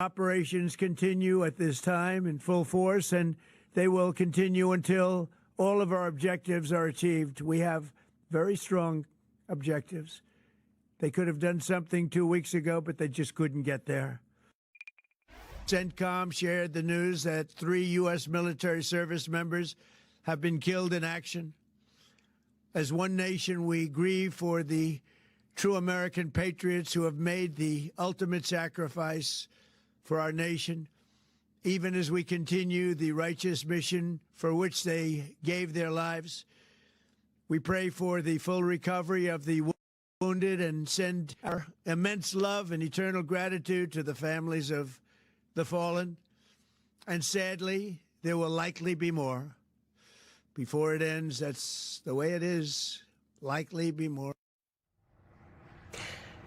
Operations continue at this time in full force, and they will continue until all of our objectives are achieved. We have very strong objectives. They could have done something 2 weeks ago, but they just couldn't get there. CENTCOM shared the news that 3 U.S. military service members have been killed in action. As one nation, we grieve for the true American patriots who have made the ultimate sacrifice for our nation, even as we continue the righteous mission for which they gave their lives. We pray for the full recovery of the wounded and send our immense love and eternal gratitude to the families of the fallen. And sadly, there will likely be more. Before it ends, that's the way it is, likely be more.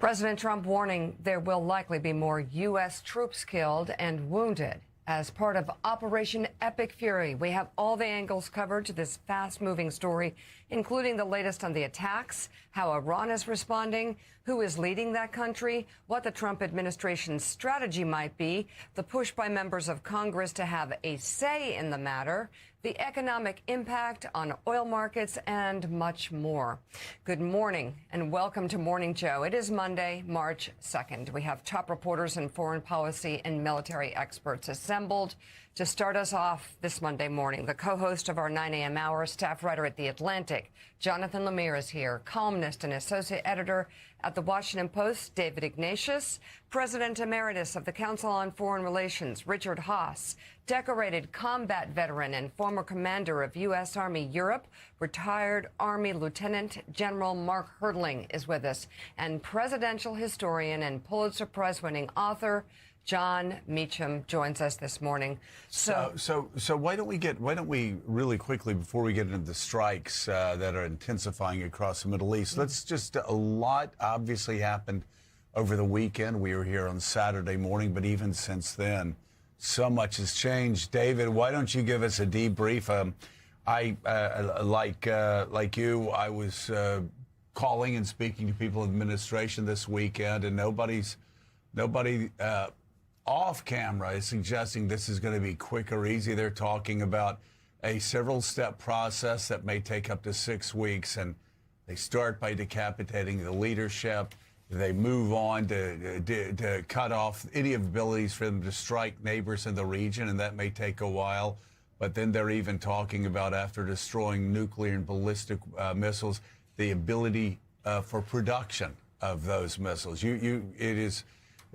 President Trump warning there will likely be more U.S. troops killed and wounded as part of Operation Epic Fury. We have all the angles covered to this fast-moving story, including the latest on the attacks, how Iran is responding, who is leading that country, what the Trump administration's strategy might be, the push by members of Congress to have a say in the matter, the economic impact on oil markets, and much more. Good morning and welcome to Morning Joe. It is Monday, March 2nd. We have top reporters and foreign policy and military experts assembled to start us off this Monday morning. The co-host of our 9 a.m. hour, staff writer at The Atlantic, Jonathan Lemire, is here, columnist and associate editor at The Washington Post, David Ignatius, President Emeritus of the Council on Foreign Relations, Richard Haass, decorated combat veteran and former commander of U.S. Army Europe, retired Army Lieutenant General Mark Hertling is with us, and presidential historian and Pulitzer Prize-winning author John Meacham joins us this morning. So why don't we really quickly, before we get into the strikes that are intensifying across the Middle East, let's just, a lot obviously happened over the weekend. We were here on Saturday morning, but even since then, so much has changed. David, why don't you give us a debrief? Like you, I was calling and speaking to people in the administration this weekend, and nobody off camera is suggesting this is going to be quick or easy. They're talking about a several-step process that may take up to 6 weeks, and they start by decapitating the leadership. They move on to cut off any abilities for them to strike neighbors in the region, and that may take a while. But then they're even talking about, after destroying nuclear and ballistic missiles, the ability for production of those missiles.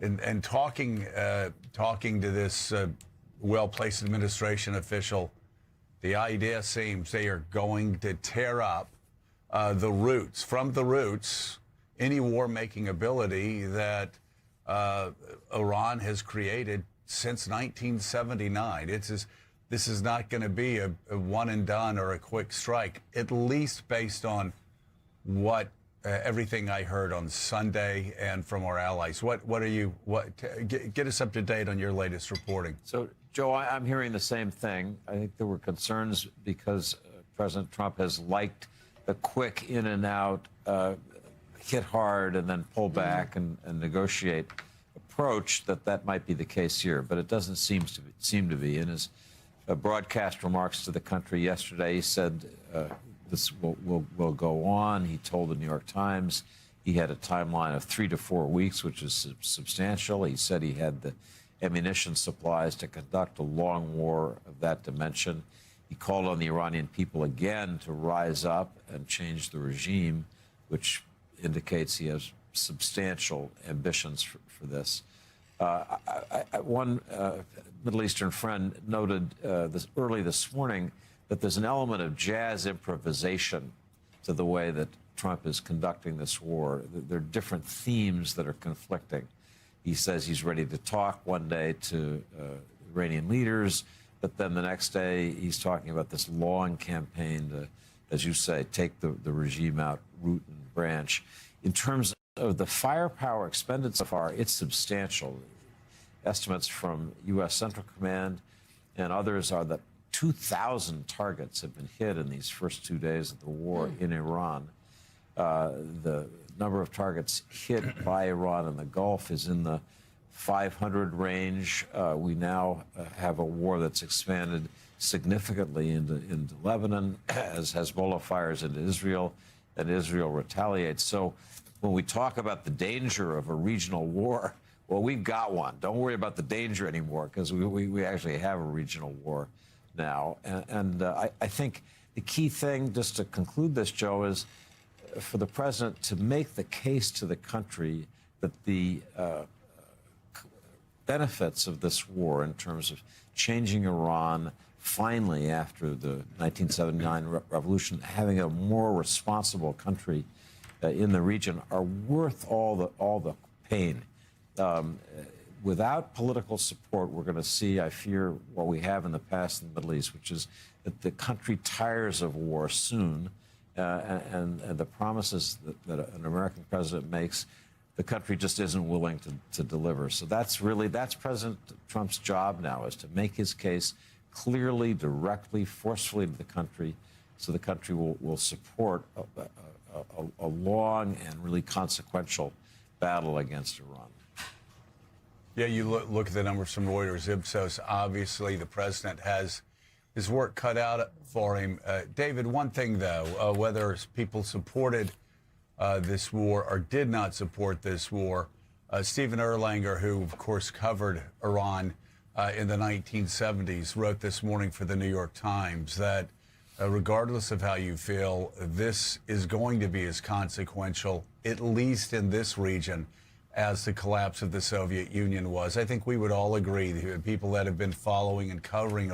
And talking to this well-placed administration official, the idea seems they are going to tear up from the roots, any war-making ability that Iran has created since 1979. This is not going to be a one and done or a quick strike, at least based on what everything I heard on Sunday and from our allies. Get us up to date on your latest reporting. So, Joe, I'm hearing the same thing. I think there were concerns because President Trump has liked the quick in and out, hit hard and then pull back and negotiate approach, that might be the case here. But it doesn't seem to be. In his broadcast remarks to the country yesterday, he said this will go on. He told the New York Times he had a timeline of 3 to 4 weeks, which is substantial. He said he had the ammunition supplies to conduct a long war of that dimension. He called on the Iranian people again to rise up and change the regime, which indicates he has substantial ambitions for this. One Middle Eastern friend noted early this morning that there's an element of jazz improvisation to the way that Trump is conducting this war. There are different themes that are conflicting. He says he's ready to talk one day to Iranian leaders, but then the next day he's talking about this long campaign to, as you say, take the regime out root and branch. In terms of the firepower expended so far, it's substantial. Estimates from U.S. Central Command and others are that 2,000 targets have been hit in these first 2 days of the war in Iran. The number of targets hit by Iran in the Gulf is in the 500 range. We now have a war that's expanded significantly into Lebanon as Hezbollah fires into Israel and Israel retaliates. So when we talk about the danger of a regional war, well, we've got one. Don't worry about the danger anymore, because we actually have a regional war now. I think the key thing, just to conclude this, Joe, is for the president to make the case to the country that the benefits of this war in terms of changing Iran finally after the 1979 revolution, having a more responsible country in the region, are worth all the pain. Without political support, we're going to see, I fear, what we have in the past in the Middle East, which is that the country tires of war soon, and the promises that an American president makes, the country just isn't willing to deliver. So that's President Trump's job now, is to make his case clearly, directly, forcefully to the country, so the country will support a long and really consequential battle against Iran. Yeah, you look at the numbers from Reuters, Ipsos. Obviously, the president has his work cut out for him. David, one thing, though, whether people supported this war or did not support this war, Stephen Erlanger, who, of course, covered Iran in the 1970s, wrote this morning for the New York Times that regardless of how you feel, this is going to be as consequential, at least in this region, as the collapse of the Soviet Union was. I think we would all agree, the people that have been following and covering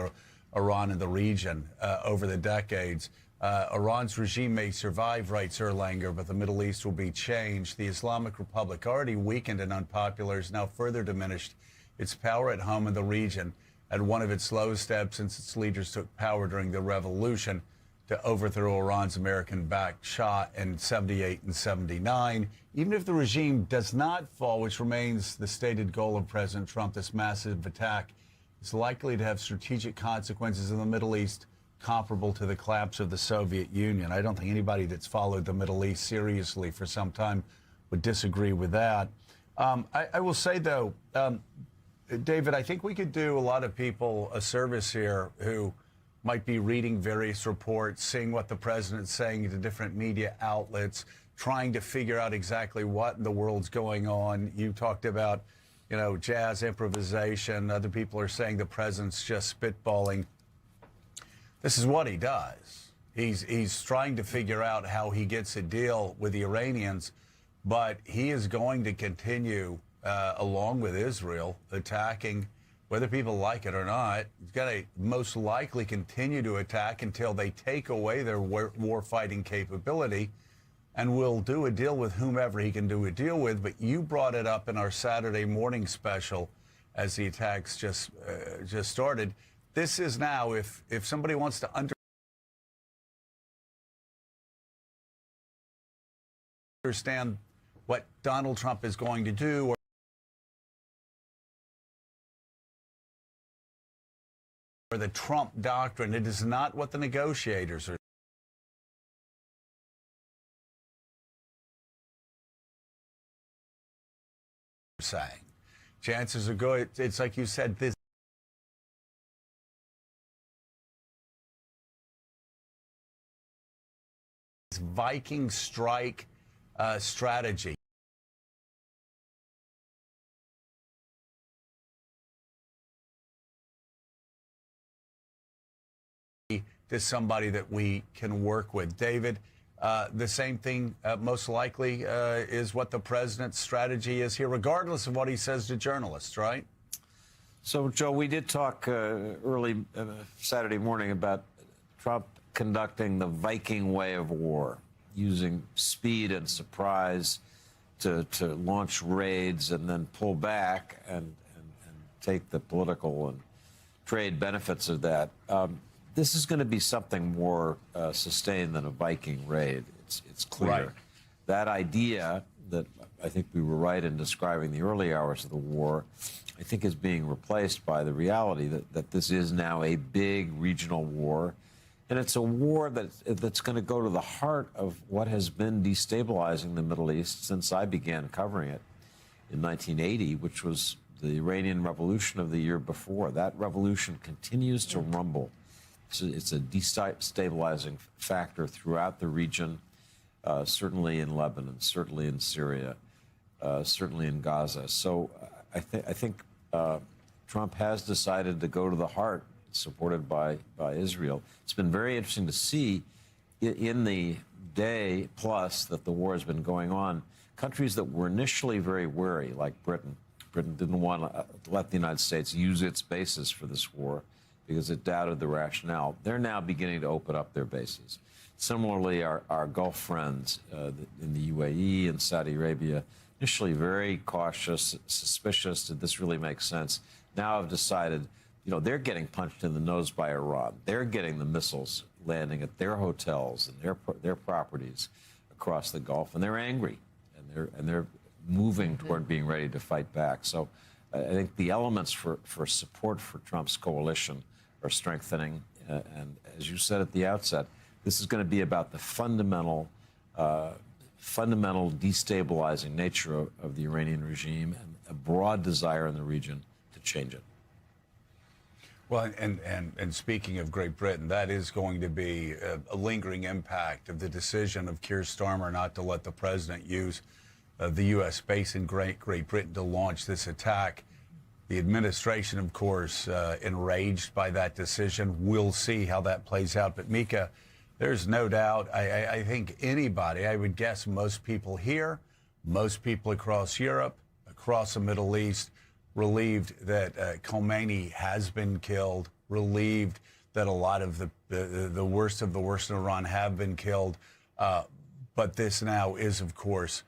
Iran in the region over the decades, Iran's regime may survive, writes Erlanger, but the Middle East will be changed. The Islamic Republic, already weakened and unpopular, is now further diminished its power at home in the region at one of its lowest ebbs since its leaders took power during the revolution to overthrow Iran's American-backed Shah in 78 and 79. Even if the regime does not fall, which remains the stated goal of President Trump, this massive attack is likely to have strategic consequences in the Middle East comparable to the collapse of the Soviet Union. I don't think anybody that's followed the Middle East seriously for some time would disagree with that. I will say, though, David, I think we could do a lot of people a service here who might be reading various reports, seeing what the president's saying to different media outlets, trying to figure out exactly what in the world's going on. You talked about, jazz improvisation. Other people are saying the president's just spitballing. This is what he does. He's trying to figure out how he gets a deal with the Iranians, but he is going to continue, along with Israel, attacking, whether people like it or not. He's going to most likely continue to attack until they take away their war-fighting capability, and will do a deal with whomever he can do a deal with. But you brought it up in our Saturday morning special as the attacks just started. This is now, if somebody wants to understand what Donald Trump is going to do, or the Trump doctrine, it is not what the negotiators are saying. Chances are good. It's like you said, this Viking strike strategy to somebody that we can work with. David, the same thing most likely is what the president's strategy is here, regardless of what he says to journalists, right? So, Joe, we did talk early Saturday morning about Trump conducting the Viking way of war, using speed and surprise to launch raids and then pull back and take the political and trade benefits of that. This is going to be something more sustained than a Viking raid. It's clear. Right. That idea that I think we were right in describing the early hours of the war, I think is being replaced by the reality that this is now a big regional war. And it's a war that's going to go to the heart of what has been destabilizing the Middle East since I began covering it in 1980, which was the Iranian Revolution of the year before. That revolution continues to rumble. It's a destabilizing factor throughout the region, certainly in Lebanon, certainly in Syria, certainly in Gaza. So I think Trump has decided to go to the heart, supported by Israel. It's been very interesting to see in the day plus that the war has been going on, countries that were initially very wary, like Britain. Britain didn't want to let the United States use its bases for this war because it doubted the rationale. They're now beginning to open up their bases. Similarly, our Gulf friends in the UAE and Saudi Arabia, initially very cautious, suspicious, did this really make sense? Now have decided, you know, they're getting punched in the nose by Iran. They're getting the missiles landing at their hotels and their properties across the Gulf, and they're angry, and they're moving toward being ready to fight back. So I think the elements for support for Trump's coalition are strengthening. And as you said at the outset, this is going to be about the fundamental destabilizing nature of the Iranian regime and a broad desire in the region to change it. Well, and speaking of Great Britain, that is going to be a lingering impact of the decision of Keir Starmer not to let the president use the U.S. base in Great Britain to launch this attack. The administration, of course, enraged by that decision. We'll see how that plays out. But, Mika, there's no doubt, I think anybody, I would guess most people here, most people across Europe, across the Middle East, relieved that Khomeini has been killed, relieved that a lot of the worst of the worst in Iran have been killed. But this now is, of course,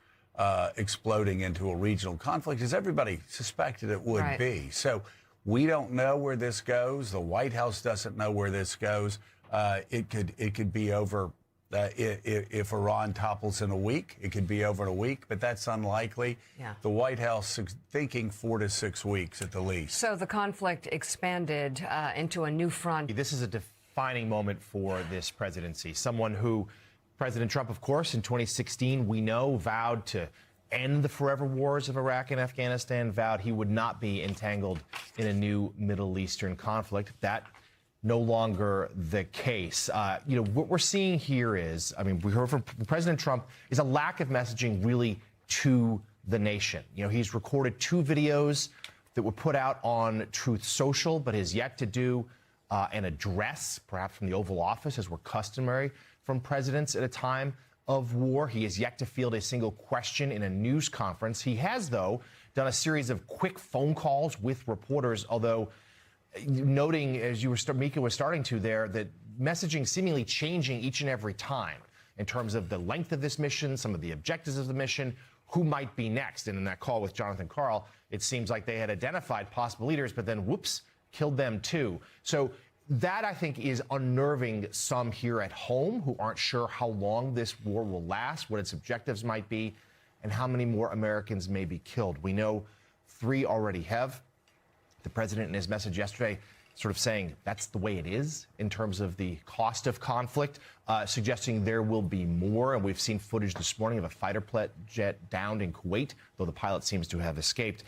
exploding into a regional conflict, as everybody suspected it would be. So we don't know where this goes. The White House doesn't know where this goes. It could be over if Iran topples in a week. It could be over in a week, but that's unlikely. Yeah. The White House is thinking 4 to 6 weeks at the least. So the conflict expanded into a new front. This is a defining moment for this presidency. Someone who, President Trump, of course, in 2016, we know, vowed to end the forever wars of Iraq and Afghanistan, vowed he would not be entangled in a new Middle Eastern conflict. That no longer the case. You know, what we're seeing here is, I mean, we heard from President Trump, is a lack of messaging really to the nation. You know, he's recorded 2 videos that were put out on Truth Social, but has yet to do an address, perhaps from the Oval Office, as were customary from presidents at a time of war. He has yet to field a single question in a news conference. He has, though, done a series of quick phone calls with reporters, although noting, as you were, Mika was starting to there, that messaging seemingly changing each and every time in terms of the length of this mission, some of the objectives of the mission, who might be next. And in that call with Jonathan Karl, it seems like they had identified possible leaders, but then, whoops, killed them too. So that, I think, is unnerving some here at home who aren't sure how long this war will last, what its objectives might be, and how many more Americans may be killed. We know 3 already have. The president, in his message yesterday, sort of saying that's the way it is in terms of the cost of conflict, suggesting there will be more. And we've seen footage this morning of a fighter jet downed in Kuwait, though the pilot seems to have escaped.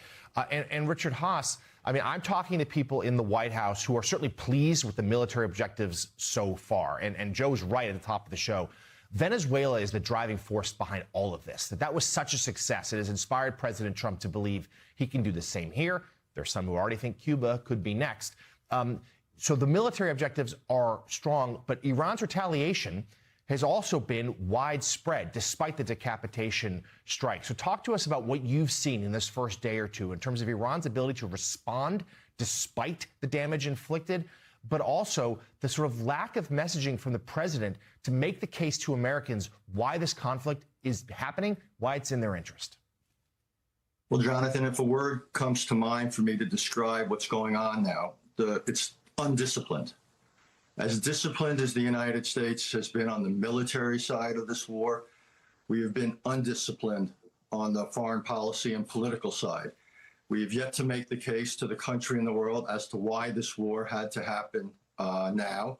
And Richard Haass, I mean, I'm talking to people in the White House who are certainly pleased with the military objectives so far. And Joe's right at the top of the show. Venezuela is the driving force behind all of this. That was such a success. It has inspired President Trump to believe he can do the same here. There's some who already think Cuba could be next. So the military objectives are strong, but Iran's retaliation has also been widespread, despite the decapitation strike. So talk to us about what you've seen in this first day or two in terms of Iran's ability to respond despite the damage inflicted, but also the sort of lack of messaging from the president to make the case to Americans why this conflict is happening, why it's in their interest. Well, Jonathan, if a word comes to mind for me to describe what's going on now, it's undisciplined. As disciplined as the United States has been on the military side of this war, we have been undisciplined on the foreign policy and political side. We have yet to make the case to the country and the world as to why this war had to happen now.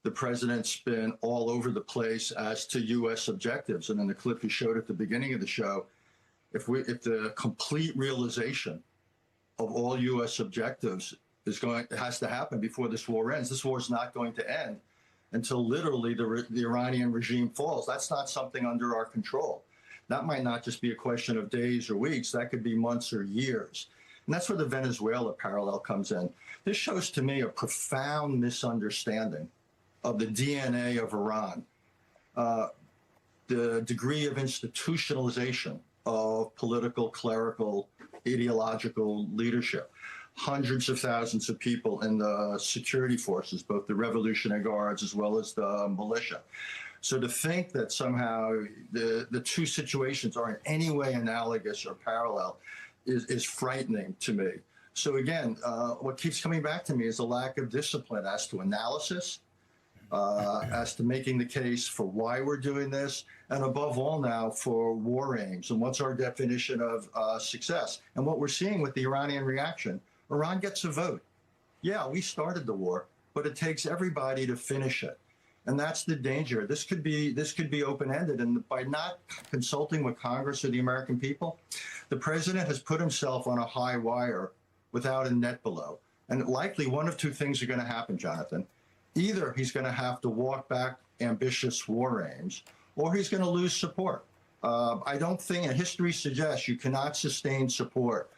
The president's been all over the place as to U.S. objectives. And in the clip you showed at the beginning of the show, if the complete realization of all U.S. objectives has to happen before this war ends. This war is not going to end until literally the Iranian regime falls. That's not something under our control. That might not just be a question of days or weeks. That could be months or years. And that's where the Venezuela parallel comes in. This shows to me a profound misunderstanding of the DNA of Iran, the degree of institutionalization of political, clerical, ideological leadership. Hundreds of thousands of people in the security forces, both the Revolutionary Guards as well as the militia. So to think that somehow the two situations are in any way analogous or parallel is frightening to me. So again, what keeps coming back to me is a lack of discipline as to analysis, as to making the case for why we're doing this, and above all now for war aims and what's our definition of success. And what we're seeing with the Iranian reaction, Iran gets a vote. Yeah, we started the war, but it takes everybody to finish it. And that's the danger. This could be open-ended. And by not consulting with Congress or the American people, the president has put himself on a high wire without a net below. And likely one of two things are going to happen, Jonathan. Either he's going to have to walk back ambitious war aims, or he's going to lose support. I don't think, and history suggests, you cannot sustain support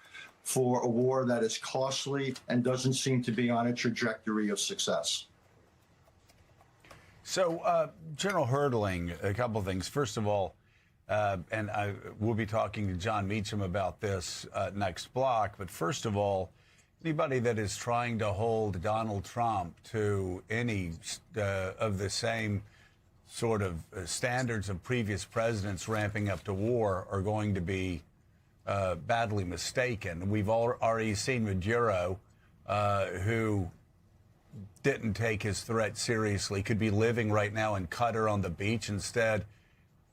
for a war that is costly and doesn't seem to be on a trajectory of success. So, General Herdling, a couple of things. First of all, and we'll be talking to John Meacham about this next block, but first of all, anybody that is trying to hold Donald Trump to any of the same sort of standards of previous presidents ramping up to war are going to be badly mistaken. We've already seen Maduro, who didn't take his threat seriously, could be living right now in Qatar on the beach. Instead,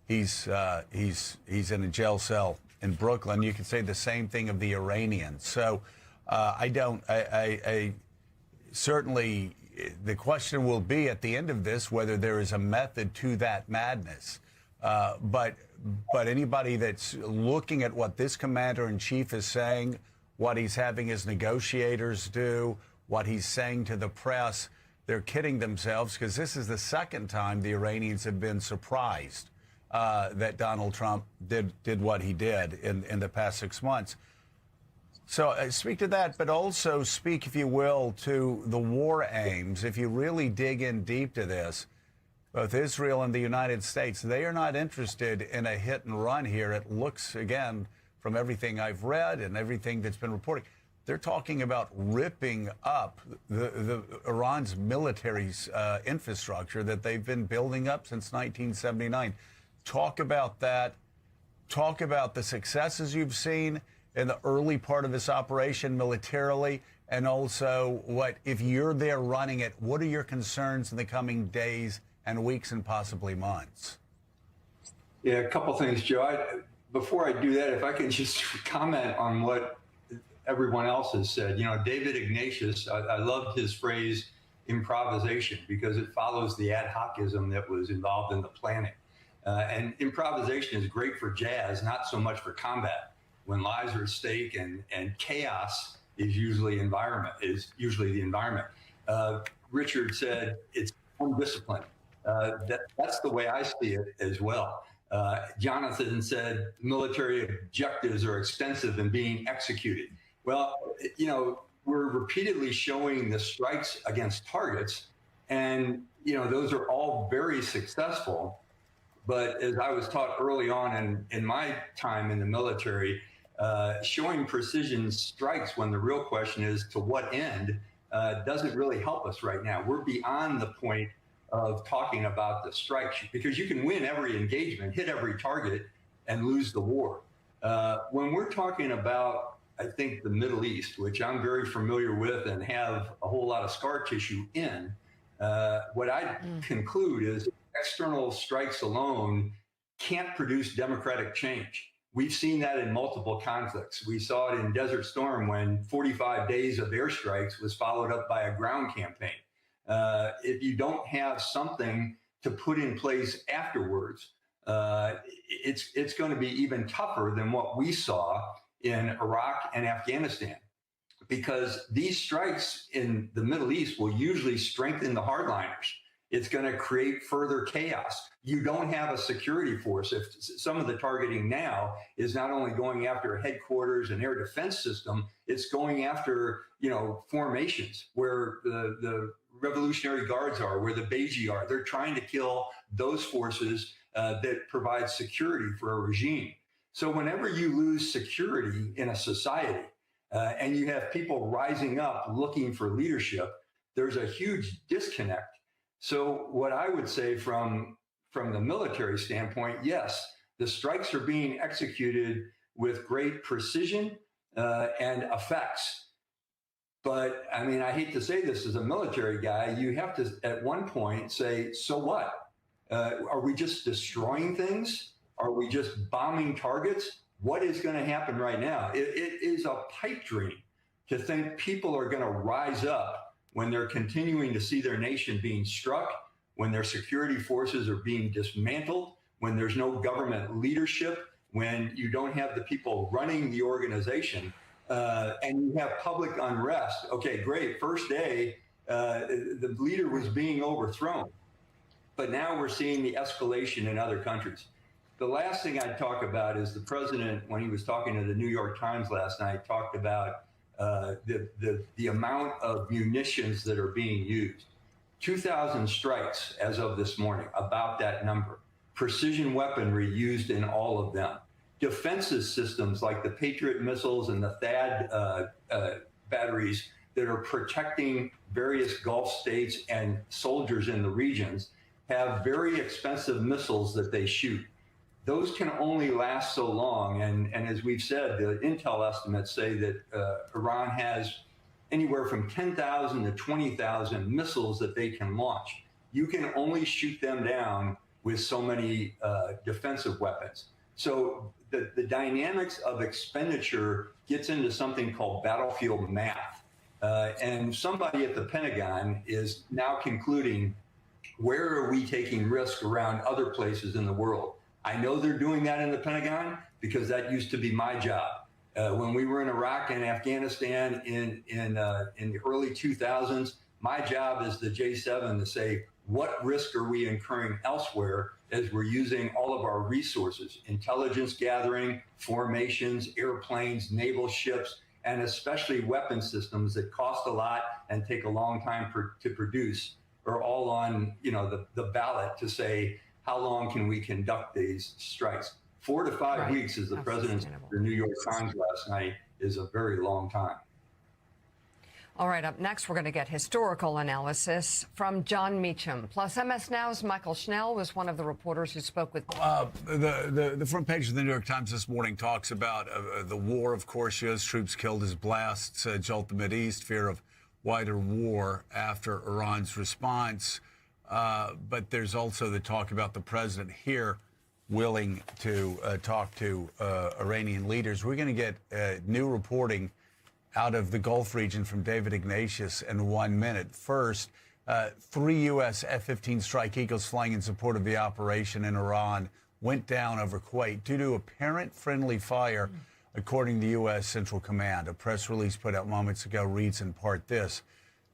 he's in a jail cell in Brooklyn. You can say the same thing of the Iranians. So I certainly, the question will be at the end of this whether there is a method to that madness. But anybody that's looking at what this commander-in-chief is saying, what he's having his negotiators do, what he's saying to the press, they're kidding themselves, because this is the second time the Iranians have been surprised that Donald Trump did what he did in the past 6 months. So speak to that, but also speak, if you will, to the war aims. If you really dig in deep to this, both Israel and the United States, they are not interested in a hit and run here. It looks, again, from everything I've read and everything that's been reported, they're talking about ripping up the Iran's military infrastructure that they've been building up since 1979. Talk about that. Talk about the successes you've seen in the early part of this operation militarily, and also what, if you're there running it, what are your concerns in the coming days and weeks and possibly months? Yeah, a couple things, Joe. Before I do that, if I can just comment on what everyone else has said. You know, David Ignatius, I loved his phrase, improvisation, because it follows the ad hocism that was involved in the planning. And improvisation is great for jazz, not so much for combat, when lives are at stake and chaos is usually the environment. Richard said it's undisciplined. That's the way I see it as well. Jonathan said military objectives are extensive and being executed. Well, you know, we're repeatedly showing the strikes against targets, and, you know, those are all very successful. But as I was taught early on in my time in the military, showing precision strikes when the real question is to what end doesn't really help us right now. We're beyond the point of talking about the strikes, because you can win every engagement, hit every target, and lose the war. When we're talking about, I think, the Middle East, which I'm very familiar with and have a whole lot of scar tissue in, what I conclude is external strikes alone can't produce democratic change. We've seen that in multiple conflicts. We saw it in Desert Storm when 45 days of airstrikes was followed up by a ground campaign. If you don't have something to put in place afterwards, it's going to be even tougher than what we saw in Iraq and Afghanistan. because these strikes in the Middle East will usually strengthen the hardliners. It's going to create further chaos. You don't have a security force. If some of the targeting now is not only going after headquarters and air defense system, it's going after, formations where the Revolutionary Guards are, where the Beiji are. They're trying to kill those forces that provide security for a regime. So whenever you lose security in a society and you have people rising up looking for leadership, there's a huge disconnect. So what I would say from the military standpoint, yes, the strikes are being executed with great precision and effects. But I mean, I hate to say this as a military guy, you have to at one point say, so what? Are we just destroying things? Are we just bombing targets? What is going to happen right now? It is a pipe dream to think people are going to rise up when they're continuing to see their nation being struck, when their security forces are being dismantled, when there's no government leadership, when you don't have the people running the organization, and you have public unrest. Okay, great. First day, the leader was being overthrown. But now we're seeing the escalation in other countries. The last thing I'd talk about is the president, when he was talking to the New York Times last night, talked about the amount of munitions that are being used. 2,000 strikes as of this morning, about that number. Precision weaponry used in all of them. Defensive systems like the Patriot missiles and the THAAD batteries that are protecting various Gulf states and soldiers in the regions have very expensive missiles that they shoot. Those can only last so long. And as we've said, the intel estimates say that Iran has anywhere from 10,000 to 20,000 missiles that they can launch. You can only shoot them down with so many defensive weapons. So the dynamics of expenditure gets into something called battlefield math. And somebody at the Pentagon is now concluding, where are we taking risk around other places in the world? I know they're doing that in the Pentagon because that used to be my job. When we were in Iraq and Afghanistan in the early 2000s, my job as the J7 to say, what risk are we incurring elsewhere as we're using all of our resources, intelligence gathering, formations, airplanes, naval ships, and especially weapon systems that cost a lot and take a long time to produce, are all on the ballot to say, how long can we conduct these strikes? 4 to 5 weeks, as the president said in the New York Times last night, is a very long time. All right, up next, we're going to get historical analysis from John Meacham. Plus, MS Now's Michael Schnell was one of the reporters who spoke with... The front page of the New York Times this morning talks about the war, of course, U.S. troops killed as blasts jolt the Mideast, fear of wider war after Iran's response. But there's also the talk about the president here willing to talk to Iranian leaders. We're going to get new reporting out of the Gulf region from David Ignatius in 1 minute. First, 3 U.S. F-15 Strike Eagles flying in support of the operation in Iran went down over Kuwait due to apparent friendly fire, according to U.S. Central Command. A press release put out moments ago reads in part this: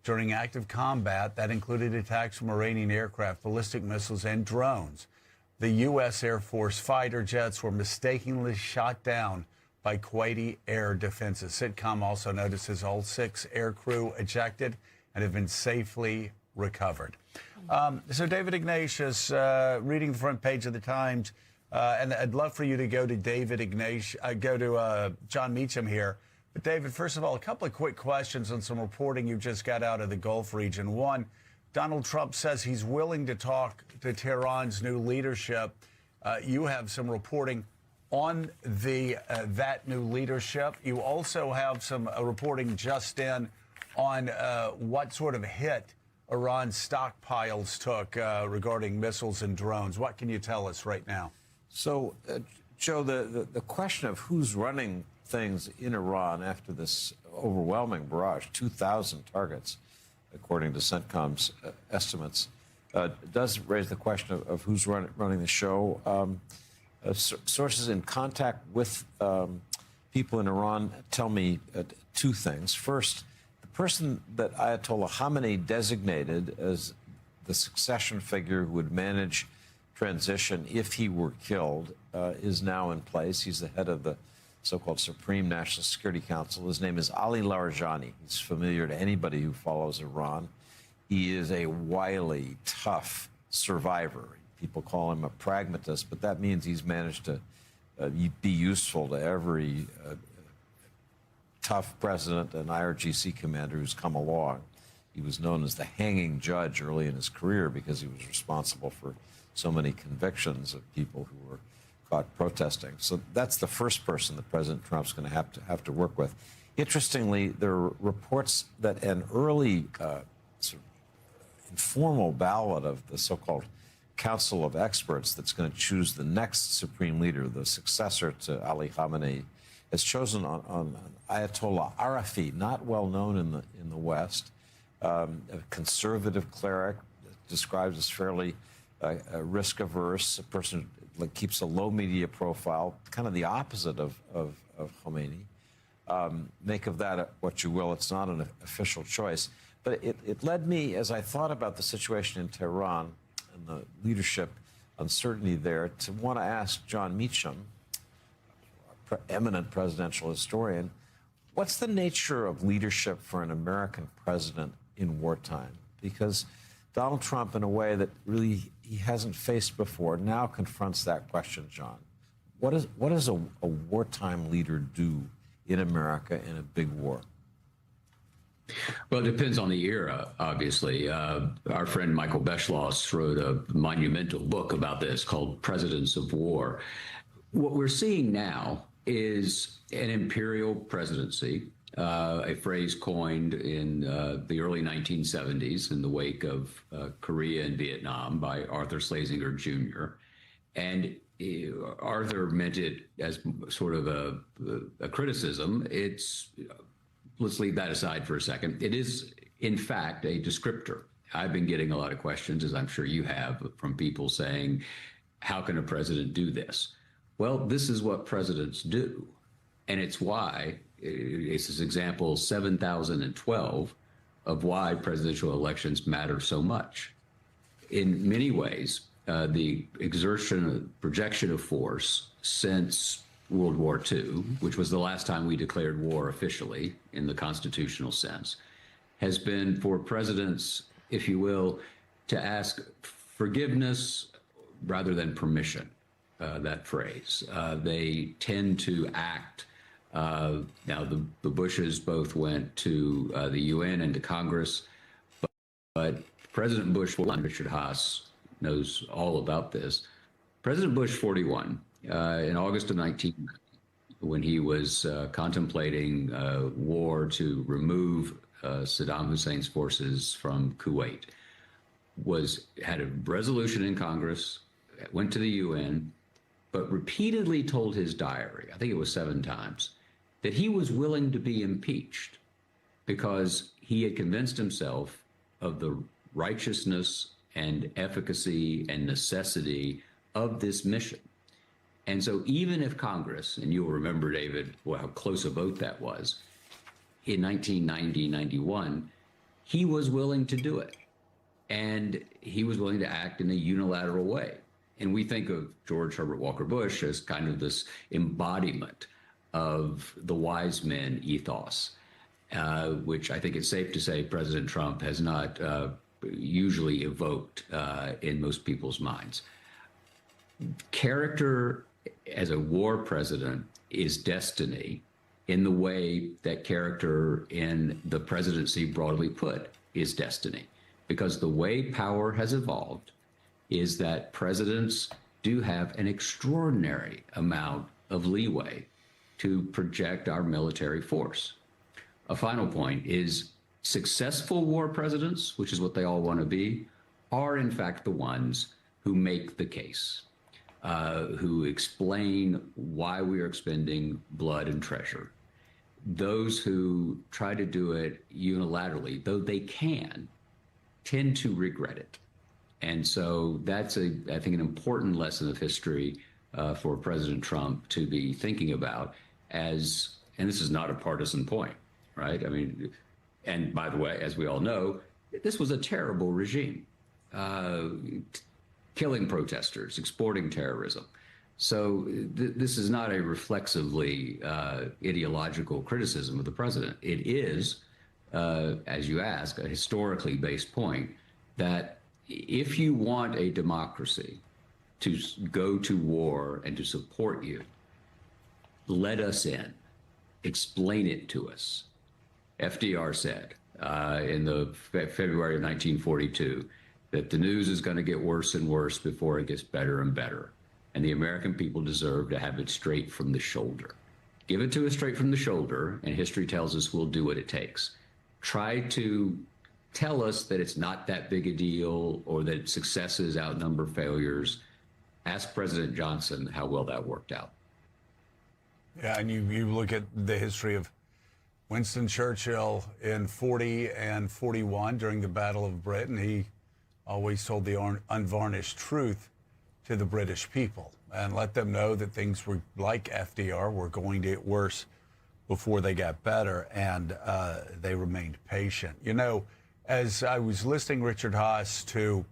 during active combat, that included attacks from Iranian aircraft, ballistic missiles, and drones, the U.S. Air Force fighter jets were mistakenly shot down by Kuwaiti air defenses. CITCOM also notices all 6 air crew ejected and have been safely recovered. So David Ignatius, reading the front page of the Times, and I'd love for you to go to John Meacham here. But David, first of all, a couple of quick questions on some reporting you just got out of the Gulf region. One, Donald Trump says he's willing to talk to Tehran's new leadership. You have some reporting on that new leadership. You also have some reporting just in on what sort of hit Iran's stockpiles took regarding missiles and drones. What can you tell us right now? So, Joe, the question of who's running things in Iran after this overwhelming barrage, 2,000 targets, according to CENTCOM's estimates, does raise the question of who's running the show. Sources in contact with people in Iran tell me two things. First, the person that Ayatollah Khamenei designated as the succession figure who would manage transition if he were killed is now in place. He's the head of the so-called Supreme National Security Council. His name is Ali Larijani. He's familiar to anybody who follows Iran. He is a wily, tough survivor. People call him a pragmatist, but that means he's managed to be useful to every tough president and IRGC commander who's come along. He was known as the hanging judge early in his career because he was responsible for so many convictions of people who were caught protesting. So that's the first person that President Trump's going to have to work with. Interestingly, there are reports that an early sort of informal ballot of the so-called Council of Experts that's going to choose the next supreme leader, the successor to Ali Khamenei, has chosen on Ayatollah Arafi, not well known in the West, a conservative cleric, described as fairly risk averse, a person that keeps a low media profile, kind of the opposite of Khomeini. Make of that what you will. It's not an official choice. But it led me, as I thought about the situation in Tehran and the leadership uncertainty there, to want to ask John Meacham, eminent presidential historian, what's the nature of leadership for an American president in wartime? Because Donald Trump, in a way that really he hasn't faced before, now confronts that question, John. What does a wartime leader do in America in a big war? Well, it depends on the era, obviously. Our friend Michael Beschloss wrote a monumental book about this called Presidents of War. What we're seeing now is an imperial presidency, a phrase coined in the early 1970s in the wake of Korea and Vietnam by Arthur Schlesinger Jr. And Arthur meant it as sort of a criticism. Let's leave that aside for a second. It is, in fact, a descriptor. I've been getting a lot of questions, as I'm sure you have, from people saying, how can a president do this? Well, this is what presidents do. And it's why, it's this example 7012 of why presidential elections matter so much. In many ways, the projection of force since World War II, which was the last time we declared war officially in the constitutional sense, has been for presidents, if you will, to ask forgiveness rather than permission, that phrase. They tend to act. Now, the Bushes both went to the UN and to Congress, but President Bush, Richard Haas knows all about this. President Bush 41, in August of 1990, when he was contemplating war to remove Saddam Hussein's forces from Kuwait, had a resolution in Congress, went to the UN, but repeatedly told his diary, I think it was 7 times, that he was willing to be impeached because he had convinced himself of the righteousness and efficacy and necessity of this mission. And so even if Congress, and you'll remember, David, how close a vote that was, in 1990-91, he was willing to do it. And he was willing to act in a unilateral way. And we think of George Herbert Walker Bush as kind of this embodiment of the wise men ethos, which I think it's safe to say President Trump has not usually evoked in most people's minds. Character as a war president is destiny in the way that character in the presidency, broadly put, is destiny. Because the way power has evolved is that presidents do have an extraordinary amount of leeway to project our military force. A final point is successful war presidents, which is what they all want to be, are in fact the ones who make the case, who explain why we are expending blood and treasure. Those who try to do it unilaterally, though they can, tend to regret it. And so that's, I think, an important lesson of history for President Trump to be thinking about as, and this is not a partisan point, right? I mean, and by the way, as we all know, this was a terrible regime, killing protesters, exporting terrorism. So this is not a reflexively ideological criticism of the president. It is, as you ask, a historically based point that if you want a democracy to go to war and to support you, let us in, explain it to us. FDR said in the February of 1942 that the news is going to get worse and worse before it gets better and better. And the American people deserve to have it straight from the shoulder. Give it to us straight from the shoulder, and history tells us we'll do what it takes. Try to tell us that it's not that big a deal or that successes outnumber failures. Ask President Johnson how well that worked out. Yeah, and you look at the history of Winston Churchill in 40 and 41 during the Battle of Britain. He always told the unvarnished truth to the British people and let them know that things were like FDR were going to get worse before they got better, and they remained patient. You know, as I was listening, Richard Haas, to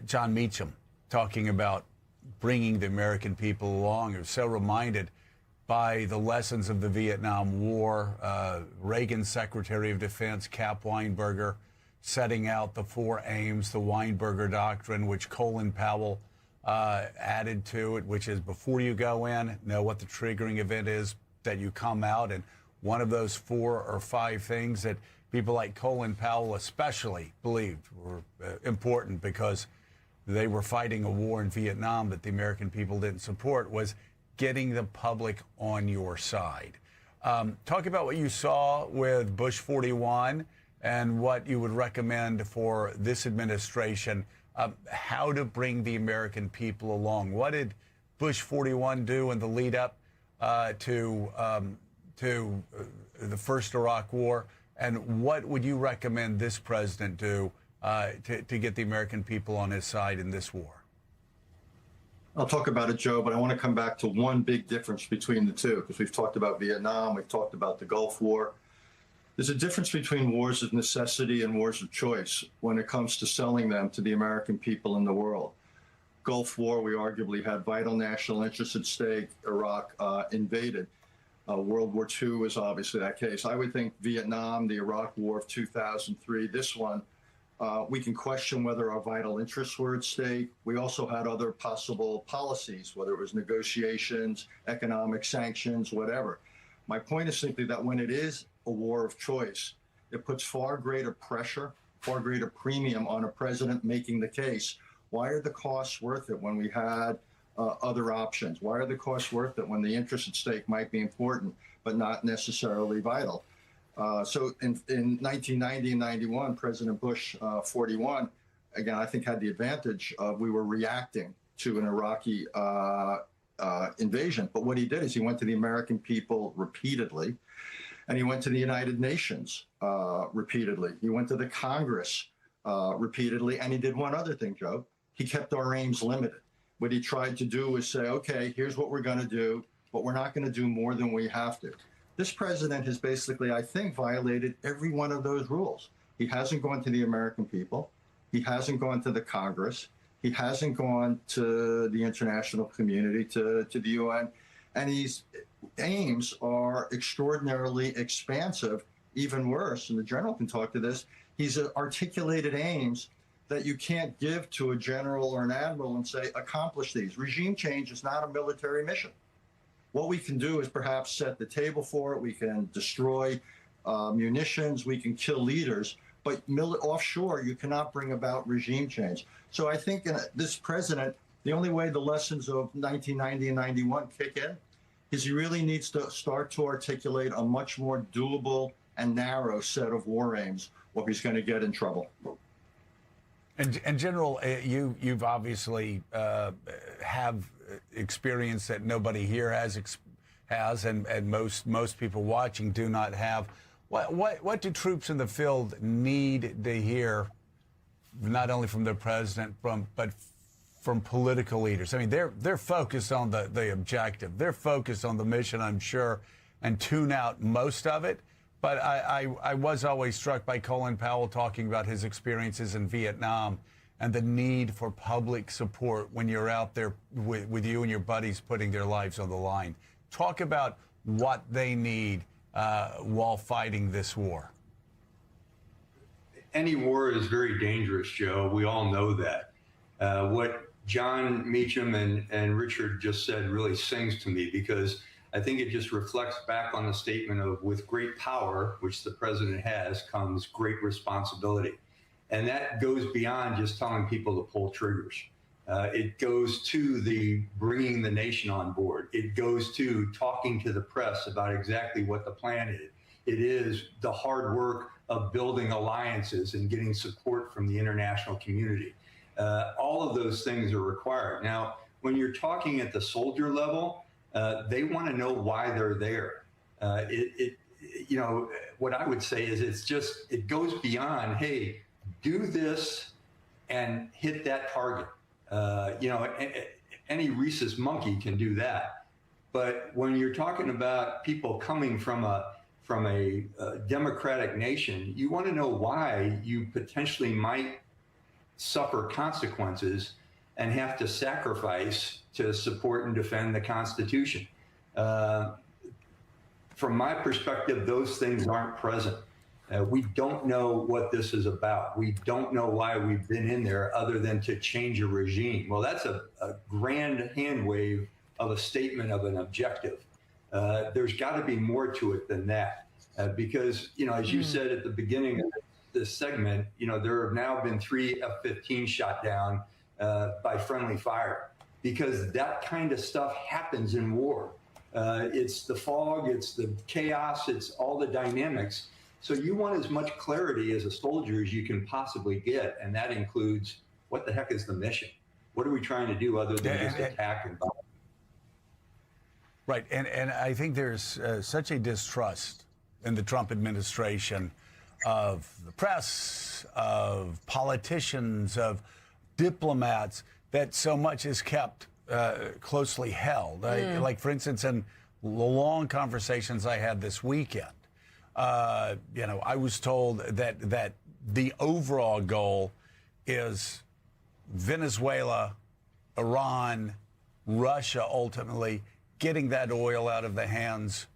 John Meacham talking about bringing the American people along, I was so reminded by the lessons of the Vietnam War. Reagan's Secretary of Defense, Cap Weinberger, setting out the 4 aims, the Weinberger Doctrine, which Colin Powell added to it, which is before you go in, know what the triggering event is that you come out. And one of those 4 or 5 things that people like Colin Powell especially believed were important because they were fighting a war in Vietnam that the American people didn't support was getting the public on your side. Talk about what you saw with Bush 41 and what you would recommend for this administration, how to bring the American people along. What did Bush 41 do in the lead up to the first Iraq War? And what would you recommend this president do to get the American people on his side in this war? I'll talk about it, Joe, but I want to come back to one big difference between the two, because we've talked about Vietnam, we've talked about the Gulf War. There's a difference between wars of necessity and wars of choice when it comes to selling them to the American people in the world. Gulf War, we arguably had vital national interests at stake. Iraq invaded. World War II was obviously that case. I would think Vietnam, the Iraq War of 2003, this one, we can question whether our vital interests were at stake. We also had other possible policies, whether it was negotiations, economic sanctions, whatever. My point is simply that when it is a war of choice, it puts far greater pressure, far greater premium on a president making the case. Why are the costs worth it when we had other options? Why are the costs worth it when the interest at stake might be important, but not necessarily vital? So in 1990 and 91, President Bush 41, again, I think had the advantage of we were reacting to an Iraqi invasion. But what he did is he went to the American people repeatedly, and he went to the United Nations repeatedly. He went to the Congress repeatedly, and he did one other thing, Joe. He kept our aims limited. What he tried to do was say, okay, here's what we're going to do, but we're not going to do more than we have to. This president has basically, I think, violated every one of those rules. He hasn't gone to the American people. He hasn't gone to the Congress. He hasn't gone to the international community, to the UN. And his aims are extraordinarily expansive, even worse, and the general can talk to this. He's articulated aims that you can't give to a general or an admiral and say, accomplish these. Regime change is not a military mission. What we can do is perhaps set the table for it. We can destroy munitions. We can kill leaders. But offshore, you cannot bring about regime change. So I think this president, the only way the lessons of 1990 and 91 kick in is he really needs to start to articulate a much more doable and narrow set of war aims, or he's going to get in trouble. And General, you've obviously have experience that nobody here has, and most people watching do not have. What do troops in the field need to hear, not only from the president, but from political leaders? I mean, they're focused on the objective. They're focused on the mission, I'm sure, and tune out most of it. But I was always struck by Colin Powell talking about his experiences in Vietnam and the need for public support when you're out there with you and your buddies putting their lives on the line. Talk about what they need while fighting this war. Any war is very dangerous, Joe. We all know that. What John Meacham and Richard just said really sings to me, because I think it just reflects back on the statement of, with great power, which the president has, comes great responsibility. And that goes beyond just telling people to pull triggers. It goes to the bringing the nation on board. It goes to talking to the press about exactly what the plan is. It is the hard work of building alliances and getting support from the international community. All of those things are required. Now, when you're talking at the soldier level, they want to know why they're there. You know, what I would say is it goes beyond, hey, do this and hit that target. You know, any rhesus monkey can do that. But when you're talking about people coming from a democratic nation, you want to know why you potentially might suffer consequences and have to sacrifice to support and defend the Constitution. From my perspective, those things aren't present. We don't know what this is about. We don't know why we've been in there other than to change a regime. Well, that's a grand hand wave of a statement of an objective. There's got to be more to it than that. Because, you know, as you said at the beginning of this segment, you know, there have now been 3 F-15 shot down by friendly fire, because that kind of stuff happens in war. It's the fog, it's the chaos, it's all the dynamics. So you want as much clarity as a soldier as you can possibly get, and that includes, what the heck is the mission? What are we trying to do other than just attack and bomb? Right, and I think there's such a distrust in the Trump administration of the press, of politicians, of diplomats, that so much is kept closely held. Like, for instance, in the long conversations I had this weekend, you know, I was told that the overall goal is Venezuela, Iran, Russia, ultimately getting that oil out of the hands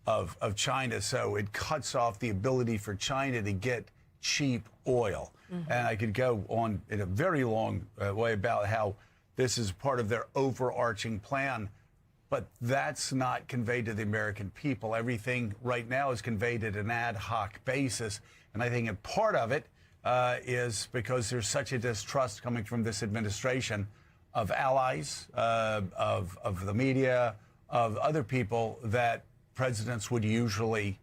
of China, so it cuts off the ability for China to get cheap oil. And I could go on in a very long way about how this is part of their overarching plan, but that's not conveyed to the American people. Everything right now is conveyed at an ad hoc basis, and I think a part of it is because there's such a distrust coming from this administration of allies, of the media, of other people that presidents would usually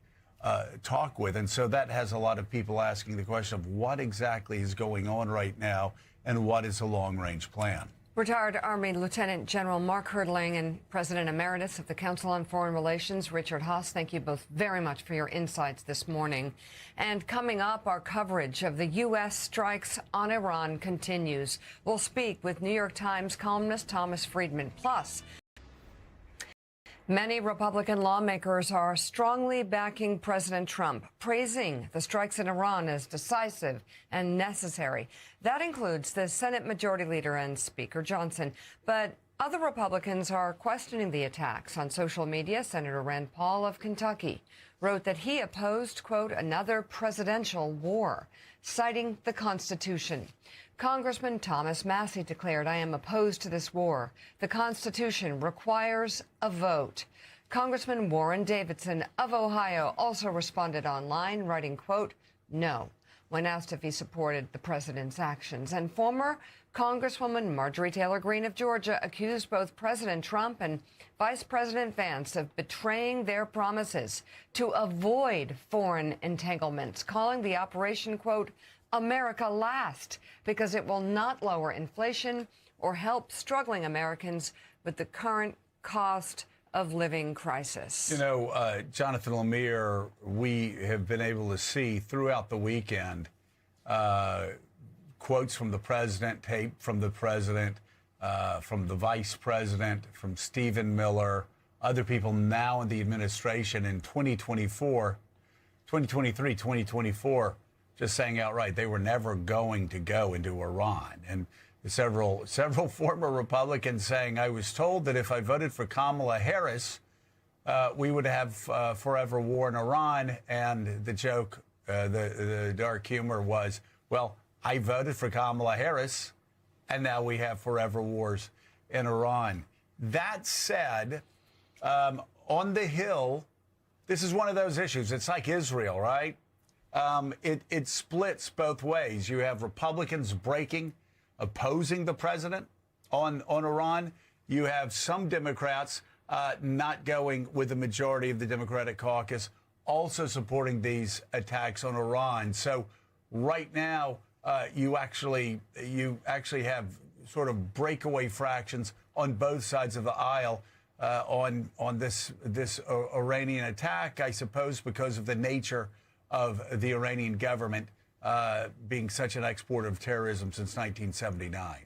talk with. And so that has a lot of people asking the question of what exactly is going on right now and what is a long-range plan. Retired Army Lieutenant General Mark Herdling and President Emeritus of the Council on Foreign Relations, Richard Haass, thank you both very much for your insights this morning. And coming up, our coverage of the U.S. strikes on Iran continues. We'll speak with New York Times columnist Thomas Friedman. Plus, many Republican lawmakers are strongly backing President Trump, praising the strikes in Iran as decisive and necessary. That includes the Senate Majority Leader and Speaker Johnson. But other Republicans are questioning the attacks. On social media, Senator Rand Paul of Kentucky wrote that he opposed, quote, another presidential war, citing the Constitution. Congressman Thomas Massey declared, I am opposed to this war. The Constitution requires a vote. Congressman Warren Davidson of Ohio also responded online, writing, quote, no, when asked if he supported the president's actions. And former Congresswoman Marjorie Taylor Greene of Georgia accused both President Trump and Vice President Vance of betraying their promises to avoid foreign entanglements, calling the operation, quote, America Last, because it will not lower inflation or help struggling Americans with the current cost of living crisis. You know, Jonathan Lemire, we have been able to see throughout the weekend quotes from the president, tape from the president, from the vice president, from Stephen Miller, other people now in the administration in 2024 2023, 2024, just saying outright they were never going to go into Iran. And several former Republicans saying, I was told that if I voted for Kamala Harris, we would have forever war in Iran. And the joke, the dark humor was, well, I voted for Kamala Harris, and now we have forever wars in Iran. That said, on the Hill, this is one of those issues. It's like Israel, right? It splits both ways. You have Republicans opposing the president on Iran. You have some Democrats not going with the majority of the Democratic caucus, also supporting these attacks on Iran. So right now, you actually have sort of breakaway fractions on both sides of the aisle on this Iranian attack, I suppose, because of the nature of the Iranian government being such an exporter of terrorism since 1979.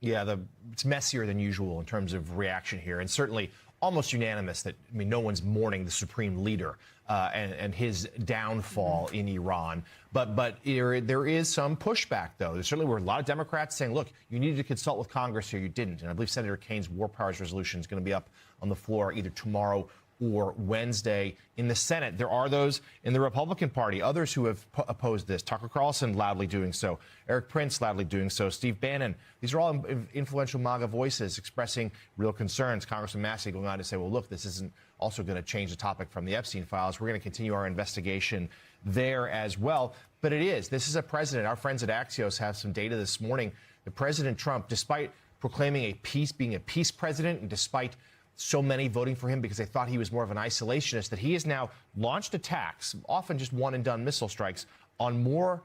Yeah, it's messier than usual in terms of reaction here, and certainly almost unanimous that, I mean, no one's mourning the supreme leader and his downfall in Iran. But there is some pushback, though. There certainly were a lot of Democrats saying, look, you needed to consult with Congress here. You didn't. And I believe Senator Kane's war powers resolution is going to be up on the floor either tomorrow or Wednesday in the Senate. There are those in the Republican Party, others who have opposed this. Tucker Carlson loudly doing so. Eric Prince loudly doing so. Steve Bannon. These are all influential MAGA voices expressing real concerns. Congressman Massey going on to say, well, look, this isn't also going to change the topic from the Epstein files. We're going to continue our investigation there as well. But it is. This is a president. Our friends at Axios have some data this morning. The President Trump, despite proclaiming being a peace president, and despite so many voting for him because they thought he was more of an isolationist, that he has now launched attacks, often just one-and-done missile strikes, on more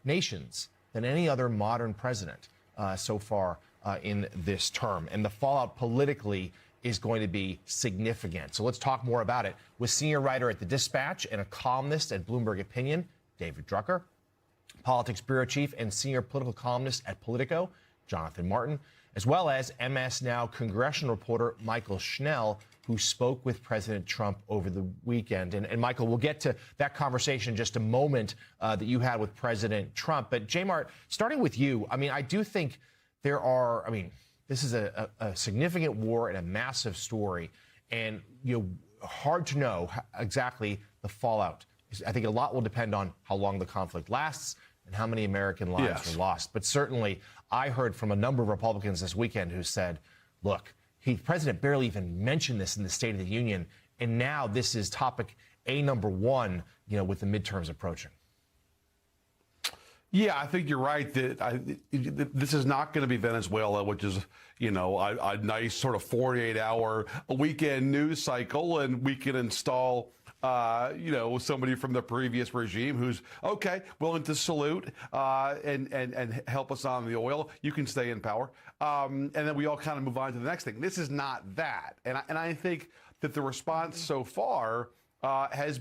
nations than any other modern president so far in this term. And the fallout politically is going to be significant. So let's talk more about it with senior writer at The Dispatch and a columnist at Bloomberg Opinion, David Drucker, politics bureau chief and senior political columnist at Politico, Jonathan Martin, as well as MS Now congressional reporter Michael Schnell, who spoke with President Trump over the weekend. And Michael, we'll get to that conversation in just a moment that you had with President Trump. But J-Mart, starting with you, I mean, I do think this is a significant war and a massive story. And, hard to know exactly the fallout. I think a lot will depend on how long the conflict lasts and how many American lives were lost. But certainly, I heard from a number of Republicans this weekend who said, look, the president barely even mentioned this in the State of the Union, and now this is topic number one, with the midterms approaching. Yeah, I think you're right that this is not going to be Venezuela, which is, a nice sort of 48-hour weekend news cycle, and we can install somebody from the previous regime who's willing to salute and help us on the oil. You can stay in power, and then we all kind of move on to the next thing. This is not that, and I think that the response so far has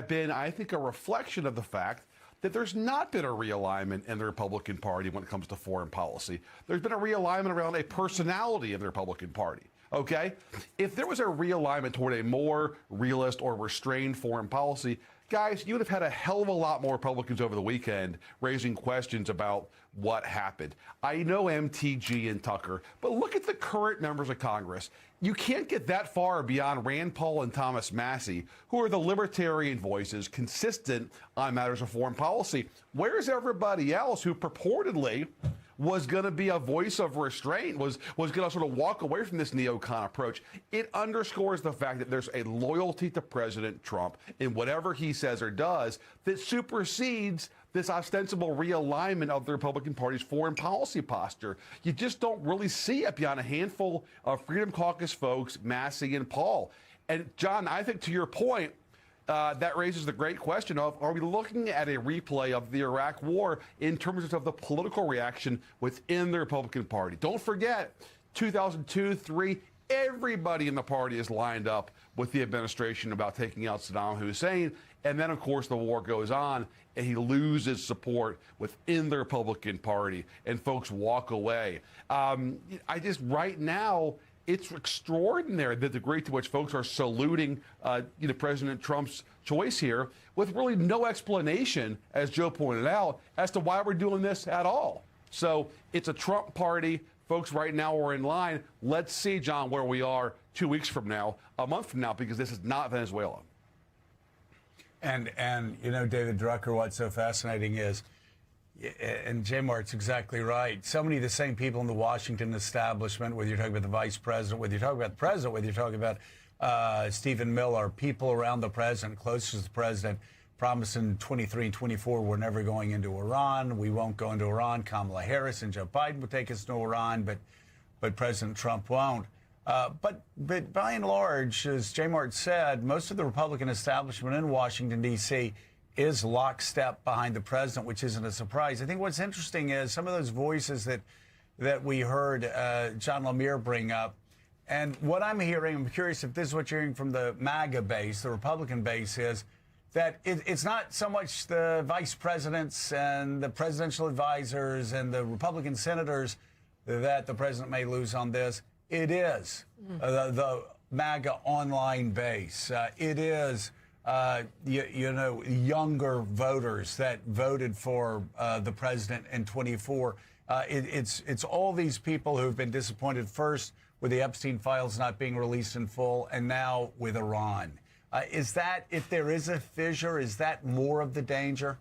been, I think, a reflection of the fact that there's not been a realignment in the Republican Party when it comes to foreign policy. There's been a realignment around a personality of the Republican Party. Okay? If there was a realignment toward a more realist or restrained foreign policy, guys, you would have had a hell of a lot more Republicans over the weekend raising questions about what happened. I know MTG and Tucker, but look at the current members of Congress. You can't get that far beyond Rand Paul and Thomas Massie, who are the libertarian voices consistent on matters of foreign policy. Where's everybody else who purportedly was going to be a voice of restraint, was going to sort of walk away from this neocon approach? It underscores the fact that there's a loyalty to President Trump in whatever he says or does that supersedes this ostensible realignment of the Republican Party's foreign policy posture. You just don't really see it beyond a handful of Freedom Caucus folks, Massey and Paul. And John, I think to your point, that raises the great question of, are we looking at a replay of the Iraq War in terms of the political reaction within the Republican Party? Don't forget, 2002, 2003, everybody in the party is lined up with the administration about taking out Saddam Hussein. And then, of course, the war goes on, and he loses support within the Republican Party, and folks walk away. Right now, it's extraordinary the degree to which folks are saluting President Trump's choice here with really no explanation, as Joe pointed out, as to why we're doing this at all. So it's a Trump party. Folks right now are in line. Let's see, John, where we are 2 weeks from now, a month from now, because this is not Venezuela. And David Drucker, what's so fascinating is, and J Mart's exactly right, so many of the same people in the Washington establishment, whether you're talking about the vice president, whether you're talking about the president, whether you're talking about Stephen Miller, people around the president, closest to the president, promising 23 and 24, we're never going into Iran. We won't go into Iran. Kamala Harris and Joe Biden will take us to Iran, but President Trump won't. But by and large, as J Mart said, most of the Republican establishment in Washington, D.C. is lockstep behind the president, which isn't a surprise. I think what's interesting is some of those voices that we heard John Lemire bring up. And what I'm hearing, I'm curious if this is what you're hearing from the MAGA base, the Republican base, is that it's not so much the vice presidents and the presidential advisors and the Republican senators that the president may lose on this. It is the MAGA online base. It is, younger voters that voted for the president in 24. It's all these people who've been disappointed first with the Epstein files not being released in full, and now with Iran. Is that, if there is a fissure, is that more of the danger?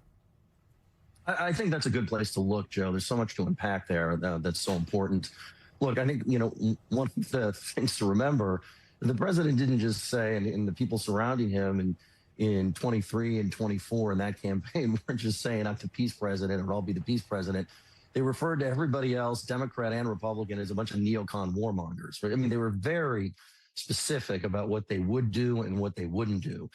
I think that's a good place to look, Joe. There's so much to unpack there that's so important. Look, I think, one of the things to remember, the president didn't just say, and the people surrounding him in 23 and 24 in that campaign weren't just saying, I'm the peace president or I'll be the peace president. They referred to everybody else, Democrat and Republican, as a bunch of neocon warmongers. Right? I mean, they were very specific about what they would do and what they wouldn't do.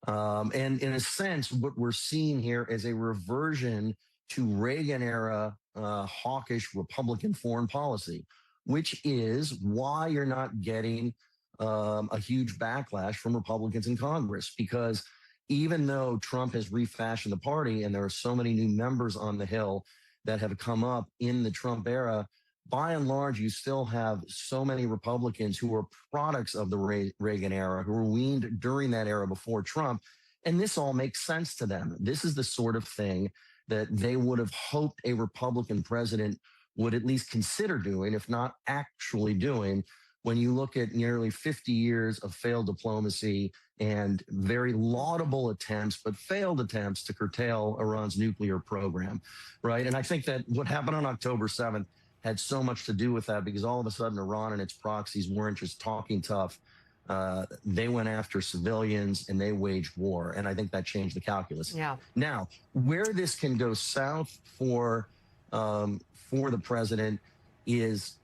And in a sense, what we're seeing here is a reversion to Reagan-era hawkish Republican foreign policy, which is why you're not getting a huge backlash from Republicans in Congress. Because even though Trump has refashioned the party and there are so many new members on the Hill that have come up in the Trump era, by and large, you still have so many Republicans who are products of the Reagan era, who were weaned during that era before Trump. And this all makes sense to them. This is the sort of thing that they would have hoped a Republican president would at least consider doing, if not actually doing, when you look at nearly 50 years of failed diplomacy and very laudable attempts, but failed attempts to curtail Iran's nuclear program, right? And I think that what happened on October 7th had so much to do with that, because all of a sudden Iran and its proxies weren't just talking tough. They went after civilians and they waged war. And I think that changed the calculus. Yeah. Now, where this can go south for the president is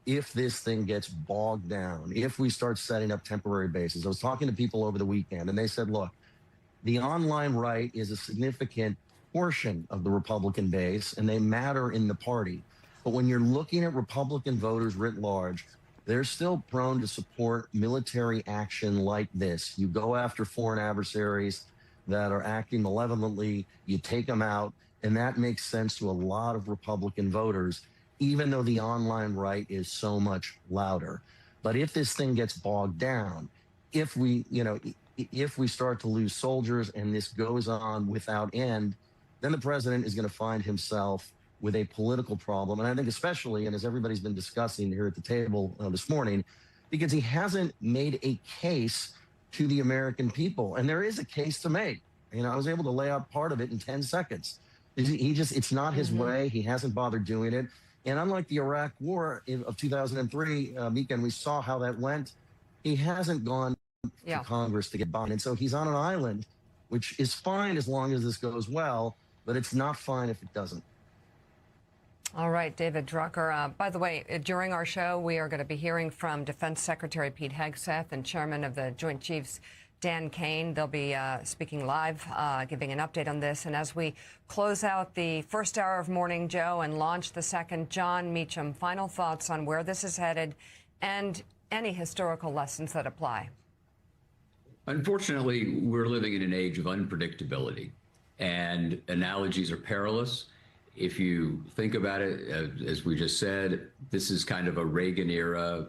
if this thing gets bogged down, if we start setting up temporary bases. I was talking to people over the weekend and they said, look, the online right is a significant portion of the Republican base and they matter in the party. But when you're looking at Republican voters writ large, they're still prone to support military action like this. You go after foreign adversaries that are acting malevolently, you take them out, and that makes sense to a lot of Republican voters, even though the online right is so much louder. But if this thing gets bogged down, if we start to lose soldiers and this goes on without end, then the president is going to find himself with a political problem. And I think especially, and as everybody's been discussing here at the table this morning, because he hasn't made a case to the American people. And there is a case to make. I was able to lay out part of it in 10 seconds. It's not his way. He hasn't bothered doing it. And unlike the Iraq War of 2003, Mika, and we saw how that went, he hasn't gone to Congress to get bond. And so he's on an island, which is fine as long as this goes well, but it's not fine if it doesn't. All right, David Drucker. By the way, during our show, we are going to be hearing from Defense Secretary Pete Hegseth and Chairman of the Joint Chiefs, Dan Kane. They'll be speaking live, giving an update on this. And as we close out the first hour of Morning Joe and launch the second, John Meacham, final thoughts on where this is headed and any historical lessons that apply. Unfortunately, we're living in an age of unpredictability, and analogies are perilous. if you think about it, as we just said, this is kind of a Reagan era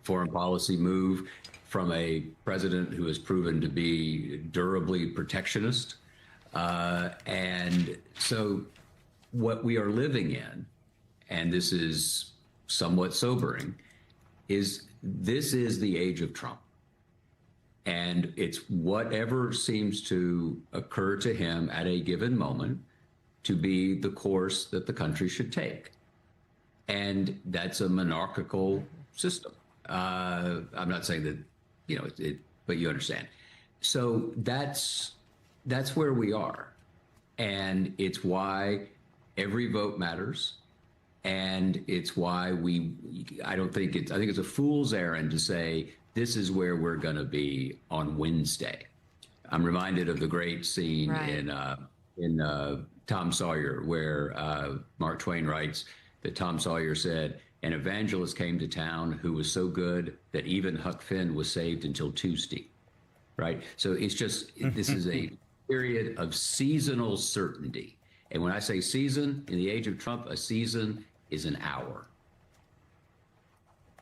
foreign policy move from a president who has proven to be durably protectionist. And so what we are living in, and this is somewhat sobering, is this is the age of Trump. And it's whatever seems to occur to him at a given moment to be the course that the country should take. And that's a monarchical system. I'm not saying that, but you understand. So that's where we are. And it's why every vote matters. And it's why I think it's a fool's errand to say this is where we're going to be on Wednesday. I'm reminded of the great scene in Tom Sawyer, where Mark Twain writes that Tom Sawyer said, an evangelist came to town who was so good that even Huck Finn was saved until Tuesday, right? So it's just, this is a period of seasonal certainty. And when I say season, in the age of Trump, a season is an hour.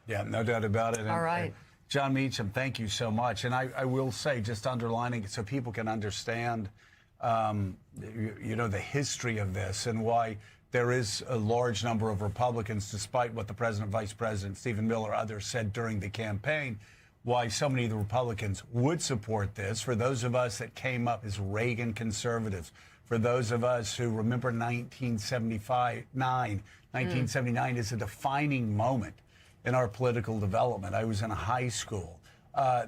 Yeah, no doubt about it. All right. John Meacham, thank you so much. And I will say, just underlining it so people can understand, the history of this and why there is a large number of Republicans, despite what the president, vice president, Stephen Miller, others said during the campaign, why so many of the Republicans would support this. For those of us that came up as Reagan conservatives, for those of us who remember 1979 is a defining moment in our political development. I was in high school.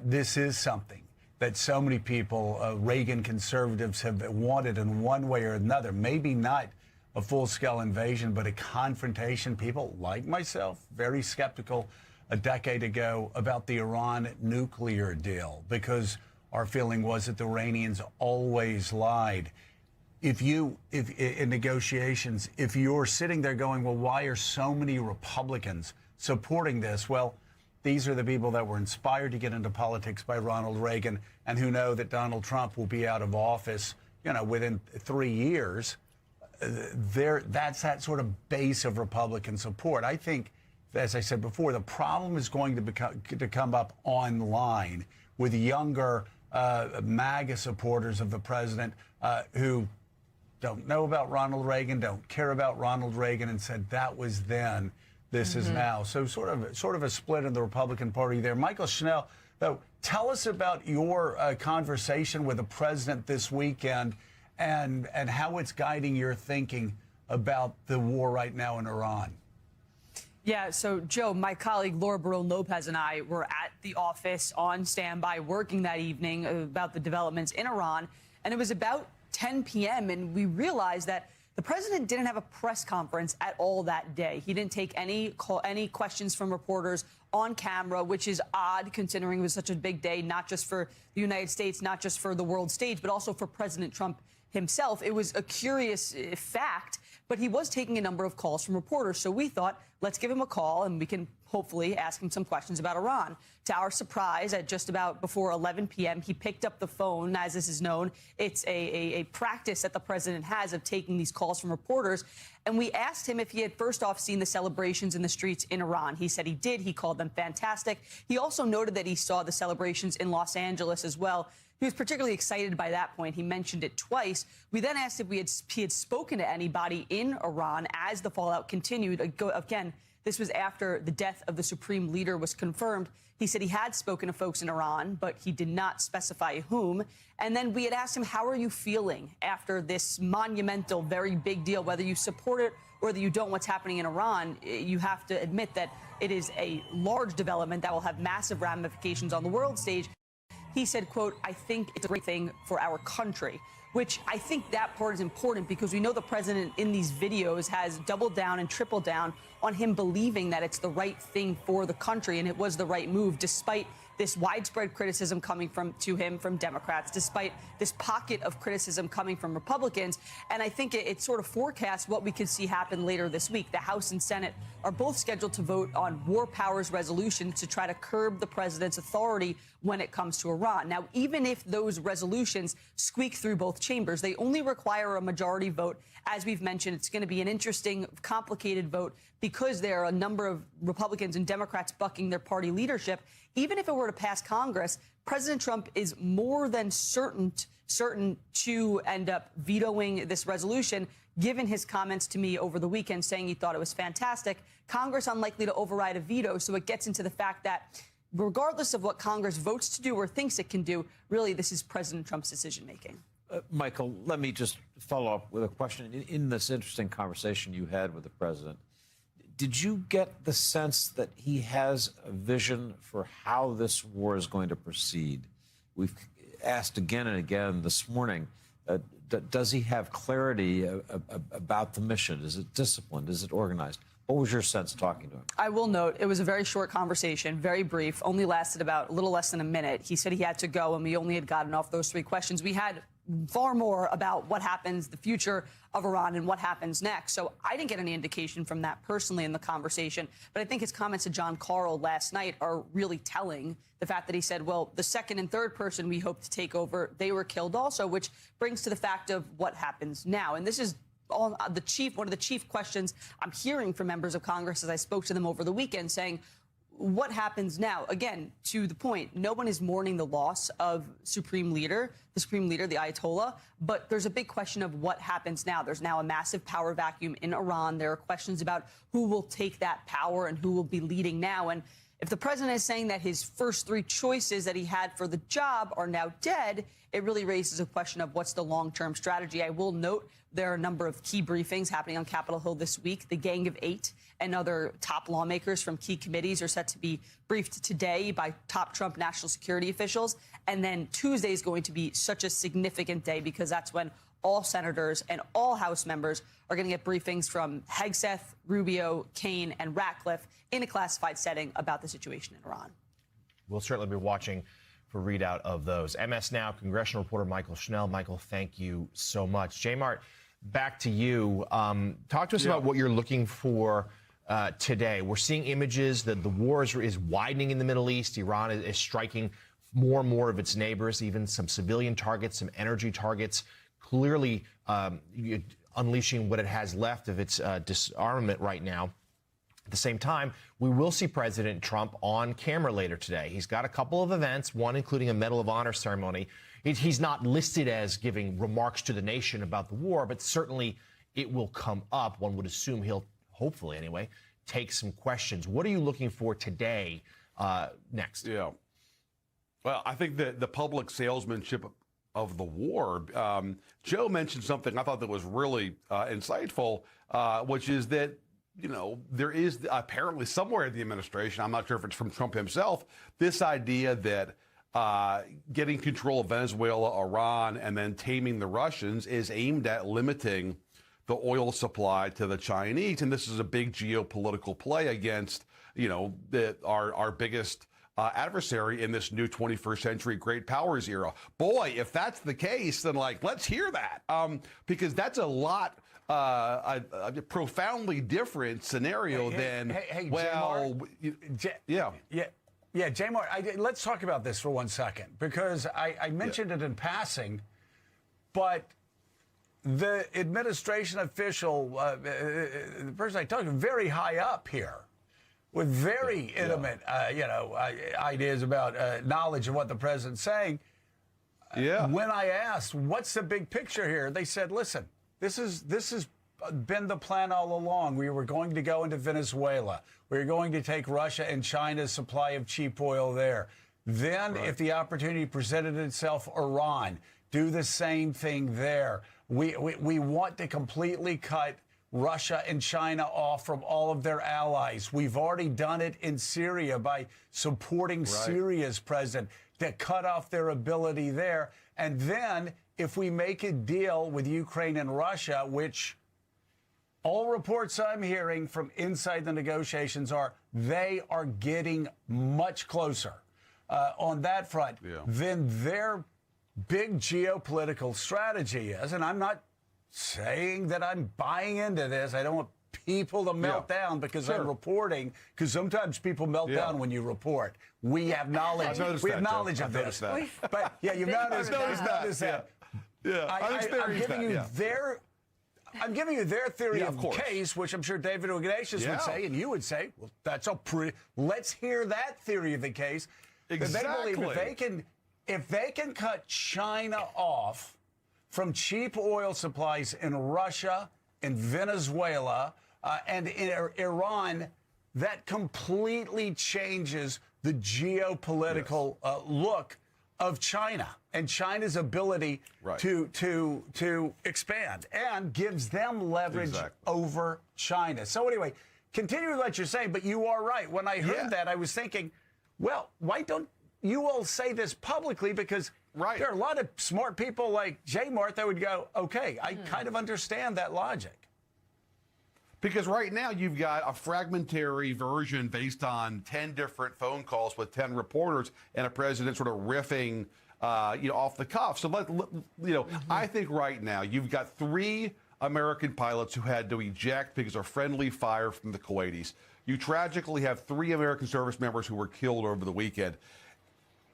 This is something that so many people, Reagan conservatives, have wanted in one way or another. Maybe not a full-scale invasion, but a confrontation. People like myself, very skeptical a decade ago about the Iran nuclear deal, because our feeling was that the Iranians always lied. If in negotiations, if you're sitting there going, well, why are so many Republicans supporting this? Well, these are the people that were inspired to get into politics by Ronald Reagan and who know that Donald Trump will be out of office, within 3 years. That's that sort of base of Republican support. I think, as I said before, the problem is going to come up online with younger MAGA supporters of the president who don't know about Ronald Reagan, don't care about Ronald Reagan, and said that was then, this is now. So sort of a split in the Republican Party there. Michael Schnell, though, tell us about your conversation with the president this weekend and how it's guiding your thinking about the war right now in Iran. Yeah, so, Joe, my colleague Laura Barone-Lopez and I were at the office on standby working that evening about the developments in Iran, and it was about 10 p.m., and we realized that the president didn't have a press conference at all that day. He didn't take any questions from reporters on camera, which is odd considering it was such a big day, not just for the United States, not just for the world stage, but also for President Trump himself. It was a curious fact, but he was taking a number of calls from reporters. So we thought, let's give him a call and we can hopefully ask him some questions about Iran. To our surprise, at just about before 11 p.m., he picked up the phone. As this is known, it's a practice that the president has of taking these calls from reporters. And we asked him if he had first off seen the celebrations in the streets in Iran. He said he did. He called them fantastic. He also noted that he saw the celebrations in Los Angeles as well. He was particularly excited by that point. He mentioned it twice. We then asked if he had spoken to anybody in Iran as the fallout continued. Again, this was after the death of the supreme leader was confirmed. He said he had spoken to folks in Iran, but he did not specify whom. And then we had asked him, how are you feeling after this monumental, very big deal? Whether you support it or whether you don't, what's happening in Iran, you have to admit that it is a large development that will have massive ramifications on the world stage. He said, quote, I think it's a great thing for our country, which I think that part is important because we know the president in these videos has doubled down and tripled down on him believing that it's the right thing for the country and it was the right move despite this widespread criticism coming to him from Democrats, despite this pocket of criticism coming from Republicans. And I think it sort of forecasts what we could see happen later this week. The House and Senate are both scheduled to vote on war powers resolutions to try to curb the president's authority when it comes to Iran. Now, even if those resolutions squeak through both chambers, they only require a majority vote. As we've mentioned, it's going to be an interesting, complicated vote because there are a number of Republicans and Democrats bucking their party leadership. Even if it were to pass Congress, President Trump is more than certain to end up vetoing this resolution, given his comments to me over the weekend saying he thought it was fantastic. Congress unlikely to override a veto, so it gets into the fact that regardless of what Congress votes to do or thinks it can do, really this is President Trump's decision-making. Michael, let me just follow up with a question. In this interesting conversation you had with the president, did you get the sense that he has a vision for how this war is going to proceed? We've asked again and again this morning, does he have clarity about the mission? Is it disciplined? Is it organized? What was your sense talking to him? I will note it was a very short conversation, very brief, only lasted about a little less than a minute. He said he had to go, and we only had gotten off those 3 questions. We had far more about what happens, the future of Iran, and what happens next. So I didn't get any indication from that personally in the conversation. But I think his comments to John Carl last night are really telling. The fact that he said, well, the second and third person we hope to take over, they were killed also, which brings to the fact of what happens now. And this is one of the chief questions I'm hearing from members of Congress as I spoke to them over the weekend, saying, what happens now? Again, to the point, no one is mourning the loss of the Supreme Leader, the Ayatollah, but there's a big question of what happens now. There's now a massive power vacuum in Iran. There are questions about who will take that power and who will be leading now. And if the president is saying that his first 3 choices that he had for the job are now dead, it really raises a question of what's the long-term strategy. I will note there are a number of key briefings happening on Capitol Hill this week. The Gang of 8 and other top lawmakers from key committees are set to be briefed today by top Trump national security officials. And then Tuesday is going to be such a significant day because that's when all senators and all House members are going to get briefings from Hegseth, Rubio, Kaine, and Ratcliffe in a classified setting about the situation in Iran. We'll certainly be watching for readout of those. MS Now congressional reporter Michael Schnell. Michael, thank you so much. J-Mart, back to you. Talk to us about what you're looking for today. We're seeing images that the war is widening in the Middle East. Iran is striking more and more of its neighbors, even some civilian targets, some energy targets, clearly unleashing what it has left of its disarmament right now. At the same time, we will see President Trump on camera later today. He's got a couple of events, one including a Medal of Honor ceremony. He's not listed as giving remarks to the nation about the war, but certainly it will come up. One would assume he'll, hopefully anyway, take some questions. What are you looking for today next? Yeah. Well, I think that the public salesmanship of the war, Joe mentioned something I thought that was really insightful, which is that, you know, there is apparently somewhere in the administration, I'm not sure if it's from Trump himself, this idea that getting control of Venezuela, Iran, and then taming the Russians is aimed at limiting the oil supply to the Chinese. And this is a big geopolitical play against, you know, our biggest adversary in this new 21st century great powers era. Boy, if that's the case, then let's hear that, because that's a lot. A profoundly different scenario than, J-Mart, let's talk about this for 1 second, because I mentioned it in passing, but the administration official, the person I talked to, very high up here, with very intimate, ideas about knowledge of what the president's saying. When I asked, what's the big picture here, they said, listen, this has been the plan all along. We were going to go into Venezuela. We were going to take Russia and China's supply of cheap oil there. Then, if the opportunity presented itself, Iran, do the same thing there. We want to completely cut Russia and China off from all of their allies. We've already done it in Syria by supporting Syria's president to cut off their ability there. And then, if we make a deal with Ukraine and Russia, which all reports I'm hearing from inside the negotiations are they are getting much closer. on that front, then their big geopolitical strategy is, and I'm not saying that I'm buying into this. I don't want people to melt down because I'm reporting, because sometimes people melt down when you report. We have knowledge. We have knowledge of this. But yeah, you've noticed that. Yeah, I'm giving you their theory of the case, which I'm sure David Ignatius would say, and you would say, well, that's a let's hear that theory of the case. Exactly. They believe if they can cut China off from cheap oil supplies in Russia, in Venezuela, and in Iran, that completely changes the geopolitical look of China and China's ability to expand, and gives them leverage over China. So anyway, continue with what you're saying, but you are right. When I heard that, I was thinking, well, why don't you all say this publicly? Because there are a lot of smart people like J. Mart that would go, okay, I kind of understand that logic. Because right now you've got a fragmentary version based on 10 different phone calls with 10 reporters and a president sort of riffing, off the cuff. So I think right now you've got 3 American pilots who had to eject because of friendly fire from the Kuwaitis. You tragically have 3 American service members who were killed over the weekend.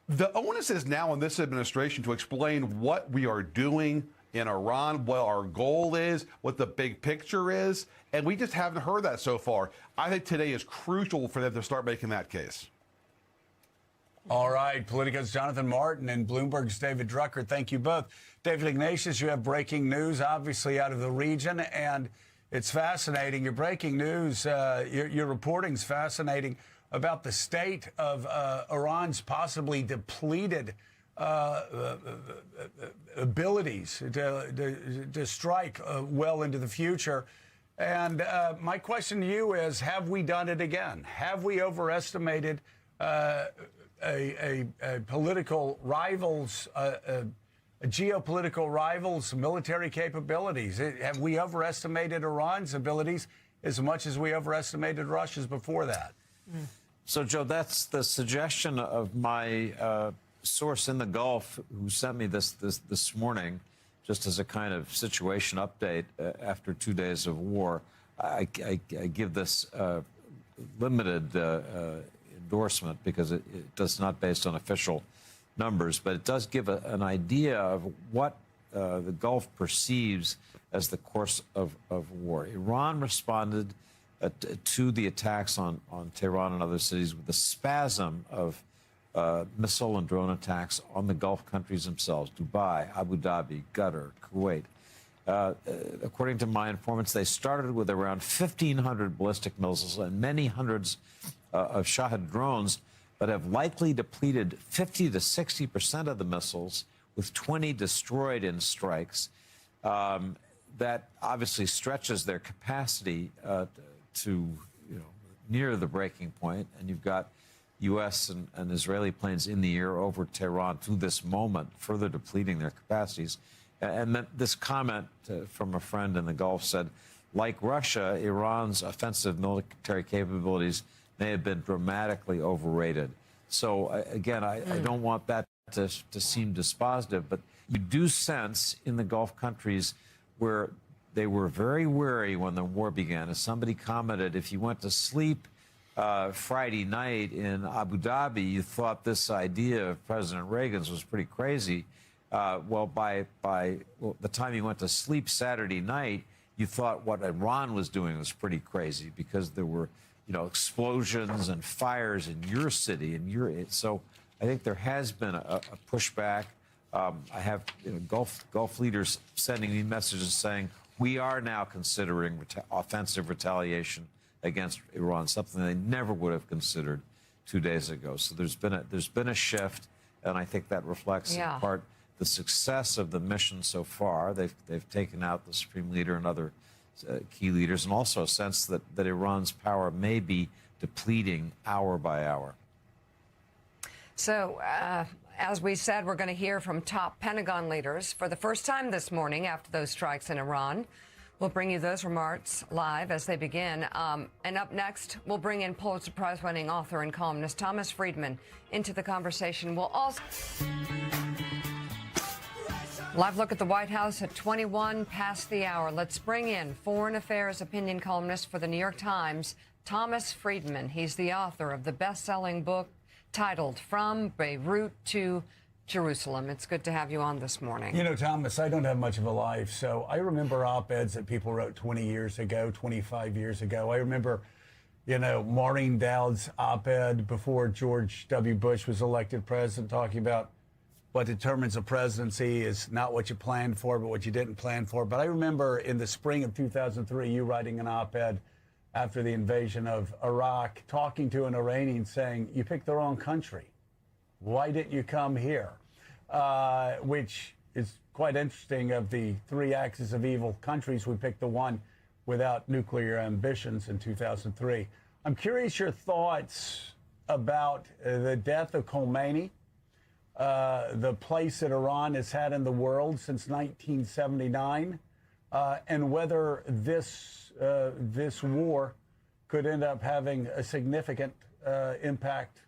The onus is now on this administration to explain what we are doing in Iran, what our goal is, what the big picture is, and we just haven't heard that so far. I think today is crucial for them to start making that case. All right, Politico's Jonathan Martin and Bloomberg's David Drucker, thank you both. David Ignatius, you have breaking news, obviously out of the region, and it's fascinating. Your breaking news, your reporting's fascinating about the state of Iran's possibly depleted abilities to strike well into the future. And my question to you is, have we done it again? Have we overestimated a political rivals, geopolitical rivals' military capabilities? Have we overestimated Iran's abilities as much as we overestimated Russia's before that? So, Joe, that's the suggestion of my source in the Gulf who sent me this morning, just as a kind of situation update after 2 days of war. I give this limited endorsement because it does not based on official numbers, but it does give an idea of what the Gulf perceives as the course of war. Iran responded to the attacks on Tehran and other cities with a spasm of missile and drone attacks on the Gulf countries themselves, Dubai, Abu Dhabi, Qatar, Kuwait. According to my informants, they started with around 1,500 ballistic missiles and many hundreds of Shahed drones, but have likely depleted 50 to 60% of the missiles, with 20 destroyed in strikes. That obviously stretches their capacity to near the breaking point, and you've got U.S. and Israeli planes in the air over Tehran to this moment, further depleting their capacities. And then this comment from a friend in the Gulf said, like Russia, Iran's offensive military capabilities may have been dramatically overrated. So again, I don't want that to seem dispositive, but you do sense in the Gulf countries where they were very wary when the war began. As somebody commented, if you went to sleep Friday night in Abu Dhabi, you thought this idea of President Reagan's was pretty crazy. Well, by the time you went to sleep Saturday night, you thought what Iran was doing was pretty crazy, because there were, explosions and fires in your city, so I think there has been a pushback. I have Gulf leaders sending me messages saying we are now considering offensive retaliation against Iran, something they never would have considered 2 days ago. So there's been a shift, and I think that reflects in part the success of the mission so far. They've taken out the supreme leader and other key leaders, and also a sense that Iran's power may be depleting hour by hour. So, as we said, we're going to hear from top Pentagon leaders for the first time this morning after those strikes in Iran. We'll bring you those remarks live as they begin. And up next, we'll bring in Pulitzer Prize-winning author and columnist Thomas Friedman into the conversation. We'll also... Live look at the White House at 21 past the hour. Let's bring in foreign affairs opinion columnist for the New York Times, Thomas Friedman. He's the author of the best-selling book titled From Beirut to Jerusalem. It's good to have you on this morning. You know, Thomas, I don't have much of a life, so I remember op-eds that people wrote 20 years ago, 25 years ago. I remember, you know, Maureen Dowd's op-ed before George W. Bush was elected president, talking about what determines a presidency is not what you planned for, but what you didn't plan for. But I remember in the spring of 2003, you writing an op-ed after the invasion of Iraq, talking to an Iranian saying, you picked the wrong country. Why didn't you come here? Which is quite interesting. Of the three axes of evil countries, we picked the one without nuclear ambitions in 2003. I'm curious your thoughts about the death of Khomeini, the place that Iran has had in the world since 1979, and whether this war could end up having a significant impact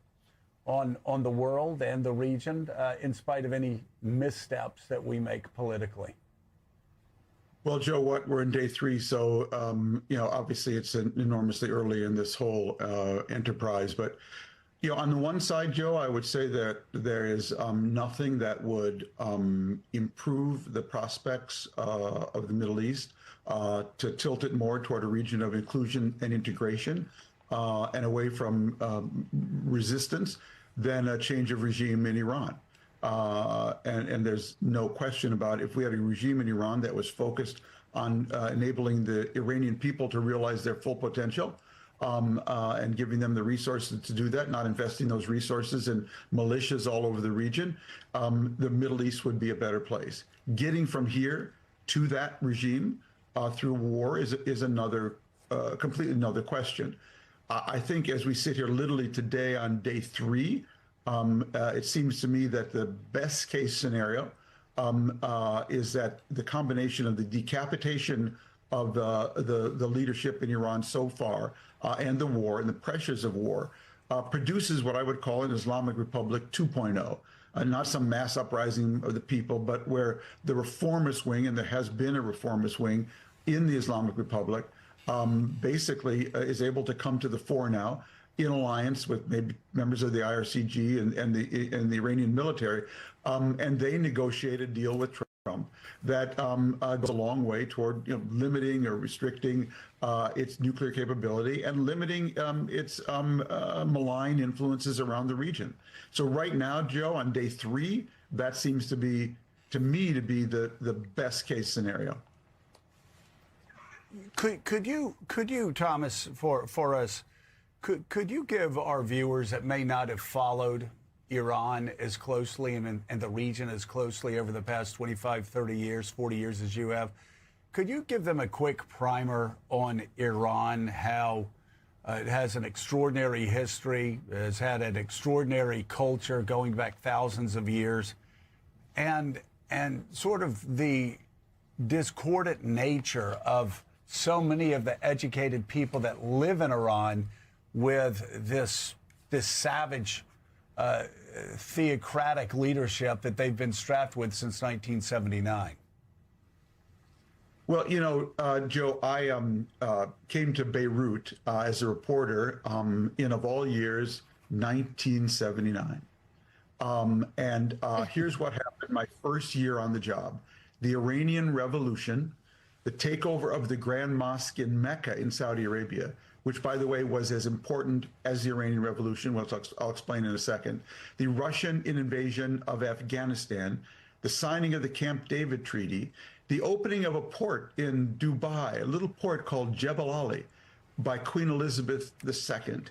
on the world and the region, in spite of any missteps that we make politically. Well, Joe, we're in day 3, so obviously it's enormously early in this whole enterprise. But on the one side, Joe, I would say that there is nothing that would improve the prospects of the Middle East to tilt it more toward a region of inclusion and integration and away from resistance than a change of regime in Iran. And there's no question about if we had a regime in Iran that was focused on enabling the Iranian people to realize their full potential, and giving them the resources to do that, not investing those resources in militias all over the region, the Middle East would be a better place. Getting from here to that regime through war is another, completely another question. I think as we sit here literally today on day 3, it seems to me that the best case scenario is that the combination of the decapitation of the leadership in Iran so far and the war and the pressures of war produces what I would call an Islamic Republic 2.0. Not some mass uprising of the people, but where the reformist wing, and there has been a reformist wing in the Islamic Republic, basically is able to come to the fore now in alliance with maybe members of the IRCG and the Iranian military, and they negotiate a deal with Trump that goes a long way toward limiting or restricting its nuclear capability and limiting its malign influences around the region. So right now, Joe, on day 3, that seems to be, to me, to be the best case scenario. Could you, Thomas, for us, could you give our viewers that may not have followed Iran as closely and the region as closely over the past 25, 30 years, 40 years as you have, could you give them a quick primer on Iran, how it has an extraordinary history, has had an extraordinary culture going back thousands of years, and sort of the discordant nature of so many of the educated people that live in Iran with this savage theocratic leadership that they've been strapped with since 1979? Well, Joe, I came to Beirut as a reporter in, of all years, 1979. And here's what happened my first year on the job. The Iranian Revolution, the takeover of the Grand Mosque in Mecca in Saudi Arabia, which, by the way, was as important as the Iranian Revolution, which I'll explain in a second, the Russian invasion of Afghanistan, the signing of the Camp David Treaty, the opening of a port in Dubai, a little port called Jebel Ali, by Queen Elizabeth II,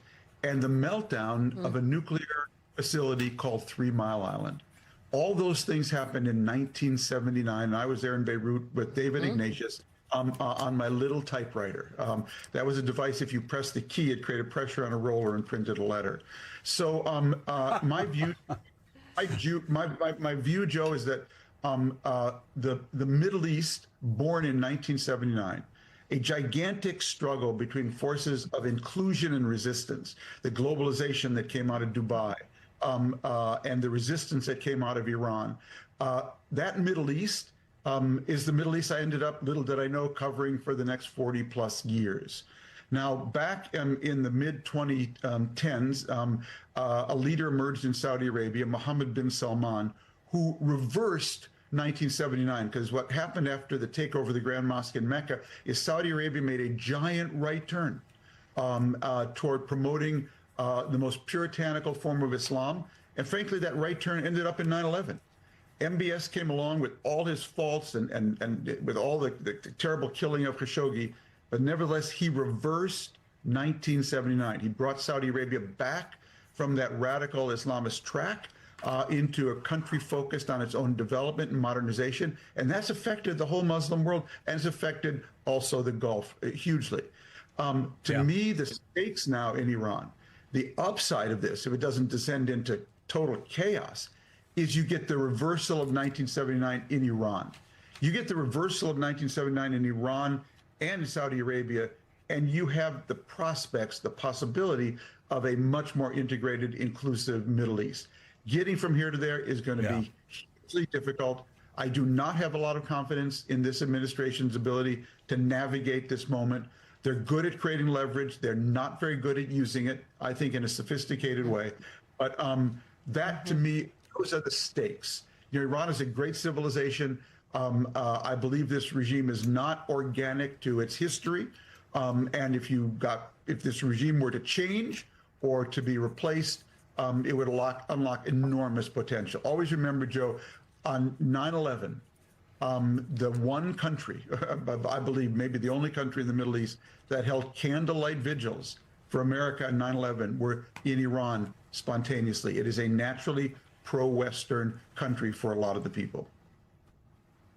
and the meltdown of a nuclear facility called 3 Mile Island. All those things happened in 1979, and I was there in Beirut with David Ignatius on my little typewriter. That was a device, if you pressed the key, it created pressure on a roller and printed a letter. So my view, Joe, is that the Middle East, born in 1979, a gigantic struggle between forces of inclusion and resistance, the globalization that came out of Dubai, and the resistance that came out of Iran. That Middle East is the Middle East I ended up, little did I know, covering for the next 40 plus years. Now, back in the mid-2010s, a leader emerged in Saudi Arabia, Mohammed bin Salman, who reversed 1979, because what happened after the takeover of the Grand Mosque in Mecca is Saudi Arabia made a giant right turn toward promoting the most puritanical form of Islam. And frankly, that right turn ended up in 9/11. MBS came along with all his faults and with all the terrible killing of Khashoggi, but nevertheless, he reversed 1979. He brought Saudi Arabia back from that radical Islamist track into a country focused on its own development and modernization. And that's affected the whole Muslim world, and it's affected also the Gulf hugely. To me, the stakes now in Iran, the upside of this, if it doesn't descend into total chaos, is you get the reversal of 1979 in Iran. You get the reversal of 1979 in Iran and Saudi Arabia, and you have the prospects, the possibility of a much more integrated, inclusive Middle East. Getting from here to there is going to be hugely difficult. I do not have a lot of confidence in this administration's ability to navigate this moment. They're good at creating leverage. They're not very good at using it, I think, in a sophisticated way. But that, to me, those are the stakes. You know, Iran is a great civilization. I believe this regime is not organic to its history. And if this regime were to change or to be replaced, it would unlock enormous potential. Always remember, Joe, on 9/11, the one country, I believe maybe the only country in the Middle East that held candlelight vigils for America on 9/11 were in Iran spontaneously. It is a naturally pro-Western country for a lot of the people.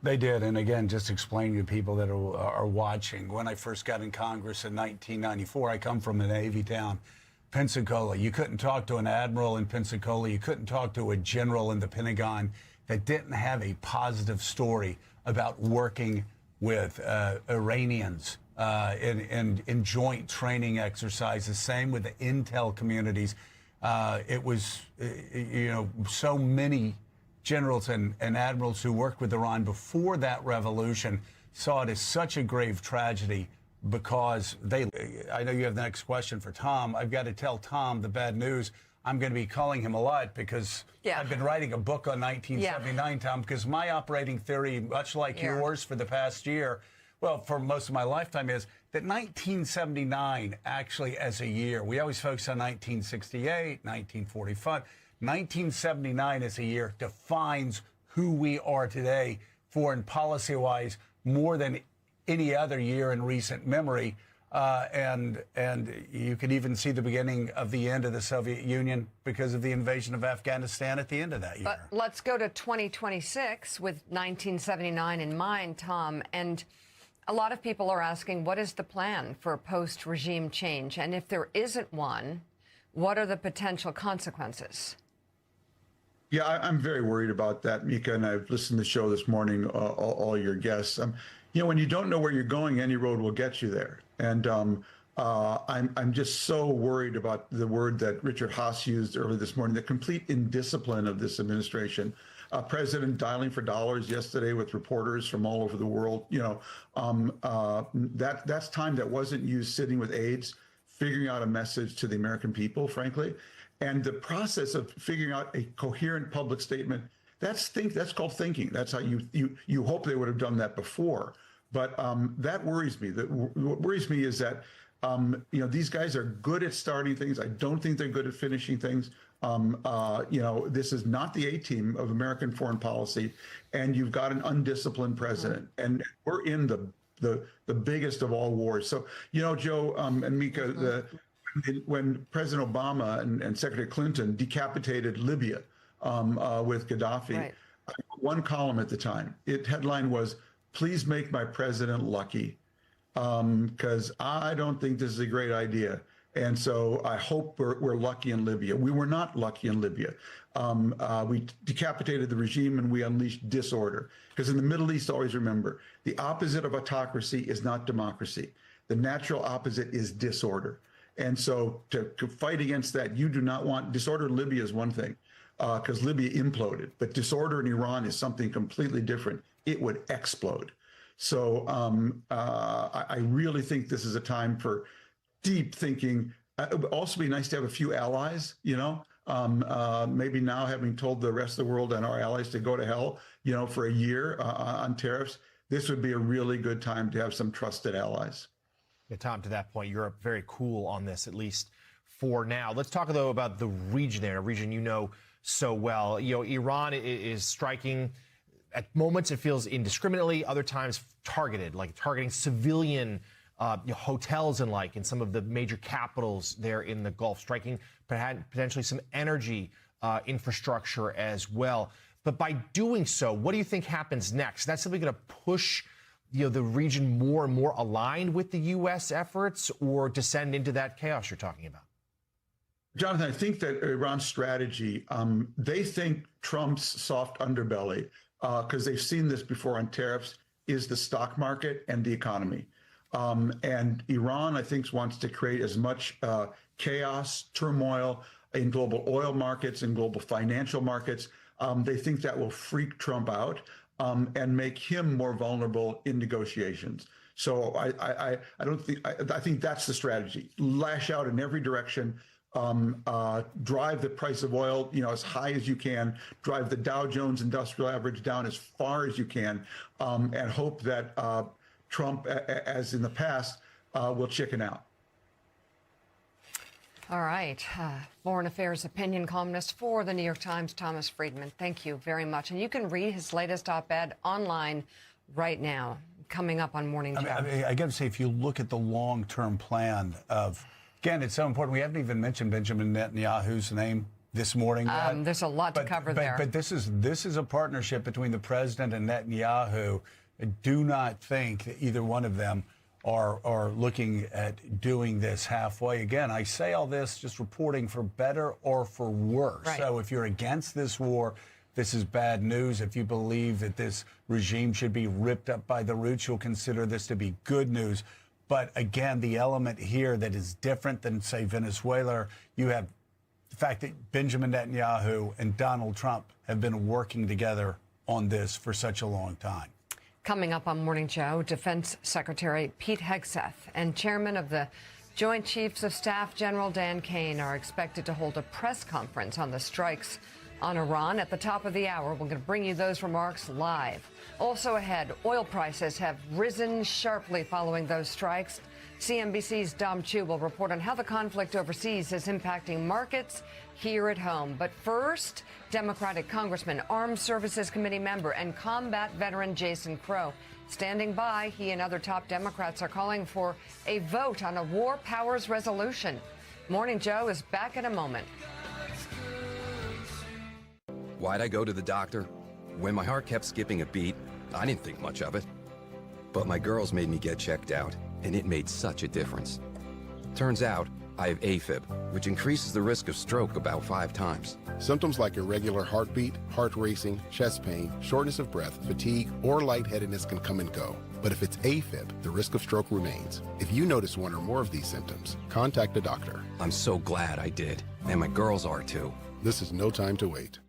They did, and again, just explaining to people that are watching, when I first got in Congress in 1994, I come from a Navy town, Pensacola. You couldn't talk to an admiral in Pensacola. You couldn't talk to a general in the Pentagon that didn't have a positive story about working with Iranians in joint training exercises. Same with the intel communities. It was, so many generals and admirals who worked with Iran before that revolution saw it as such a grave tragedy because I know you have the next question for Tom. I've got to tell Tom the bad news. I'm going to be calling him a lot because I've been writing a book on 1979, Tom, because my operating theory, much like yours for the past year, well, for most of my lifetime, is that 1979 actually as a year, we always focus on 1968, 1945. 1979 as a year defines who we are today, foreign policy-wise, more than any other year in recent memory. And you could even see the beginning of the end of the Soviet Union because of the invasion of Afghanistan at the end of that year. But let's go to 2026 with 1979 in mind, Tom. And a lot of people are asking, what is the plan for post-regime change? And if there isn't one, what are the potential consequences? Yeah, I'm very worried about that, Mika, and I've listened to the show this morning, all your guests. When you don't know where you're going, any road will get you there. And I'm just so worried about the word that Richard Haas used earlier this morning, the complete indiscipline of this administration. President dialing for dollars yesterday with reporters from all over the world. That's time that wasn't used sitting with aides, figuring out a message to the American people, frankly. And the process of figuring out a coherent public statement, that's called thinking. That's how you hope they would have done that before. But that worries me. What worries me is that these guys are good at starting things. I don't think they're good at finishing things. This is not the A-team of American foreign policy, and you've got an undisciplined president, and we're in the biggest of all wars. So Joe and Mika, when President Obama and Secretary Clinton decapitated Libya with Gaddafi, one column at the time, headline was, "Please make my president lucky," because I don't think this is a great idea. And so I hope we're lucky in Libya. We were not lucky in Libya. We decapitated the regime and we unleashed disorder. Because in the Middle East, always remember, the opposite of autocracy is not democracy. The natural opposite is disorder. And so to fight against that, you do not want disorder in Libya is one thing, because Libya imploded. But disorder in Iran is something completely different. It would explode. So I really think this is a time for deep thinking. It would also be nice to have a few allies, maybe now having told the rest of the world and our allies to go to hell, for a year on tariffs, this would be a really good time to have some trusted allies. Yeah, Tom, to that point, Europe very cool on this, at least for now. Let's talk, though, about the region there, a region you know so well. Iran is striking. At moments, it feels indiscriminately, other times targeted, like targeting civilian hotels and in some of the major capitals there in the Gulf, striking potentially some energy infrastructure as well. But by doing so, what do you think happens next? That's simply going to push the region more and more aligned with the U.S. efforts, or descend into that chaos you're talking about? Jonathan, I think that Iran's strategy, they think Trump's soft underbelly, because they've seen this before on tariffs, is the stock market and the economy. And Iran, I think, wants to create as much chaos, turmoil in global oil markets and global financial markets. They think that will freak Trump out and make him more vulnerable in negotiations. So I think that's the strategy. Lash out in every direction. Drive the price of oil, as high as you can, drive the Dow Jones Industrial Average down as far as you can, and hope that Trump, as in the past, will chicken out. All right. Foreign affairs opinion columnist for the New York Times, Thomas Friedman. Thank you very much. And you can read his latest op-ed online right now, coming up on Morning Joe. I got to say, if you look at the long-term plan of, again, it's so important. We haven't even mentioned Benjamin Netanyahu's name this morning yet. There's a lot to cover there. But this is a partnership between the president and Netanyahu. I do not think that either one of them are looking at doing this halfway. Again, I say all this just reporting for better or for worse. Right. So if you're against this war, this is bad news. If you believe that this regime should be ripped up by the roots, you'll consider this to be good news. But again, the element here that is different than, say, Venezuela, you have the fact that Benjamin Netanyahu and Donald Trump have been working together on this for such a long time. Coming up on Morning Joe, Defense Secretary Pete Hegseth and Chairman of the Joint Chiefs of Staff General Dan Kane are expected to hold a press conference on the strikes on Iran at the top of the hour. We're going to bring you those remarks live. Also ahead, oil prices have risen sharply following those strikes. CNBC's Dom Chu will report on how the conflict overseas is impacting markets here at home. But first, Democratic Congressman, Armed Services Committee member, and combat veteran Jason Crow standing by. He and other top Democrats are calling for a vote on a war powers resolution. Morning Joe is back in a moment. Why'd I go to the doctor? When my heart kept skipping a beat, I didn't think much of it. But my girls made me get checked out, and it made such a difference. Turns out, I have AFib, which increases the risk of stroke about 5 times. Symptoms like irregular heartbeat, heart racing, chest pain, shortness of breath, fatigue, or lightheadedness can come and go. But if it's AFib, the risk of stroke remains. If you notice one or more of these symptoms, contact a doctor. I'm so glad I did, and my girls are too. This is no time to wait.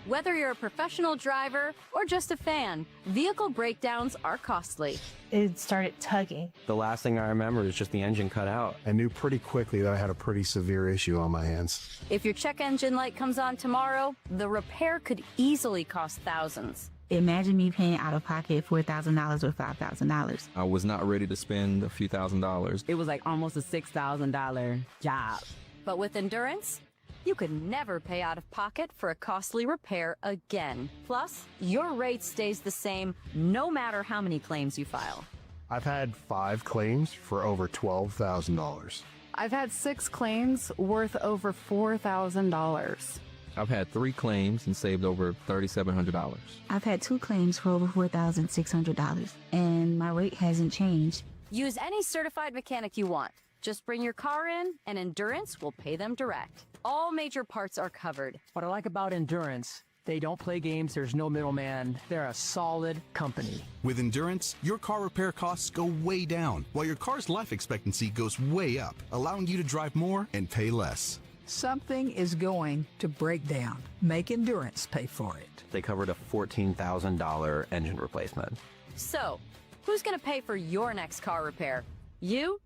Whether you're a professional driver or just a fan, vehicle breakdowns are costly. It started tugging. The last thing I remember is just the engine cut out. I knew pretty quickly that I had a pretty severe issue on my hands. If your check engine light comes on tomorrow, the repair could easily cost thousands. Imagine me paying out of pocket $4,000 or $5,000. I was not ready to spend a few $1,000s. It was like almost a $6,000 job. But with Endurance, you could never pay out of pocket for a costly repair again. Plus, your rate stays the same no matter how many claims you file. I've had 5 claims for over $12,000. I've had 6 claims worth over $4,000. I've had 3 claims and saved over $3,700. I've had 2 claims for over $4,600, and my rate hasn't changed. Use any certified mechanic you want. Just bring your car in, and Endurance will pay them direct. All major parts are covered. What I like about Endurance, they don't play games, there's no middleman. They're a solid company. With Endurance, your car repair costs go way down, while your car's life expectancy goes way up, allowing you to drive more and pay less. Something is going to break down. Make Endurance pay for it. They covered a $14,000 engine replacement. So, who's going to pay for your next car repair? You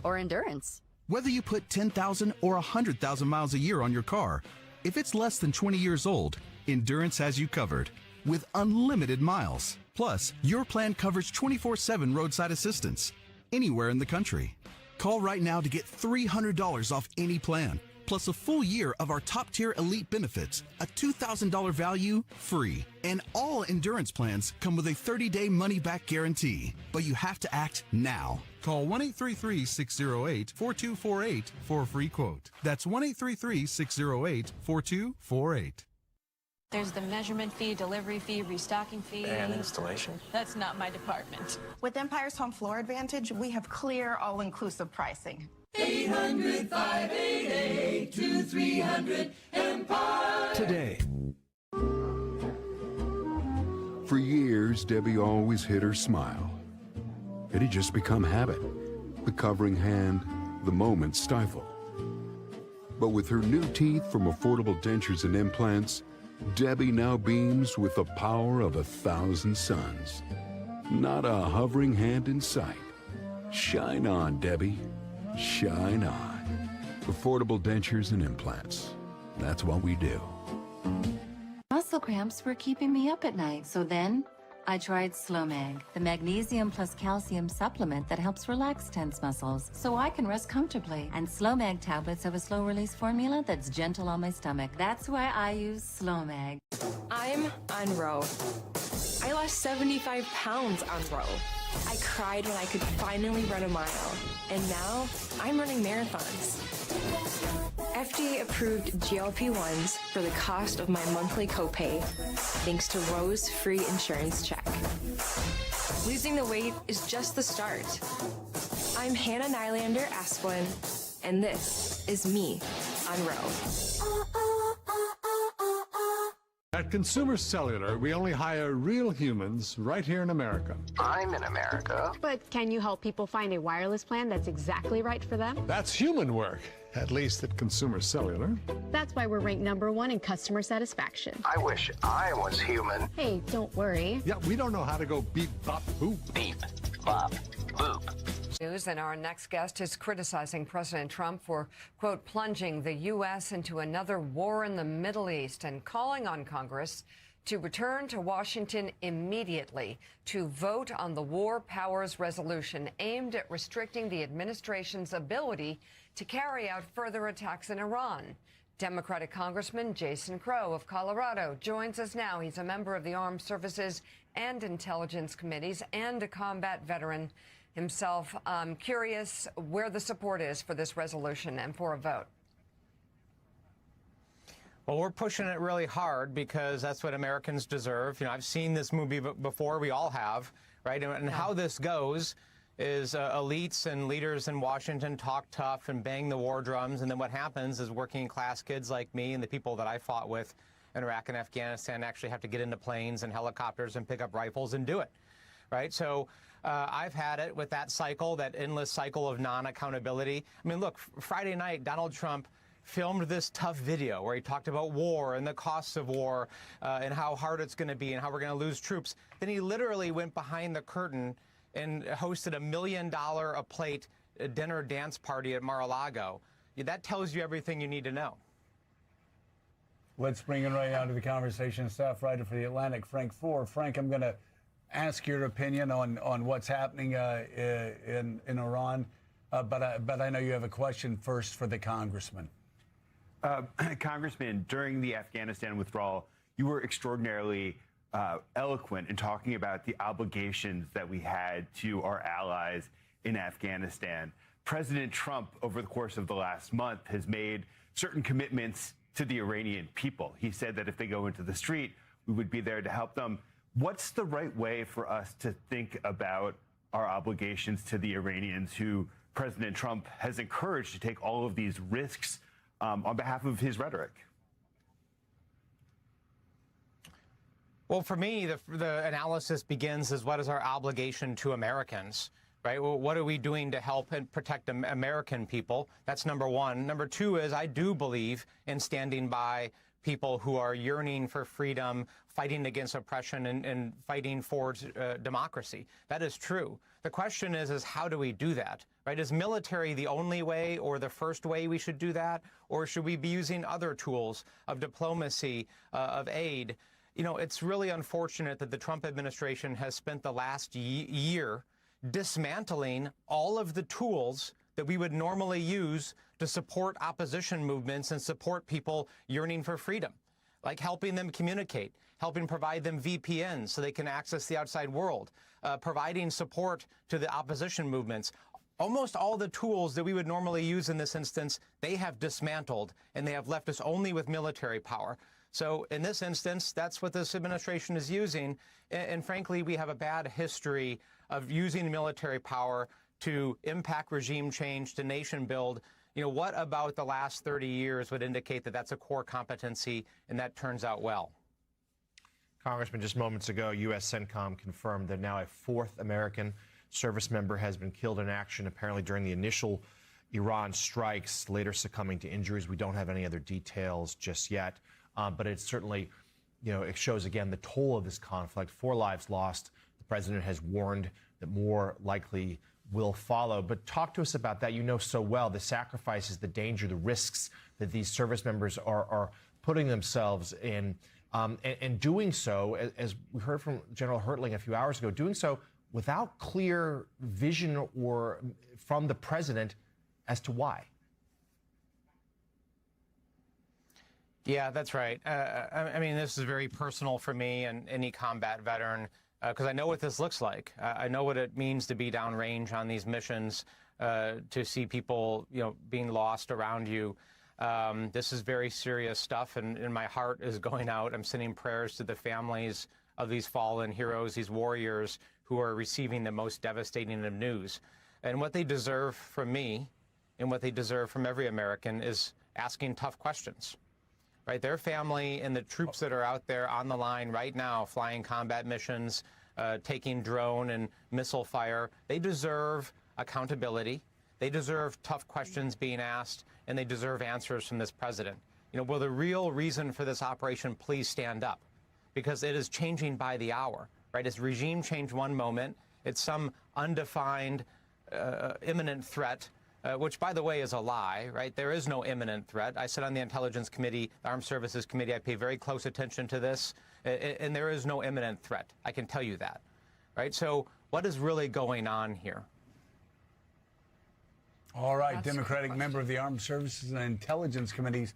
or Endurance? Whether you put 10,000 or 100,000 miles a year on your car, if it's less than 20 years old, Endurance has you covered with unlimited miles. Plus, your plan covers 24/7 roadside assistance anywhere in the country. Call right now to get $300 off any plan, plus a full year of our top-tier elite benefits, a $2,000 value free. And all Endurance plans come with a 30-day money-back guarantee. But you have to act now. Call 1-833-608-4248 for a free quote. That's 1-833-608-4248. There's the measurement fee, delivery fee, restocking fee. And installation. That's not my department. With Empire's Home Floor Advantage, we have clear, all-inclusive pricing. 800-588-2300 Today. For years, Debbie always hid her smile. It had just become habit. The covering hand, the moment stifle. But with her new teeth from affordable dentures and implants, Debbie now beams with the power of 1,000 suns. Not a hovering hand in sight. Shine on, Debbie. Shine on. Affordable dentures and implants. That's what we do. Muscle cramps were keeping me up at night, so then I tried Slowmag, the magnesium plus calcium supplement that helps relax tense muscles so I can rest comfortably. And Slowmag tablets have a slow-release formula that's gentle on my stomach. That's why I use Slowmag. I'm on Row. I lost 75 pounds on Row. I cried when I could finally run a mile. And now I'm running marathons. FDA-approved GLP-1s for the cost of my monthly copay, thanks to Row's free insurance check. Losing the weight is just the start. I'm Hannah Nylander Asplin, and this is me on Row. At Consumer Cellular, we only hire real humans right here in America. I'm in America. But can you help people find a wireless plan that's exactly right for them? That's human work, at least at Consumer Cellular. That's why we're ranked #1 in customer satisfaction. I wish I was human. Hey, don't worry. Yeah, we don't know how to go beep, bop, boop. Beep, bop, boop. News, and our next guest is criticizing President Trump for, quote, plunging the U.S. into another war in the Middle East and calling on Congress to return to Washington immediately to vote on the War Powers Resolution aimed at restricting the administration's ability to carry out further attacks in Iran. Democratic Congressman Jason Crow of Colorado joins us now. He's a member of the Armed Services and Intelligence Committees and a combat veteran himself. I'm curious where the support is for this resolution and for a vote. Well, we're pushing it really hard because that's what Americans deserve. You know, I've seen this movie before. We all have, right? And how this goes is elites and leaders in Washington talk tough and bang the war drums. And then what happens is working class kids like me and the people that I fought with in Iraq and Afghanistan actually have to get into planes and helicopters and pick up rifles and do it, right? So I've had it with that cycle, that endless cycle of non-accountability. I mean, look, Friday night, Donald Trump filmed this tough video where he talked about war and the costs of war and how hard it's going to be and how we're going to lose troops. Then he literally went behind the curtain and hosted $1 million a plate dinner dance party at Mar-a-Lago. That tells you everything you need to know. Let's bring it right out to the conversation. Staff writer for The Atlantic, Frank Foer. Frank, I'm going to ask your opinion on what's happening in Iran, but I know you have a question first for the congressman. Congressman, during the Afghanistan withdrawal, you were extraordinarily eloquent in talking about the obligations that we had to our allies in Afghanistan. President Trump, over the course of the last month, has made certain commitments to the Iranian people. He said that if they go into the street, we would be there to help them. What's the right way for us to think about our obligations to the Iranians who President Trump has encouraged to take all of these risks on behalf of his rhetoric? Well, for me, the analysis begins as what is our obligation to Americans, right? Well, what are we doing to help and protect American people? That's number one. Number two is I do believe in standing by people who are yearning for freedom, fighting against oppression, and fighting for democracy. That is true. The question is how do we do that, right? Is military the only way or the first way we should do that? Or should we be using other tools of diplomacy, of aid? You know, it's really unfortunate that the Trump administration has spent the last year dismantling all of the tools that we would normally use to support opposition movements and support people yearning for freedom, like helping them communicate, helping provide them VPNs so they can access the outside world, providing support to the opposition movements. Almost all the tools that we would normally use in this instance, they have dismantled, and they have left us only with military power. So in this instance, that's what this administration is using. And frankly, we have a bad history of using military power to impact regime change, to nation build. You know, what about the last 30 years would indicate that that's a core competency and that turns out well? Congressman, just moments ago, U.S. CENTCOM confirmed that now a fourth American service member has been killed in action, apparently during the initial Iran strikes, later succumbing to injuries. We don't have any other details just yet. But it certainly, you know, it shows again the toll of this conflict. 4 lives lost. The president has warned that more likely will follow. But talk to us about that. You know so well the sacrifices, the danger, the risks that these service members are putting themselves in, and doing so, as we heard from General Hertling a few hours ago, doing so without clear vision or from the president as to why. Yeah, that's right. I mean, this is very personal for me and any combat veteran, because I know what this looks like. I know what it means to be downrange on these missions, to see people, you know, being lost around you. This is very serious stuff, and my heart is going out. I'm sending prayers to the families of these fallen heroes, these warriors who are receiving the most devastating of news. And what they deserve from me, and what they deserve from every American, is asking tough questions. Right, their family and the troops that are out there on the line right now, flying combat missions, taking drone and missile fire, they deserve accountability. They deserve tough questions being asked, and they deserve answers from this president. You know, will the real reason for this operation please stand up? Because it is changing by the hour, right? It's regime change one moment. It's some undefined imminent threat. Which, by the way, is a lie, right? There is no imminent threat. I sit on the Intelligence Committee, the Armed Services Committee. I pay very close attention to this, and there is no imminent threat. I can tell you that, right? So what is really going on here? All right, Democratic member of the Armed Services and Intelligence Committees,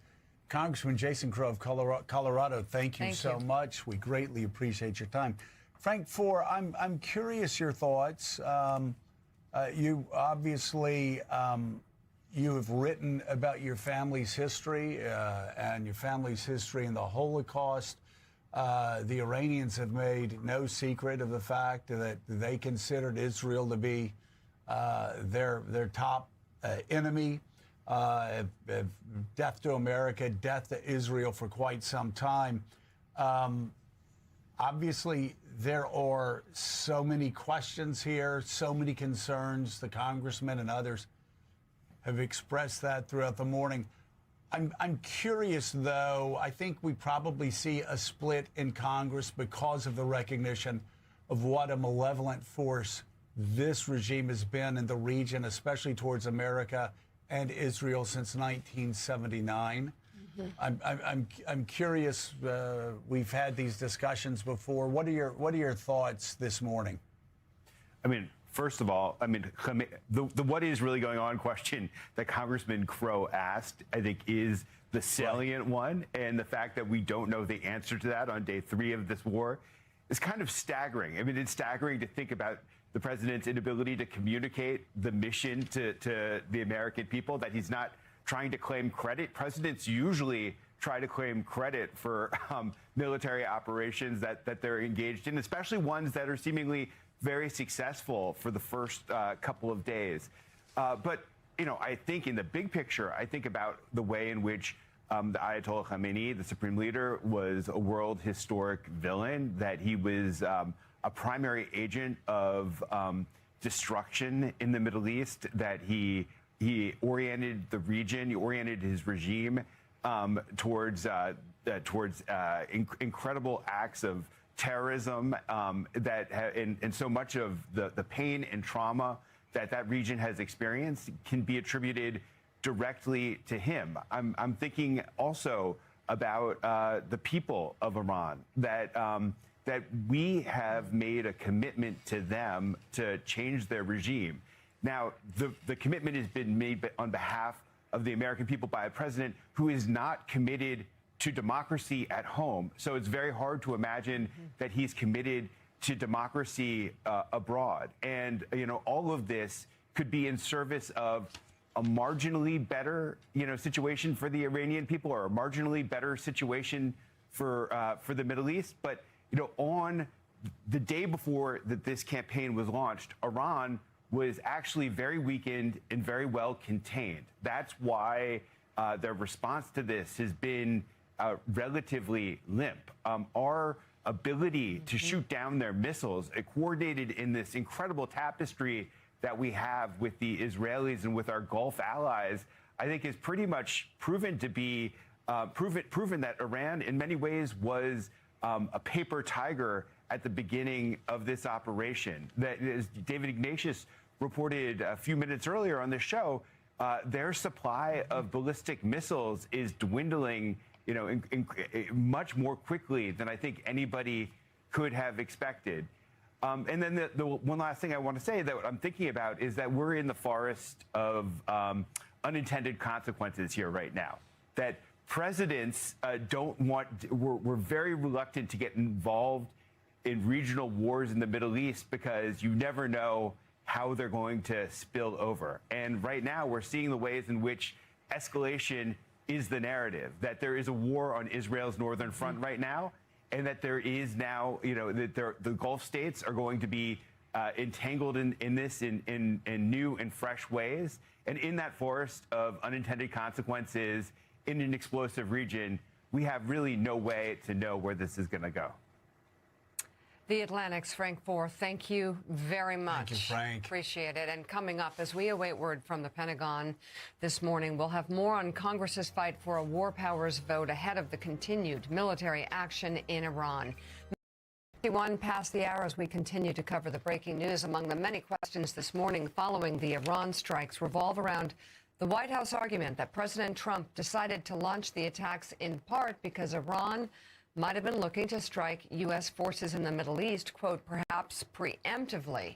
Congressman Jason Crow of Colorado, thank you so much. We greatly appreciate your time. Frank Foer, I'm curious your thoughts. You obviously, you have written about your family's history and your family's history in the Holocaust. The Iranians have made no secret of the fact that they considered Israel to be their top enemy. Death to America, death to Israel for quite some time. Obviously, there are so many questions here, so many concerns. The congressmen and others have expressed that throughout the morning. I'm curious, though. I think we probably see a split in Congress because of the recognition of what a malevolent force this regime has been in the region, especially towards America and Israel since 1979. I'm curious. We've had these discussions before. What are your thoughts this morning? I mean, first of all, I mean, the what is really going on question that Congressman Crow asked, I think, is the salient one, and the fact that we don't know the answer to that on day 3 of this war is kind of staggering. I mean, it's staggering to think about the president's inability to communicate the mission to the American people, that he's not trying to claim credit. Presidents usually try to claim credit for military operations that they're engaged in, especially ones that are seemingly very successful for the first couple of days. But, I think in the big picture, I think about the way in which the Ayatollah Khamenei, the supreme leader, was a world historic villain, that he was a primary agent of destruction in the Middle East, that he oriented the region, he oriented his regime towards incredible acts of terrorism, and so much of the pain and trauma that region has experienced can be attributed directly to him. I'm thinking also about the people of Iran, that we have made a commitment to them to change their regime. Now, the commitment has been made on behalf of the American people by a president who is not committed to democracy at home. So it's very hard to imagine that he's committed to democracy abroad. And, all of this could be in service of a marginally better, situation for the Iranian people, or a marginally better situation for the Middle East. But, on the day before this campaign was launched, Iran was actually very weakened and very well contained. That's why their response to this has been relatively limp. Our ability to shoot down their missiles, coordinated in this incredible tapestry that we have with the Israelis and with our Gulf allies, I think is pretty much proven to be proven that Iran in many ways was a paper tiger at the beginning of this operation. That, as David Ignatius reported a few minutes earlier on the show, their supply of ballistic missiles is dwindling, much more quickly than I think anybody could have expected. And then the one last thing I want to say that I'm thinking about is that we're in the forest of unintended consequences here right now. That presidents we're very reluctant to get involved in regional wars in the Middle East because you never know how they're going to spill over. And right now we're seeing the ways in which escalation is the narrative, that there is a war on Israel's northern front right now, and that there is now, that the Gulf states are going to be entangled in this in new and fresh ways. And in that forest of unintended consequences in an explosive region, we have really no way to know where this is going to go. The Atlantic's Frank Foer, thank you very much. Thank you, Frank. Appreciate it. And coming up, as we await word from the Pentagon this morning, we'll have more on Congress's fight for a war powers vote ahead of the continued military action in Iran. 51 past the hour as we continue to cover the breaking news. Among the many questions this morning following the Iran strikes revolve around the White House argument that President Trump decided to launch the attacks in part because Iran might have been looking to strike U.S. forces in the Middle East, quote, perhaps preemptively.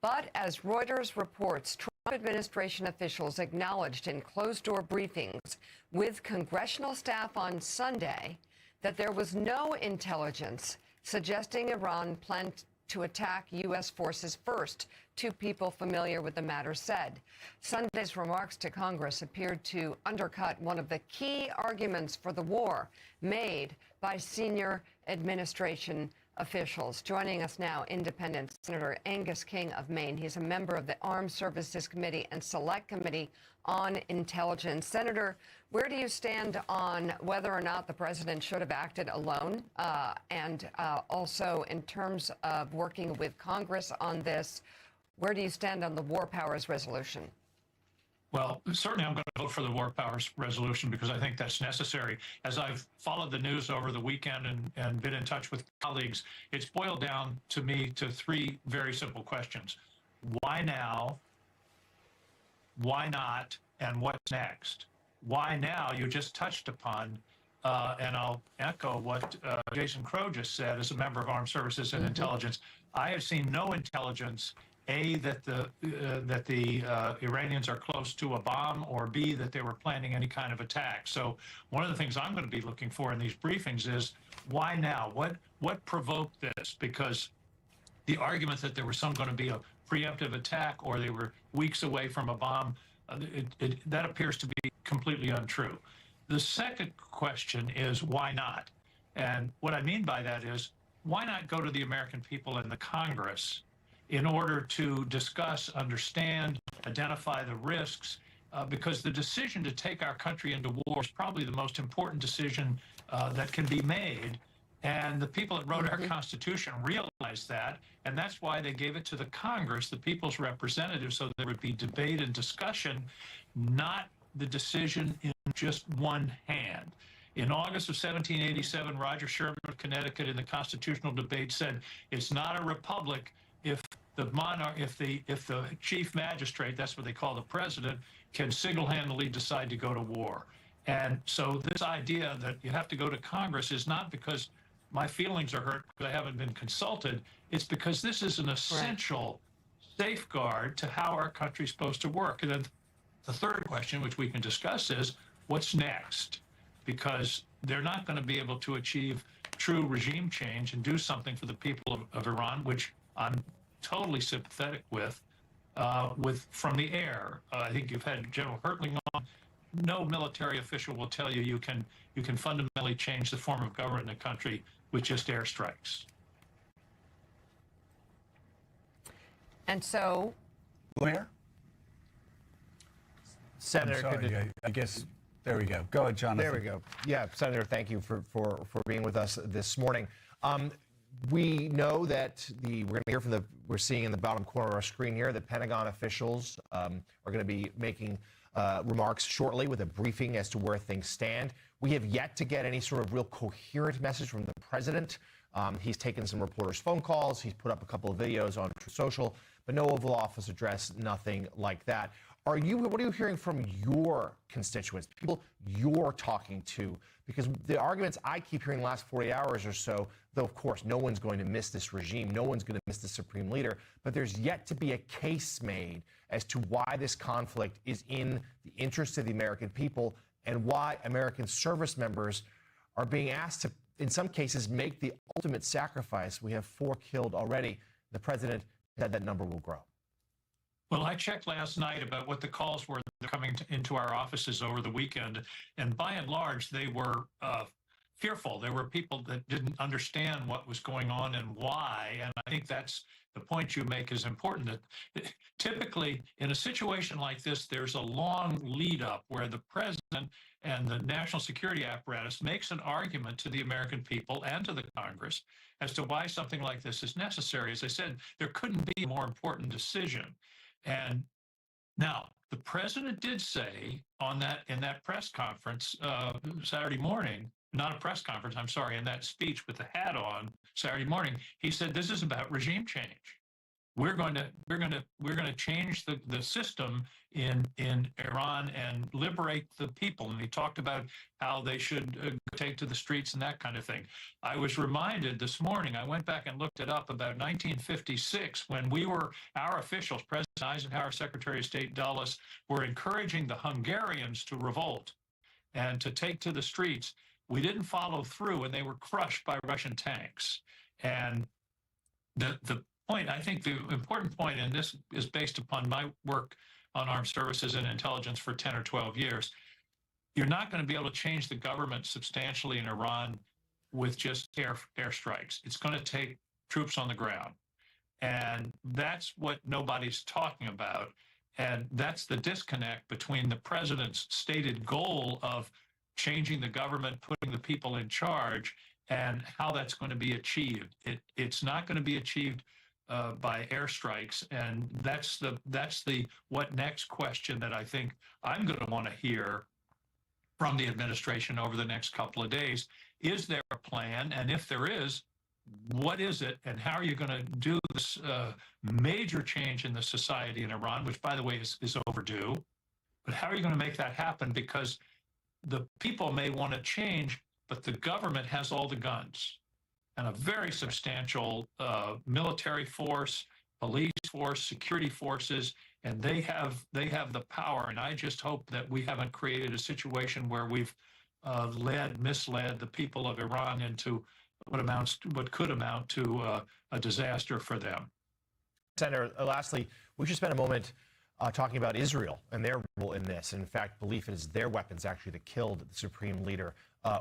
But as Reuters reports, Trump administration officials acknowledged in closed-door briefings with congressional staff on Sunday that there was no intelligence suggesting Iran planned to attack U.S. forces first, two people familiar with the matter said. Sunday's remarks to Congress appeared to undercut one of the key arguments for the war made by senior administration officials. Joining us now, Independent Senator Angus King of Maine. He's a member of the Armed Services Committee and Select Committee on Intelligence. Senator, where do you stand on whether or not the president should have acted alone? And also in terms of working with Congress on this, where do you stand on the War Powers Resolution? Well, certainly I'm going to vote for the War Powers Resolution because I think that's necessary. As I've followed the news over the weekend and been in touch with colleagues, it's boiled down to me to three very simple questions. Why now? Why not? And what's next? Why now? You just touched upon, and I'll echo what Jason Crow just said as a member of Armed Services and Intelligence. I have seen no intelligence, A, that the Iranians are close to a bomb, or B, that they were planning any kind of attack. So one of the things I'm going to be looking for in these briefings is why now? What provoked this? Because the argument that there was going to be a preemptive attack or they were weeks away from a bomb, that appears to be completely untrue. The second question is why not? And what I mean by that is, why not go to the American people and the Congress in order to discuss, understand, identify the risks, because the decision to take our country into war is probably the most important decision that can be made. And the people that wrote our Constitution realized that, and that's why they gave it to the Congress, the people's representatives, so there would be debate and discussion, not the decision in just one hand. In August of 1787, Roger Sherman of Connecticut in the constitutional debate said, it's not a republic if the monarch, if the chief magistrate, that's what they call the president, can single-handedly decide to go to war. And so this idea that you have to go to Congress is not because my feelings are hurt because I haven't been consulted. It's because this is an essential safeguard to how our country's supposed to work. And then the third question, which we can discuss, is what's next? Because they're not going to be able to achieve true regime change and do something for the people of Iran, which I'm totally sympathetic with from the air. I think you've had General Hertling on. No military official will tell you you can fundamentally change the form of government in a country with just airstrikes. And so, where? Senator, I'm sorry, I guess there we go. Go ahead, Jonathan. There we go. Yeah, Senator, thank you for being with us this morning. We know that we're going to hear from we're seeing in the bottom corner of our screen here, the Pentagon officials are going to be making remarks shortly with a briefing as to where things stand. We have yet to get any sort of real coherent message from the president. He's taken some reporters' phone calls. He's put up a couple of videos on Truth Social, but no Oval Office address, nothing like that. What are you hearing from your constituents, people you're talking to? Because the arguments I keep hearing the last 40 hours or so, though, of course, no one's going to miss this regime. No one's going to miss the supreme leader. But there's yet to be a case made as to why this conflict is in the interest of the American people and why American service members are being asked to, in some cases, make the ultimate sacrifice. We have 4 killed already. The president said that number will grow. Well, I checked last night about what the calls were that are coming into our offices over the weekend, and by and large, they were fearful. There were people that didn't understand what was going on and why, and I think that's the point you make is important. That typically, in a situation like this, there's a long lead up where the president and the national security apparatus makes an argument to the American people and to the Congress as to why something like this is necessary. As I said, there couldn't be a more important decision. And now the president did say in that press conference Saturday morning, not a press conference, I'm sorry, in that speech with the hat on Saturday morning, he said this is about regime change. We're going to change the system in Iran and liberate the people. And he talked about how they should take to the streets and that kind of thing. I was reminded this morning, I went back and looked it up, about 1956, when our officials, President Eisenhower, Secretary of State Dulles, were encouraging the Hungarians to revolt and to take to the streets. We didn't follow through, and they were crushed by Russian tanks. And the point, I think the important point, and this is based upon my work on armed services and intelligence for 10 or 12 years, you're not going to be able to change the government substantially in Iran with just airstrikes. It's going to take troops on the ground. And that's what nobody's talking about. And that's the disconnect between the president's stated goal of changing the government, putting the people in charge, and how that's going to be achieved. It's not going to be achieved by airstrikes, and that's the what next question that I think I'm going to want to hear from the administration over the next couple of days. Is there a plan? And if there is, what is it? And how are you going to do this major change in the society in Iran, which, by the way, is overdue? But how are you going to make that happen? Because the people may want to change, but the government has all the guns and a very substantial military force, police force, security forces, and they have the power. And I just hope that we haven't created a situation where we've misled the people of Iran into what could amount to a disaster for them. Senator, lastly, we should spend a moment talking about Israel and their role in this. And in fact, belief it is their weapons actually that killed the supreme leader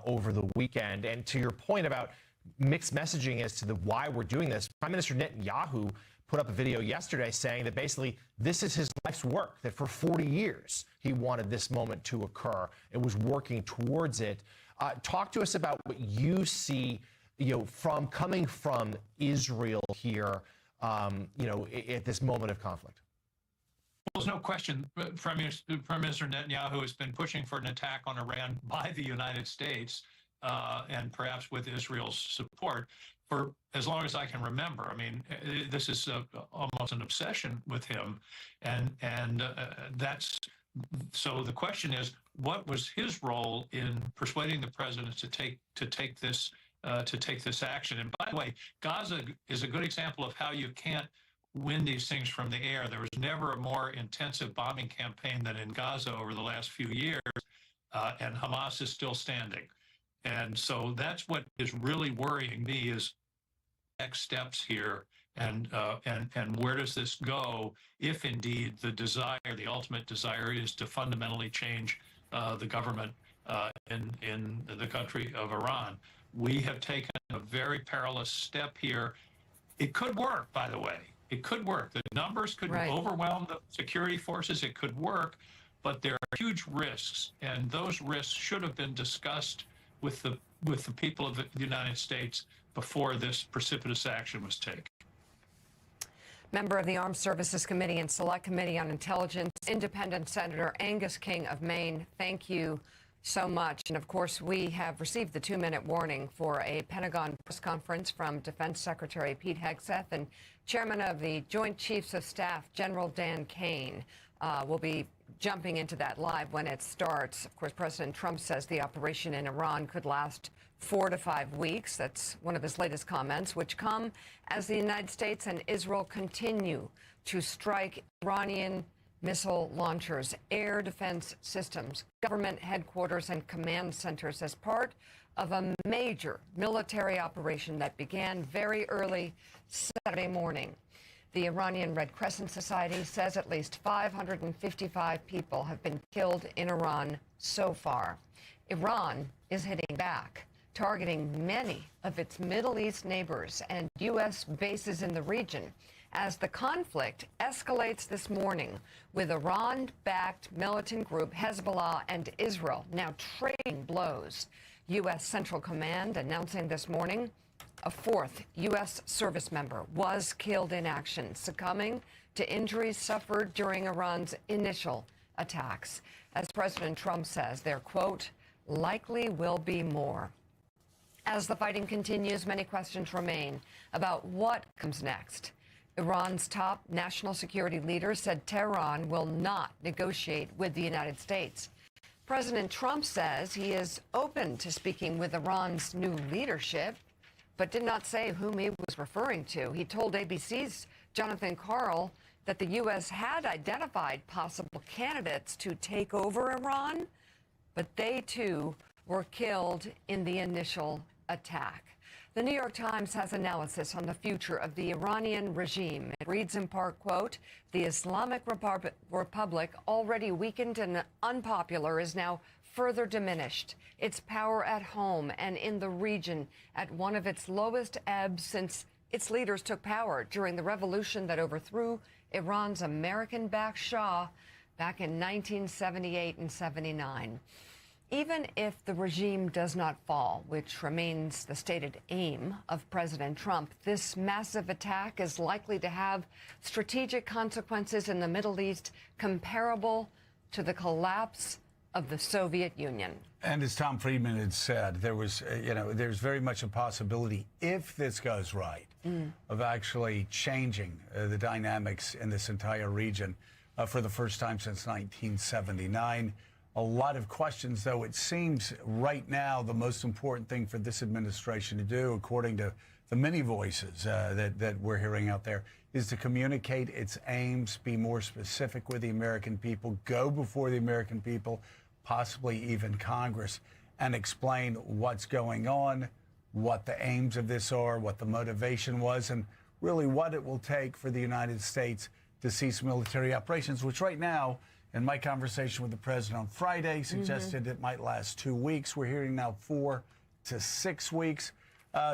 over the weekend. And to your point about mixed messaging as to why we're doing this, Prime Minister Netanyahu put up a video yesterday saying that basically this is his life's work, that for 40 years he wanted this moment to occur and was working towards it. Talk to us about what you see, from coming from Israel here, at this moment of conflict. Well, there's no question Prime Minister Netanyahu has been pushing for an attack on Iran by the United States and perhaps with Israel's support for as long as I can remember. I mean, this is almost an obsession with him, and that's so. The question is, what was his role in persuading the president to take this action? And by the way, Gaza is a good example of how you can't win these things from the air. There was never a more intensive bombing campaign than in Gaza over the last few years, and Hamas is still standing. And so that's what is really worrying me is next steps here, and where does this go if indeed the ultimate desire is to fundamentally change the government in the country of Iran. We have taken a very perilous step here. It could work, by the way. It could work. The numbers could overwhelm the security forces. It could work, but there are huge risks, and those risks should have been discussed with the people of the United States before this precipitous action was taken. Member of the Armed Services Committee and Select Committee on Intelligence, Independent Senator Angus King of Maine, thank you so much. And of course, we have received the 2-minute warning for a Pentagon press conference from Defense Secretary Pete Hegseth, and Chairman of the Joint Chiefs of Staff, General Dan Kane, will be jumping into that live when it starts. Of course, President Trump says the operation in Iran could last 4 to 5 weeks. That's one of his latest comments, which come as the United States and Israel continue to strike Iranian missile launchers, air defense systems, government headquarters, and command centers as part of a major military operation that began very early Saturday morning. The Iranian Red Crescent Society says at least 555 people have been killed in Iran so far. Iran is hitting back, targeting many of its Middle East neighbors and U.S. bases in the region as the conflict escalates this morning with Iran-backed militant group Hezbollah and Israel now trading blows. U.S. Central Command announcing this morning a 4th U.S. service member was killed in action, succumbing to injuries suffered during Iran's initial attacks. As President Trump says, there, quote, likely will be more. As the fighting continues, many questions remain about what comes next. Iran's top national security leader said Tehran will not negotiate with the United States. President Trump says he is open to speaking with Iran's new leadership, but did not say whom he was referring to. He told ABC's Jonathan Karl that the U.S. had identified possible candidates to take over Iran, but they too were killed in the initial attack. The New York Times has analysis on the future of the Iranian regime. It reads in part, quote, the Islamic Republic, already weakened and unpopular, is now further diminished. Its power at home and in the region at one of its lowest ebbs since its leaders took power during the revolution that overthrew Iran's American-backed Shah back in 1978 and 79. Even if the regime does not fall, which remains the stated aim of President Trump, this massive attack is likely to have strategic consequences in the Middle East comparable to the collapse of the Soviet Union. And as Tom Friedman had said, there was, there's very much a possibility, if this goes right, of actually changing the dynamics in this entire region for the first time since 1979. A lot of questions, though. It seems right now the most important thing for this administration to do, according to the many voices that we're hearing out there, is to communicate its aims, be more specific with the American people, go before the American people, possibly even Congress, and explain what's going on, what the aims of this are, what the motivation was, and really what it will take for the United States to cease military operations, which right now, in my conversation with the president on Friday, suggested it might last 2 weeks. We're hearing now 4 to 6 weeks.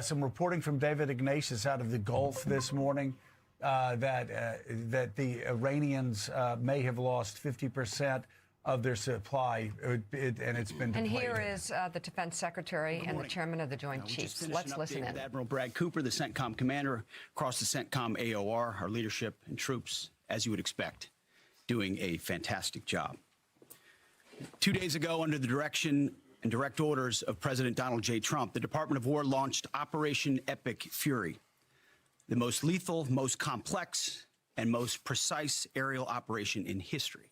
Some reporting from David Ignatius out of the Gulf this morning. that the Iranians may have lost 50% of their supply, and it's been depleted. And here is the Defense Secretary and the Chairman of the Joint Chiefs. Let's listen in. With Admiral Brad Cooper, the CENTCOM commander, across the CENTCOM AOR, our leadership and troops, as you would expect, doing a fantastic job. 2 days ago, under the direction and direct orders of President Donald J. Trump, the Department of War launched Operation Epic Fury, the most lethal, most complex, and most precise aerial operation in history.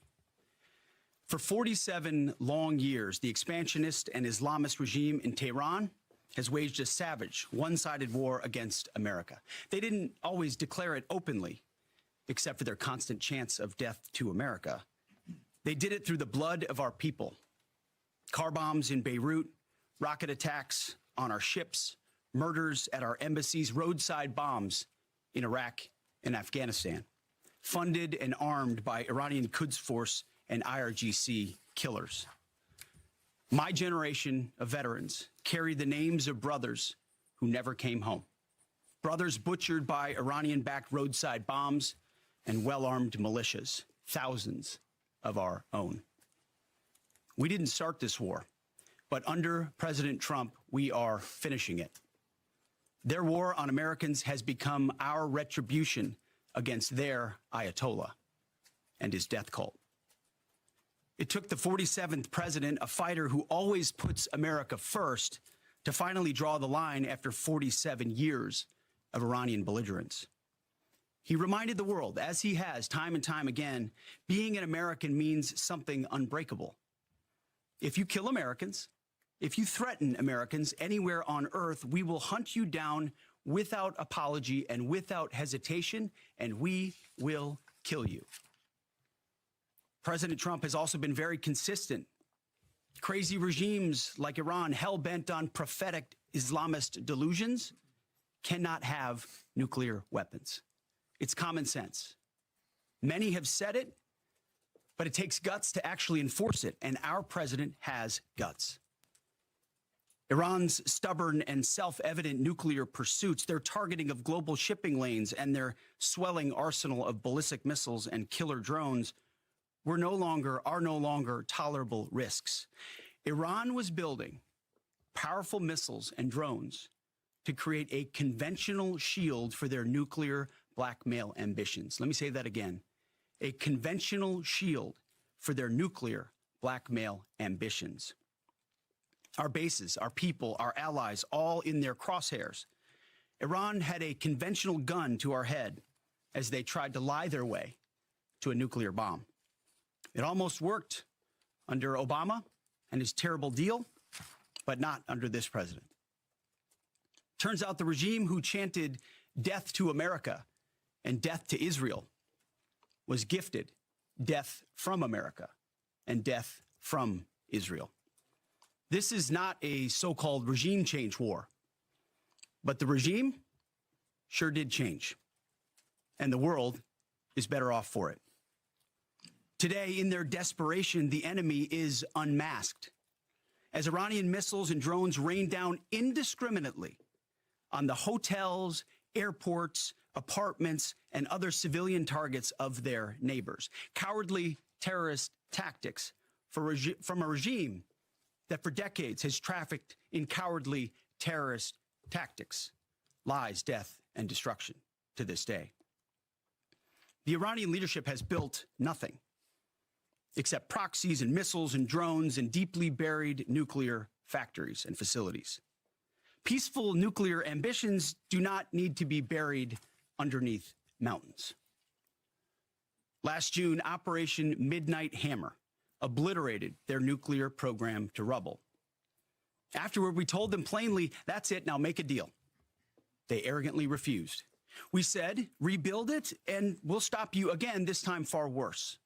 For 47 long years, the expansionist and Islamist regime in Tehran has waged a savage, one-sided war against America. They didn't always declare it openly, except for their constant chants of death to America. They did it through the blood of our people. Car bombs in Beirut, rocket attacks on our ships, murders at our embassies, roadside bombs in Iraq and Afghanistan, funded and armed by Iranian Quds Force and IRGC killers. My generation of veterans carry the names of brothers who never came home. Brothers butchered by Iranian-backed roadside bombs and well-armed militias, thousands of our own. We didn't start this war, but under President Trump, we are finishing it. Their war on Americans has become our retribution against their Ayatollah and his death cult. It took the 47th president, a fighter who always puts America first, to finally draw the line after 47 years of Iranian belligerence. He reminded the world, as he has time and time again, being an American means something unbreakable. If you kill Americans, if you threaten Americans anywhere on earth, we will hunt you down without apology and without hesitation, and we will kill you. President Trump has also been very consistent. Crazy regimes like Iran, hell-bent on prophetic Islamist delusions, cannot have nuclear weapons. It's common sense. Many have said it, but it takes guts to actually enforce it, and our president has guts. Iran's stubborn and self-evident nuclear pursuits, their targeting of global shipping lanes, and their swelling arsenal of ballistic missiles and killer drones are no longer tolerable risks. Iran was building powerful missiles and drones to create a conventional shield for their nuclear blackmail ambitions. Let me say that again. A conventional shield for their nuclear blackmail ambitions. Our bases, our people, our allies, all in their crosshairs. Iran had a conventional gun to our head as they tried to lie their way to a nuclear bomb. It almost worked under Obama and his terrible deal, but not under this president. Turns out the regime who chanted death to America and death to Israel was gifted death from America and death from Israel. This is not a so-called regime change war, but the regime sure did change, and the world is better off for it. Today, in their desperation, the enemy is unmasked as Iranian missiles and drones rain down indiscriminately on the hotels, airports, apartments, and other civilian targets of their neighbors. Cowardly terrorist tactics from a regime that for decades has trafficked in cowardly terrorist tactics, lies, death, and destruction to this day. The Iranian leadership has built nothing except proxies and missiles and drones and deeply buried nuclear factories and facilities. Peaceful nuclear ambitions do not need to be buried underneath mountains. Last June, Operation Midnight Hammer obliterated their nuclear program to rubble. Afterward, we told them plainly, that's it, now make a deal. They arrogantly refused. We said, rebuild it, and we'll stop you again, this time far worse.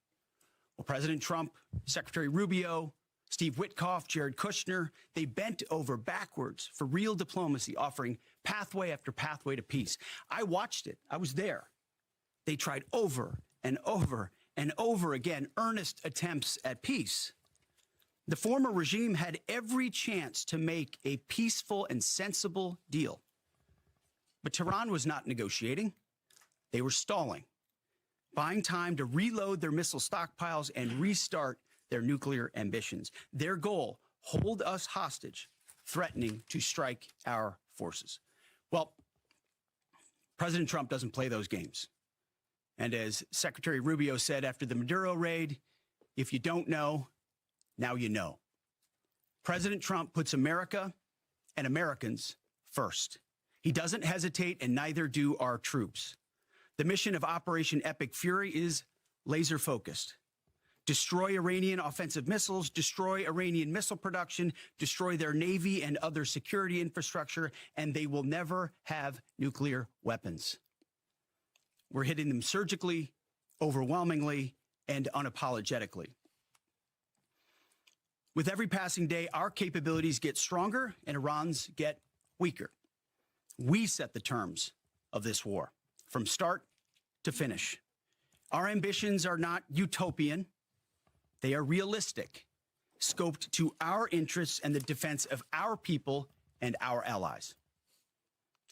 Well, President Trump, Secretary Rubio, Steve Witkoff, Jared Kushner, they bent over backwards for real diplomacy, offering pathway after pathway to peace. I watched it. I was there. They tried over and over and over again earnest attempts at peace. The former regime had every chance to make a peaceful and sensible deal. But Tehran was not negotiating. They were stalling, buying time to reload their missile stockpiles and restart their nuclear ambitions. Their goal, hold us hostage, threatening to strike our forces. Well, President Trump doesn't play those games. And as Secretary Rubio said after the Maduro raid, if you don't know, now you know. President Trump puts America and Americans first. He doesn't hesitate, and neither do our troops. The mission of Operation Epic Fury is laser focused. Destroy Iranian offensive missiles, destroy Iranian missile production, destroy their navy and other security infrastructure, and they will never have nuclear weapons. We're hitting them surgically, overwhelmingly, and unapologetically. With every passing day, our capabilities get stronger and Iran's get weaker. We set the terms of this war from start to finish. Our ambitions are not utopian. They are realistic, scoped to our interests and the defense of our people and our allies.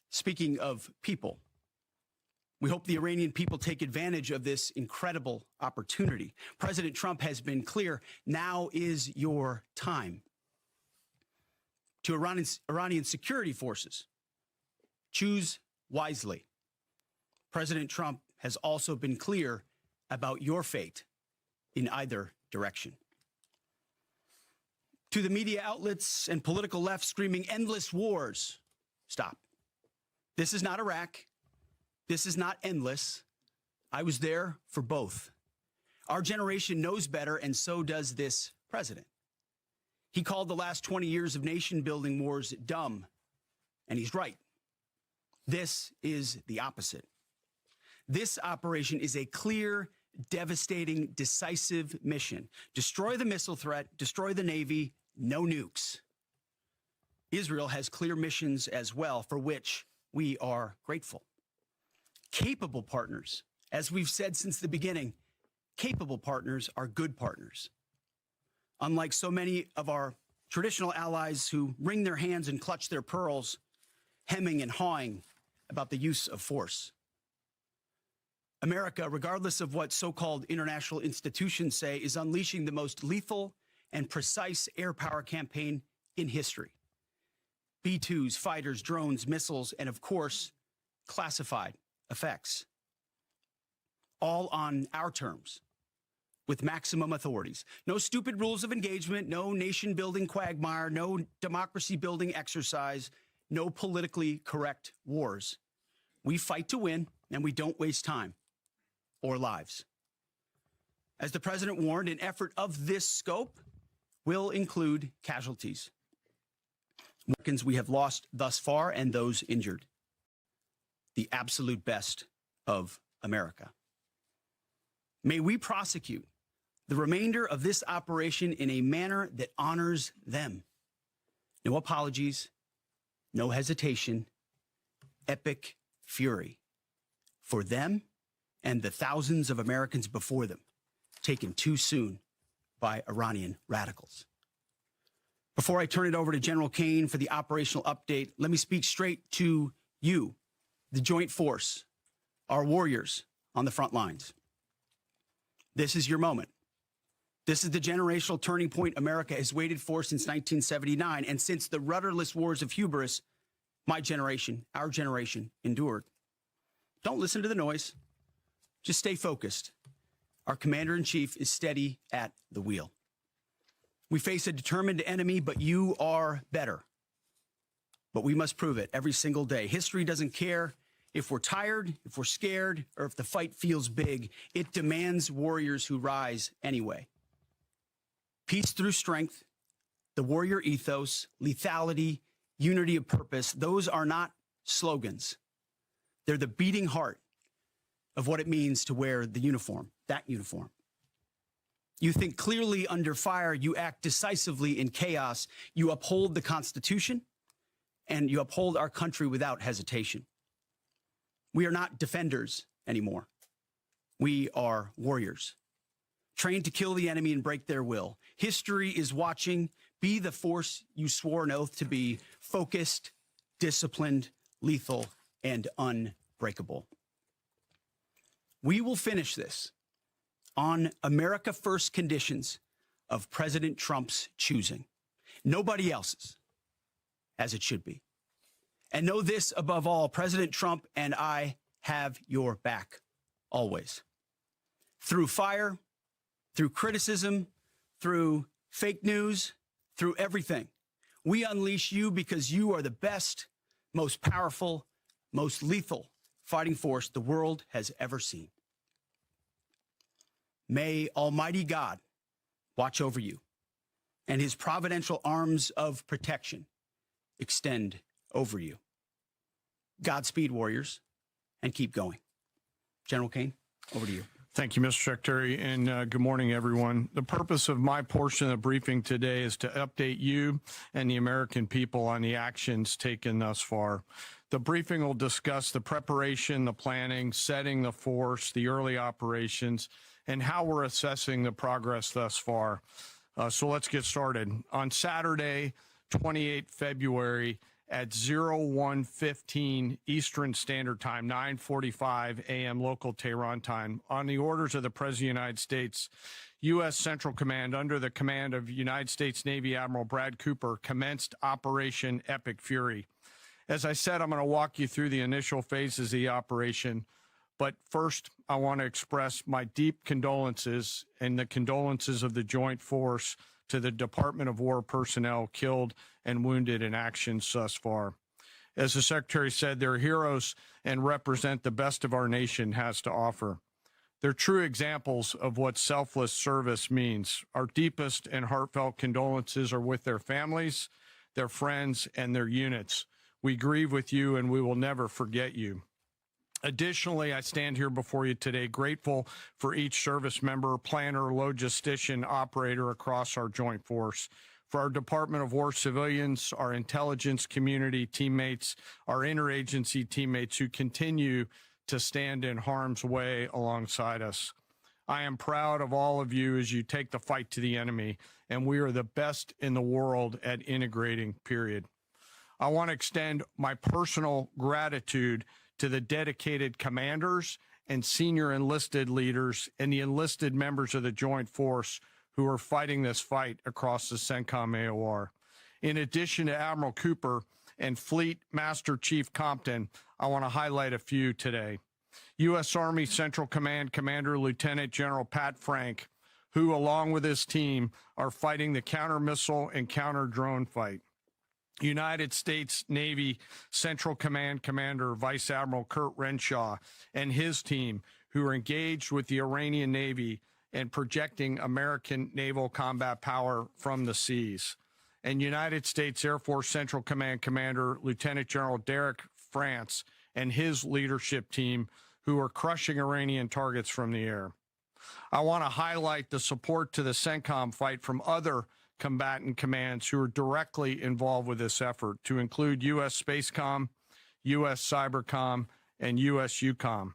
Speaking of people, we hope the Iranian people take advantage of this incredible opportunity. President Trump has been clear, now is your time. To Iranian security forces, choose wisely. President Trump has also been clear about your fate in either direction. To the media outlets and political left screaming endless wars, stop. This is not Iraq. This is not endless. I was there for both. Our generation knows better, and so does this president. He called the last 20 years of nation-building wars dumb, and he's right. This is the opposite. This operation is a clear, devastating, decisive mission. Destroy the missile threat, destroy the Navy, no nukes. Israel has clear missions as well, for which we are grateful. Capable partners, as we've said since the beginning, capable partners are good partners. Unlike so many of our traditional allies who wring their hands and clutch their pearls, hemming and hawing about the use of force. America, regardless of what so-called international institutions say, is unleashing the most lethal and precise air power campaign in history. B-2s, fighters, drones, missiles, and of course, classified effects. All on our terms, with maximum authorities. No stupid rules of engagement, no nation-building quagmire, no democracy-building exercise, no politically correct wars. We fight to win, and we don't waste time or lives. As the president warned, an effort of this scope will include casualties. Americans we have lost thus far and those injured. The absolute best of America. May we prosecute the remainder of this operation in a manner that honors them. No apologies, no hesitation, epic fury for them and the thousands of Americans before them, taken too soon by Iranian radicals. Before I turn it over to General Kane for the operational update, let me speak straight to you, the Joint Force, our warriors on the front lines. This is your moment. This is the generational turning point America has waited for since 1979, and since the rudderless wars of hubris, my generation, our generation, endured. Don't listen to the noise. Just stay focused. Our commander-in-chief is steady at the wheel. We face a determined enemy, but you are better. But we must prove it every single day. History doesn't care if we're tired, if we're scared, or if the fight feels big. It demands warriors who rise anyway. Peace through strength, the warrior ethos, lethality, unity of purpose, those are not slogans. They're the beating heart of what it means to wear the uniform, that uniform. You think clearly under fire, you act decisively in chaos, you uphold the Constitution, and you uphold our country without hesitation. We are not defenders anymore. We are warriors, trained to kill the enemy and break their will. History is watching. Be the force you swore an oath to be: focused, disciplined, lethal, and unbreakable. We will finish this on America First conditions of President Trump's choosing, nobody else's, as it should be. And know this above all, President Trump and I have your back, always. Through fire, through criticism, through fake news, through everything. We unleash you because you are the best, most powerful, most lethal fighting force the world has ever seen. May Almighty God watch over you and his providential arms of protection extend over you. Godspeed, warriors, and keep going. General Kane, over to you. Thank you, Mr. Secretary, and good morning, everyone. The purpose of my portion of the briefing today is to update you and the American people on the actions taken thus far. The briefing will discuss the preparation, the planning, setting the force, the early operations, and how we're assessing the progress thus far. So let's get started. On Saturday, 28 February, at 01:15 Eastern Standard Time, 9:45 a.m. local Tehran time, on the orders of the President of the United States, U.S. Central Command, under the command of United States Navy Admiral Brad Cooper, commenced Operation Epic Fury. As I said, I'm going to walk you through the initial phases of the operation, but first, I want to express my deep condolences and the condolences of the Joint Force to the Department of War personnel killed and wounded in actions thus far. As the Secretary said, they're heroes and represent the best of our nation has to offer. They're true examples of what selfless service means. Our deepest and heartfelt condolences are with their families, their friends, and their units. We grieve with you, and we will never forget you. Additionally, I stand here before you today grateful for each service member, planner, logistician, operator across our joint force, for our Department of War civilians, our intelligence community teammates, our interagency teammates who continue to stand in harm's way alongside us. I am proud of all of you as you take the fight to the enemy, and we are the best in the world at integrating, period. I want to extend my personal gratitude to the dedicated commanders and senior enlisted leaders and the enlisted members of the Joint Force who are fighting this fight across the CENTCOM AOR. In addition to Admiral Cooper and Fleet Master Chief Compton, I want to highlight a few today. U.S. Army Central Command Commander Lieutenant General Pat Frank, who, along with his team, are fighting the counter-missile and counter-drone fight. United States Navy Central Command Commander Vice Admiral Kurt Renshaw and his team, who are engaged with the Iranian Navy and projecting American naval combat power from the seas. And United States Air Force Central Command Commander Lieutenant General Derek France and his leadership team, who are crushing Iranian targets from the air. I want to highlight the support to the CENTCOM fight from other combatant commands who are directly involved with this effort, to include U.S. Spacecom, U.S. Cybercom, and U.S. UCOM.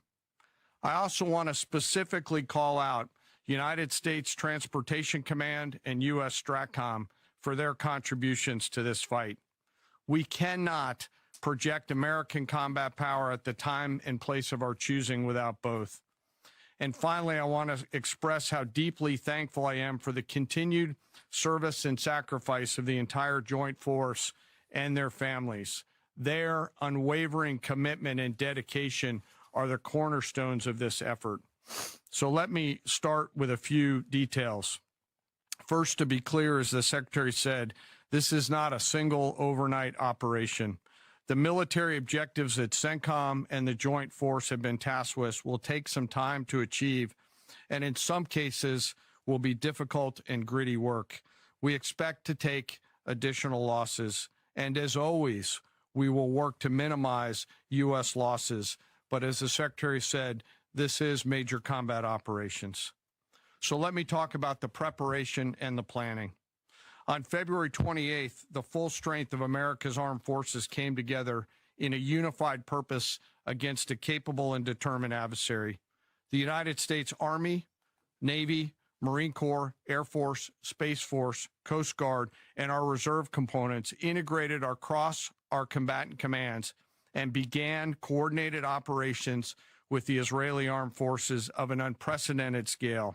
I also want to specifically call out United States Transportation Command and U.S. STRATCOM for their contributions to this fight. We cannot project American combat power at the time and place of our choosing without both. And finally, I want to express how deeply thankful I am for the continued service and sacrifice of the entire Joint Force and their families. Their unwavering commitment and dedication are the cornerstones of this effort. So let me start with a few details. First, to be clear, as the Secretary said, this is not a single overnight operation. The military objectives that CENTCOM and the Joint Force have been tasked with will take some time to achieve, and in some cases will be difficult and gritty work. We expect to take additional losses, and as always, we will work to minimize U.S. losses. But as the Secretary said, this is major combat operations. So let me talk about the preparation and the planning. On February 28th, the full strength of America's armed forces came together in a unified purpose against a capable and determined adversary. The United States Army, Navy, Marine Corps, Air Force, Space Force, Coast Guard, and our reserve components integrated across our combatant commands and began coordinated operations with the Israeli armed forces of an unprecedented scale.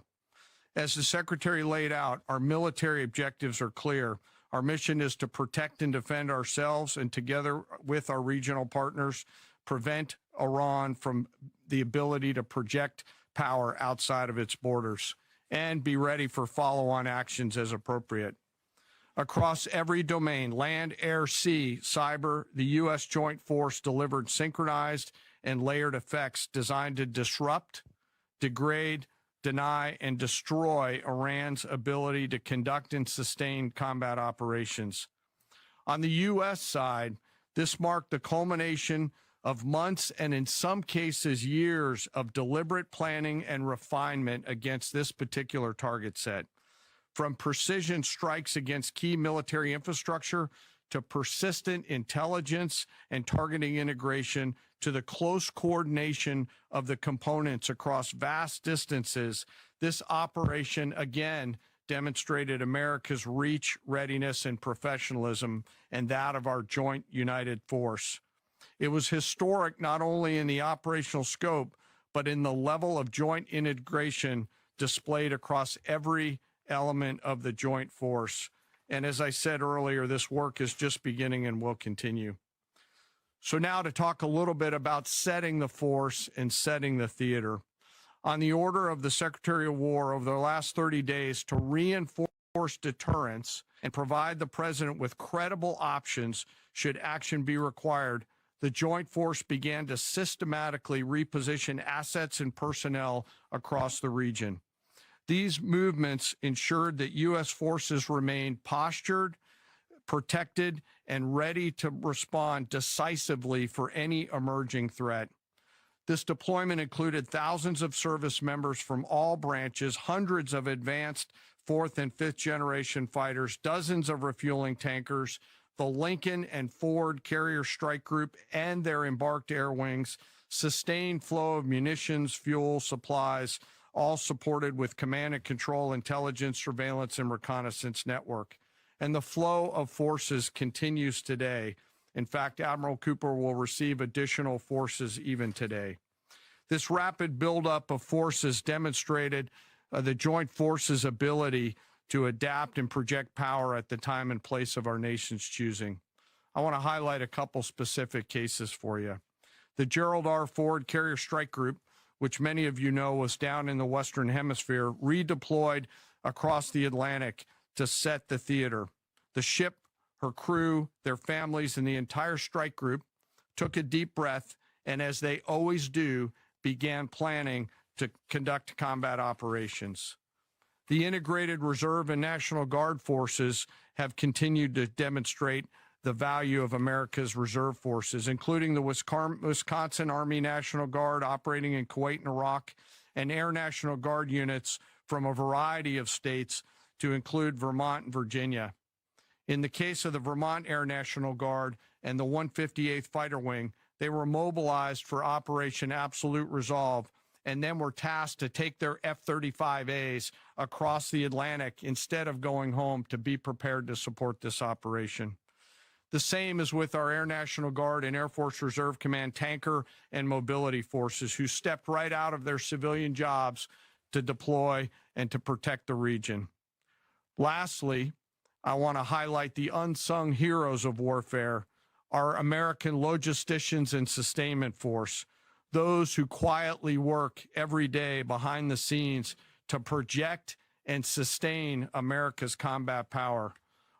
As the Secretary laid out, our military objectives are clear. Our mission is to protect and defend ourselves and, together with our regional partners, prevent Iran from the ability to project power outside of its borders and be ready for follow-on actions as appropriate. Across every domain, land, air, sea, cyber, the U.S. Joint Force delivered synchronized and layered effects designed to disrupt, degrade, deny, and destroy Iran's ability to conduct and sustain combat operations. On the U.S. side, this marked the culmination of months and in some cases years of deliberate planning and refinement against this particular target set. From precision strikes against key military infrastructure to persistent intelligence and targeting integration to the close coordination of the components across vast distances, this operation again demonstrated America's reach, readiness, and professionalism, and that of our joint united force. It was historic not only in the operational scope, but in the level of joint integration displayed across every element of the joint force. And as I said earlier, this work is just beginning and will continue. So now to talk a little bit about setting the force and setting the theater. On the order of the Secretary of War over the last 30 days to reinforce deterrence and provide the President with credible options should action be required, the Joint Force began to systematically reposition assets and personnel across the region. These movements ensured that U.S. forces remained postured, protected, and ready to respond decisively for any emerging threat. This deployment included thousands of service members from all branches, hundreds of advanced fourth and fifth generation fighters, dozens of refueling tankers, the Lincoln and Ford Carrier Strike Group and their embarked air wings, sustained flow of munitions, fuel, supplies, all supported with command and control, intelligence, surveillance, and reconnaissance network. And the flow of forces continues today. In fact, Admiral Cooper will receive additional forces even today. This rapid buildup of forces demonstrated the Joint Forces' ability to adapt and project power at the time and place of our nation's choosing. I want to highlight a couple specific cases for you. The Gerald R. Ford Carrier Strike Group, which many of you know was down in the Western Hemisphere, redeployed across the Atlantic to set the theater. The ship, her crew, their families, and the entire strike group took a deep breath and, as they always do, began planning to conduct combat operations. The integrated Reserve and National Guard forces have continued to demonstrate the value of America's reserve forces, including the Wisconsin Army National Guard operating in Kuwait and Iraq, and Air National Guard units from a variety of states to include Vermont and Virginia. In the case of the Vermont Air National Guard and the 158th Fighter Wing, they were mobilized for Operation Absolute Resolve and then were tasked to take their F-35As across the Atlantic instead of going home to be prepared to support this operation. The same is with our Air National Guard and Air Force Reserve Command tanker and mobility forces, who stepped right out of their civilian jobs to deploy and to protect the region. Lastly, I want to highlight the unsung heroes of warfare, our American logisticians and sustainment force, those who quietly work every day behind the scenes to project and sustain America's combat power.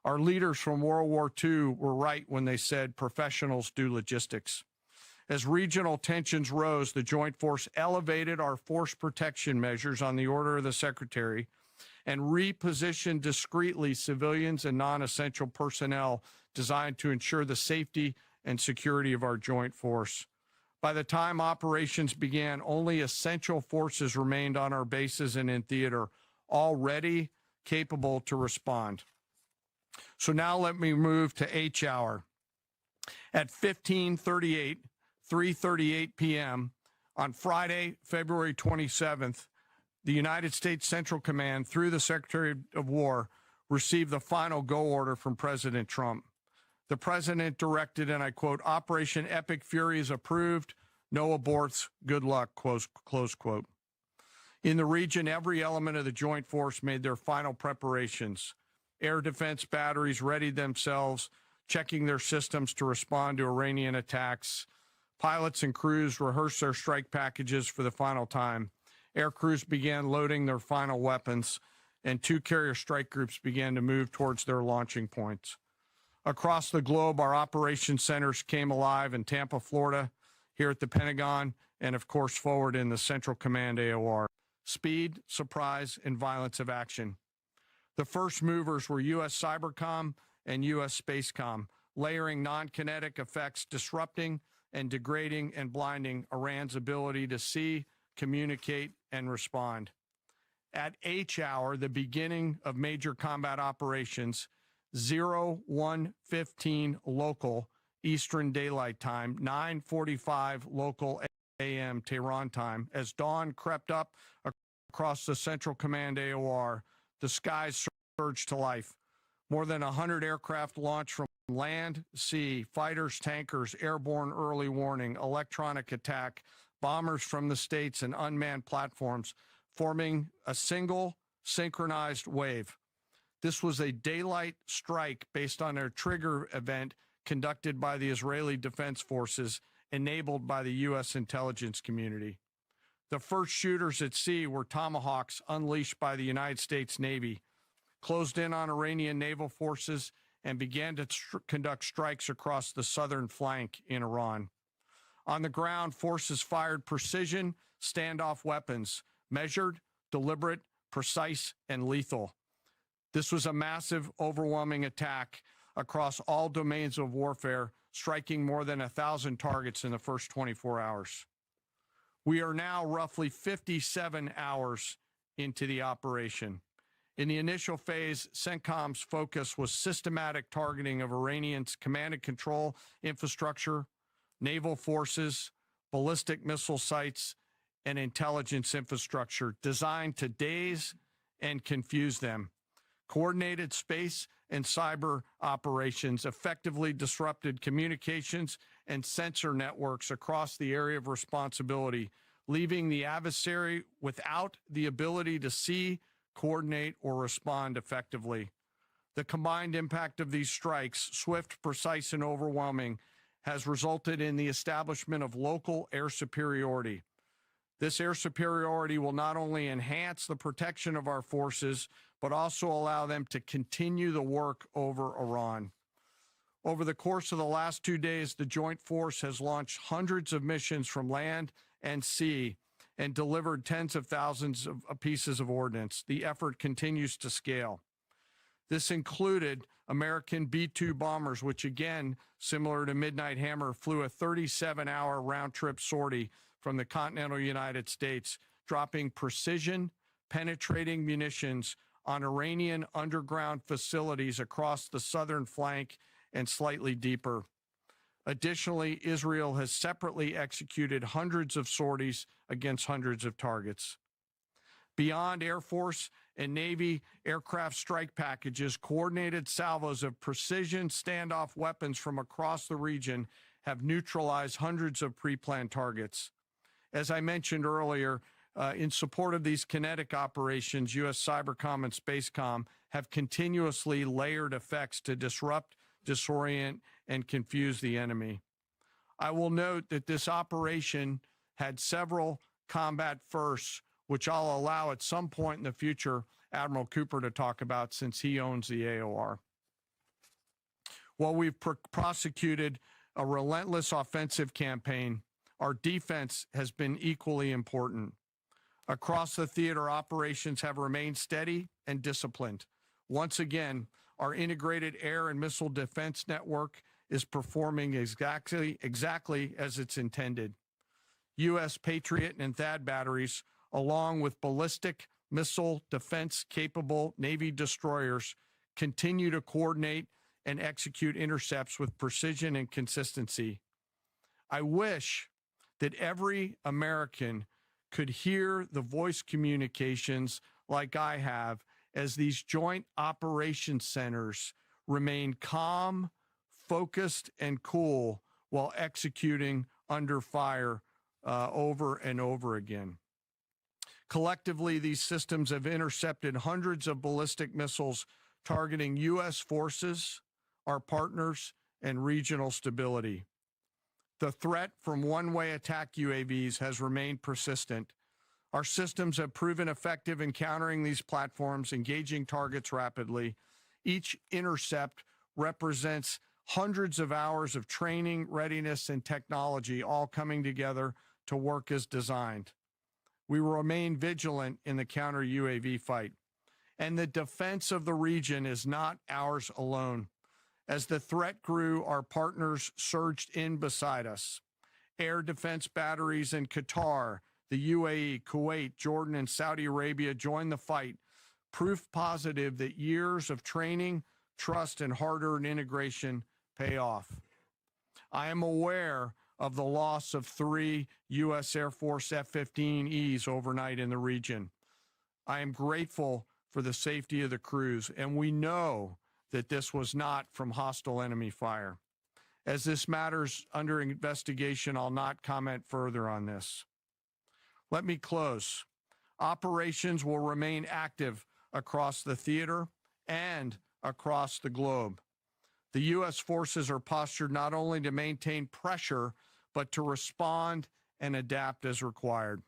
Our leaders from World War II were right when they said professionals do logistics. As regional tensions rose, the Joint Force elevated our force protection measures on the order of the Secretary and repositioned discreetly civilians and non-essential personnel designed to ensure the safety and security of our joint force. By the time operations began, only essential forces remained on our bases and in theater, all ready, capable to respond. So now let me move to H hour. At 3:38 p.m. on Friday, February 27th, the United States Central Command, through the Secretary of War, received the final go order from President Trump. The President directed, and I quote, "Operation Epic Fury is approved. No aborts, good luck, close quote. In the region, every element of the joint force made their final preparations. Air defense batteries readied themselves, checking their systems to respond to Iranian attacks. Pilots and crews rehearsed their strike packages for the final time. Air crews began loading their final weapons, and 2 carrier strike groups began to move towards their launching points. Across the globe, our operations centers came alive in Tampa, Florida, here at the Pentagon, and of course forward in the Central Command AOR. Speed, surprise, and violence of action. The first movers were U.S. Cybercom and U.S. Spacecom, layering non-kinetic effects, disrupting and degrading and blinding Iran's ability to see, communicate, and respond. At H hour, the beginning of major combat operations, 01:15 local Eastern Daylight Time, 9:45 local a.m. Tehran time, as dawn crept up across the Central Command AOR, the skies surged to life. More than 100 aircraft launched from land, sea, fighters, tankers, airborne early warning, electronic attack, bombers from the States, and unmanned platforms, forming a single synchronized wave. This was a daylight strike based on a trigger event conducted by the Israeli Defense Forces, enabled by the U.S. intelligence community. The first shooters at sea were Tomahawks unleashed by the United States Navy, closed in on Iranian naval forces, and began to conduct strikes across the southern flank in Iran. On the ground, forces fired precision standoff weapons, measured, deliberate, precise, and lethal. This was a massive, overwhelming attack across all domains of warfare, striking more than 1,000 targets in the first 24 hours. We are now roughly 57 hours into the operation. In the initial phase, CENTCOM's focus was systematic targeting of Iranians' command and control infrastructure, naval forces, ballistic missile sites, and intelligence infrastructure designed to daze and confuse them. Coordinated space and cyber operations effectively disrupted communications and sensor networks across the area of responsibility, leaving the adversary without the ability to see, coordinate, or respond effectively. The combined impact of these strikes, swift, precise, and overwhelming, has resulted in the establishment of local air superiority. This air superiority will not only enhance the protection of our forces, but also allow them to continue the work over Iran. Over the course of the last 2 days, the Joint Force has launched hundreds of missions from land and sea and delivered tens of thousands of pieces of ordnance. The effort continues to scale. This included American B-2 bombers, which again, similar to Midnight Hammer, flew a 37-hour round-trip sortie from the continental United States, dropping precision, penetrating munitions on Iranian underground facilities across the southern flank and slightly deeper. Additionally, Israel has separately executed hundreds of sorties against hundreds of targets. Beyond Air Force and Navy aircraft strike packages, coordinated salvos of precision standoff weapons from across the region have neutralized hundreds of pre-planned targets. As I mentioned earlier, in support of these kinetic operations, U.S. Cybercom and Spacecom have continuously layered effects to disrupt, disorient, and confuse the enemy. I will note that this operation had several combat firsts, which I'll allow at some point in the future Admiral Cooper to talk about since he owns the AOR. While we've prosecuted a relentless offensive campaign, our defense has been equally important. Across the theater, operations have remained steady and disciplined. Once again, our integrated air and missile defense network is performing exactly as it's intended. U.S. Patriot and THAAD batteries, along with ballistic missile defense-capable Navy destroyers, continue to coordinate and execute intercepts with precision and consistency. I wish that every American could hear the voice communications like I have as these joint operations centers remain calm, focused, and cool while executing under fire over and over again. Collectively, these systems have intercepted hundreds of ballistic missiles targeting U.S. forces, our partners, and regional stability. The threat from one-way attack UAVs has remained persistent. Our systems have proven effective in countering these platforms, engaging targets rapidly. Each intercept represents hundreds of hours of training, readiness, and technology all coming together to work as designed. We will remain vigilant in the counter UAV fight. And the defense of the region is not ours alone. As the threat grew, our partners surged in beside us. Air defense batteries in Qatar, the UAE, Kuwait, Jordan, and Saudi Arabia joined the fight, proof positive that years of training, trust, and hard-earned integration pay off. I am aware of the loss of 3 U.S. Air Force F-15Es overnight in the region. I am grateful for the safety of the crews, and we know that this was not from hostile enemy fire. As this matter's under investigation, I'll not comment further on this. Let me close. Operations will remain active across the theater and across the globe. The U.S. forces are postured not only to maintain pressure, but to respond and adapt as required.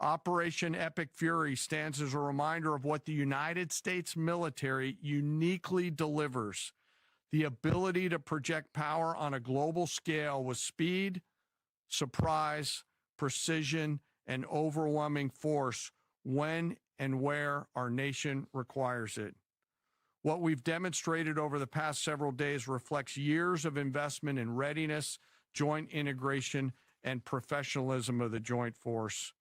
Operation Epic Fury stands as a reminder of what the United States military uniquely delivers: the ability to project power on a global scale with speed, surprise, precision, and overwhelming force when and where our nation requires it. What we've demonstrated over the past several days reflects years of investment in readiness, joint integration, and professionalism of the joint force.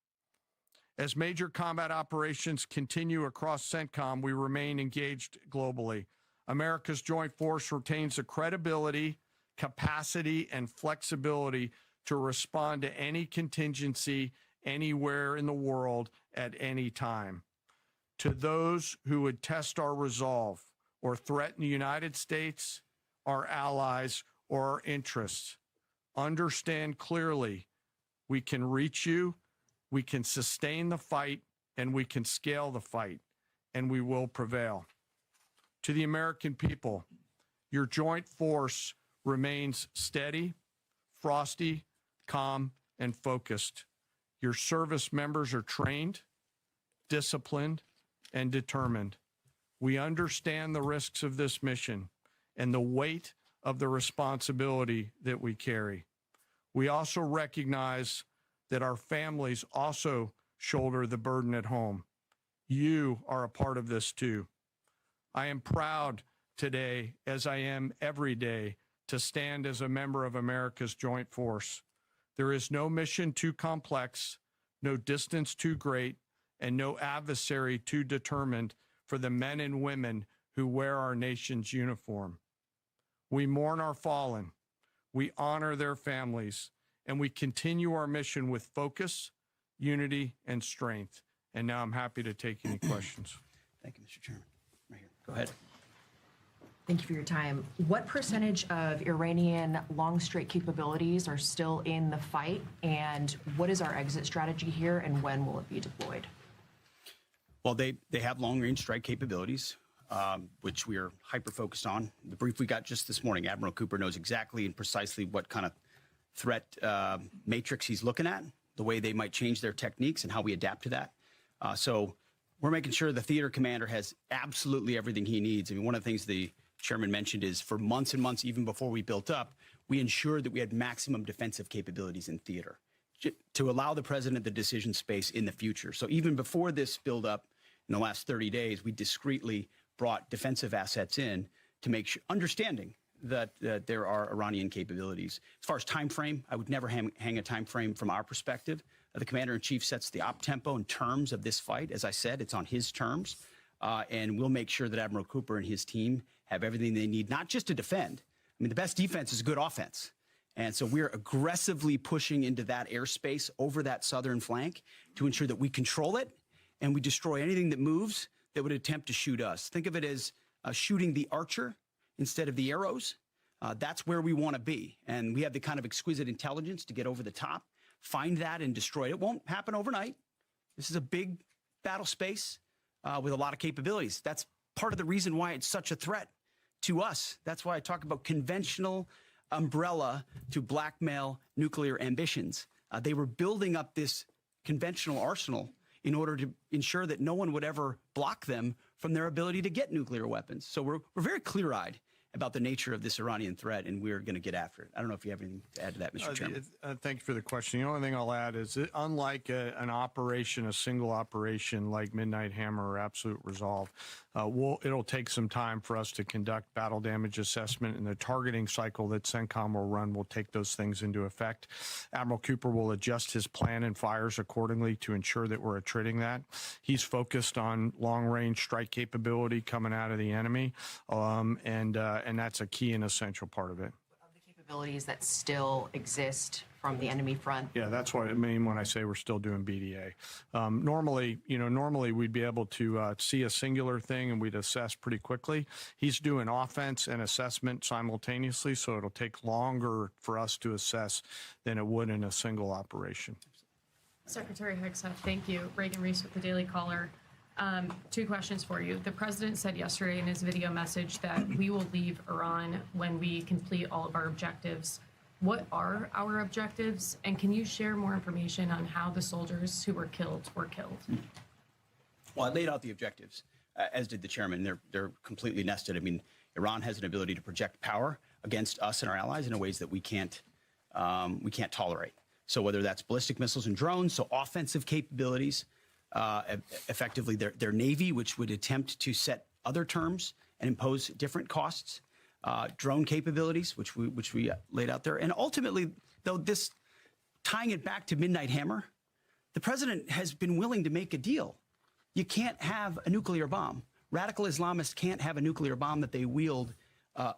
As major combat operations continue across CENTCOM, we remain engaged globally. America's joint force retains the credibility, capacity, and flexibility to respond to any contingency anywhere in the world at any time. To those who would test our resolve or threaten the United States, our allies, or our interests, understand clearly we can reach you, we can sustain the fight, and we can scale the fight, and we will prevail. To the American people, your joint force remains steady, frosty, calm, and focused. Your service members are trained, disciplined, and determined. We understand the risks of this mission and the weight of the responsibility that we carry. We also recognize that our families also shoulder the burden at home. You are a part of this too. I am proud today, as I am every day, to stand as a member of America's joint force. There is no mission too complex, no distance too great, and no adversary too determined for the men and women who wear our nation's uniform. We mourn our fallen, we honor their families, and we continue our mission with focus, unity, and strength. And now I'm happy to take any questions. Thank you, Mr. Chairman. Right here. Go ahead. Thank you for your time. What percentage of Iranian long strike capabilities are still in the fight? And what is our exit strategy here, and when will it be deployed? Well, they have long-range strike capabilities, which we are hyper-focused on. The brief we got just this morning, Admiral Cooper knows exactly and precisely what kind of threat matrix he's looking at, the way they might change their techniques, and how we adapt to that. So we're making sure the theater commander has absolutely everything he needs. I mean, one of the things the chairman mentioned is for months and months, even before we built up, we ensured that we had maximum defensive capabilities in theater to allow the president the decision space in the future. So even before this buildup in the last 30 days, we discreetly brought defensive assets in to make sure, understanding that there are Iranian capabilities. As far as time frame, I would never hang a time frame from our perspective. The commander-in-chief sets the op tempo and terms of this fight. As I said, it's on his terms. And we'll make sure that Admiral Cooper and his team have everything they need, not just to defend. I mean, the best defense is good offense. And so we're aggressively pushing into that airspace over that southern flank to ensure that we control it and we destroy anything that moves that would attempt to shoot us. Think of it as shooting the archer instead of the arrows. That's where we want to be. And we have the kind of exquisite intelligence to get over the top find that and destroy it. It won't happen overnight. This is a big battle space with a lot of capabilities. That's part of the reason why it's such a threat to us. That's why I talk about conventional umbrella to blackmail nuclear ambitions. They were building up this conventional arsenal in order to ensure that no one would ever block them from their ability to get nuclear weapons. So we're very clear-eyed about the nature of this Iranian threat, and we're going to get after it. I don't know if you have anything to add to that, Mr. Chairman. Thank you for the question. The only thing I'll add is that unlike an operation, a single operation like Midnight Hammer or Absolute Resolve, it'll take some time for us to conduct battle damage assessment, and the targeting cycle that CENTCOM will run will take those things into effect. Admiral Cooper will adjust his plan and fires accordingly to ensure that we're attriting that. He's focused on long-range strike capability coming out of the enemy, and that's a key and essential part of it. Of the capabilities that still exist from the enemy front. Yeah, that's what I mean when I say we're still doing BDA. Normally we'd be able to see a singular thing and we'd assess pretty quickly. He's doing offense and assessment simultaneously, so it'll take longer for us to assess than it would in a single operation. Secretary Hegseth, thank you. Reagan Reese with the Daily Caller. 2 questions for you. The president said yesterday in his video message that we will leave Iran when we complete all of our objectives. What are our objectives? And can you share more information on how the soldiers who were killed were killed? Well, I laid out the objectives, as did the chairman. They're completely nested. I mean, Iran has an ability to project power against us and our allies in ways that we can't tolerate. So whether that's ballistic missiles and drones, so offensive capabilities, effectively their Navy, which would attempt to set other terms and impose different costs, drone capabilities, which we laid out there. And ultimately, though, this tying it back to Midnight Hammer, the president has been willing to make a deal. You can't have a nuclear bomb. Radical Islamists can't have a nuclear bomb that they wield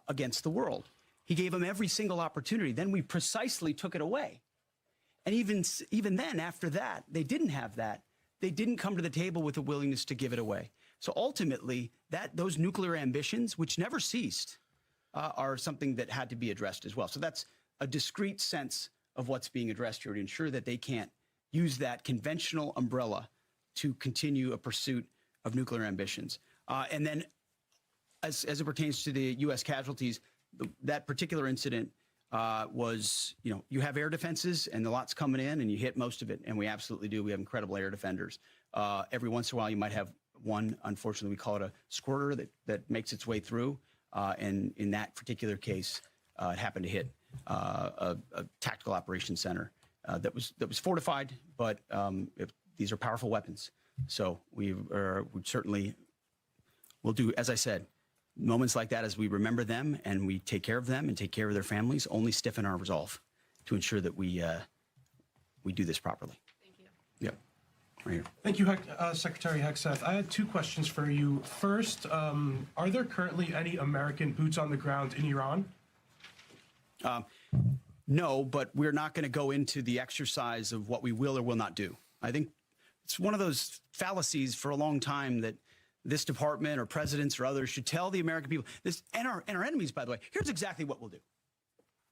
against the world. He gave them every single opportunity. Then we precisely took it away. And even then, after that, they didn't have that. They didn't come to the table with a willingness to give it away. So ultimately, those nuclear ambitions, which never ceased, are something that had to be addressed as well. So that's a discrete sense of what's being addressed here to ensure that they can't use that conventional umbrella to continue a pursuit of nuclear ambitions. And then as it pertains to the U.S. casualties, that particular incident was, you have air defenses and the lot's coming in and you hit most of it. And we absolutely do. We have incredible air defenders. Every once in a while, you might have one, unfortunately, we call it a squirter that makes its way through. And in that particular case, it happened to hit a tactical operations center that was fortified, but these are powerful weapons. So we certainly will do, as I said, moments like that as we remember them and we take care of them and take care of their families only stiffen our resolve to ensure that we do this properly. Thank you. Yep. Right here. Thank you, Secretary Hegseth. I had 2 questions for you. First, are there currently any American boots on the ground in Iran? No, but we're not going to go into the exercise of what we will or will not do. I think it's one of those fallacies for a long time that this department or presidents or others should tell the American people this, and our enemies, by the way, here's exactly what we'll do.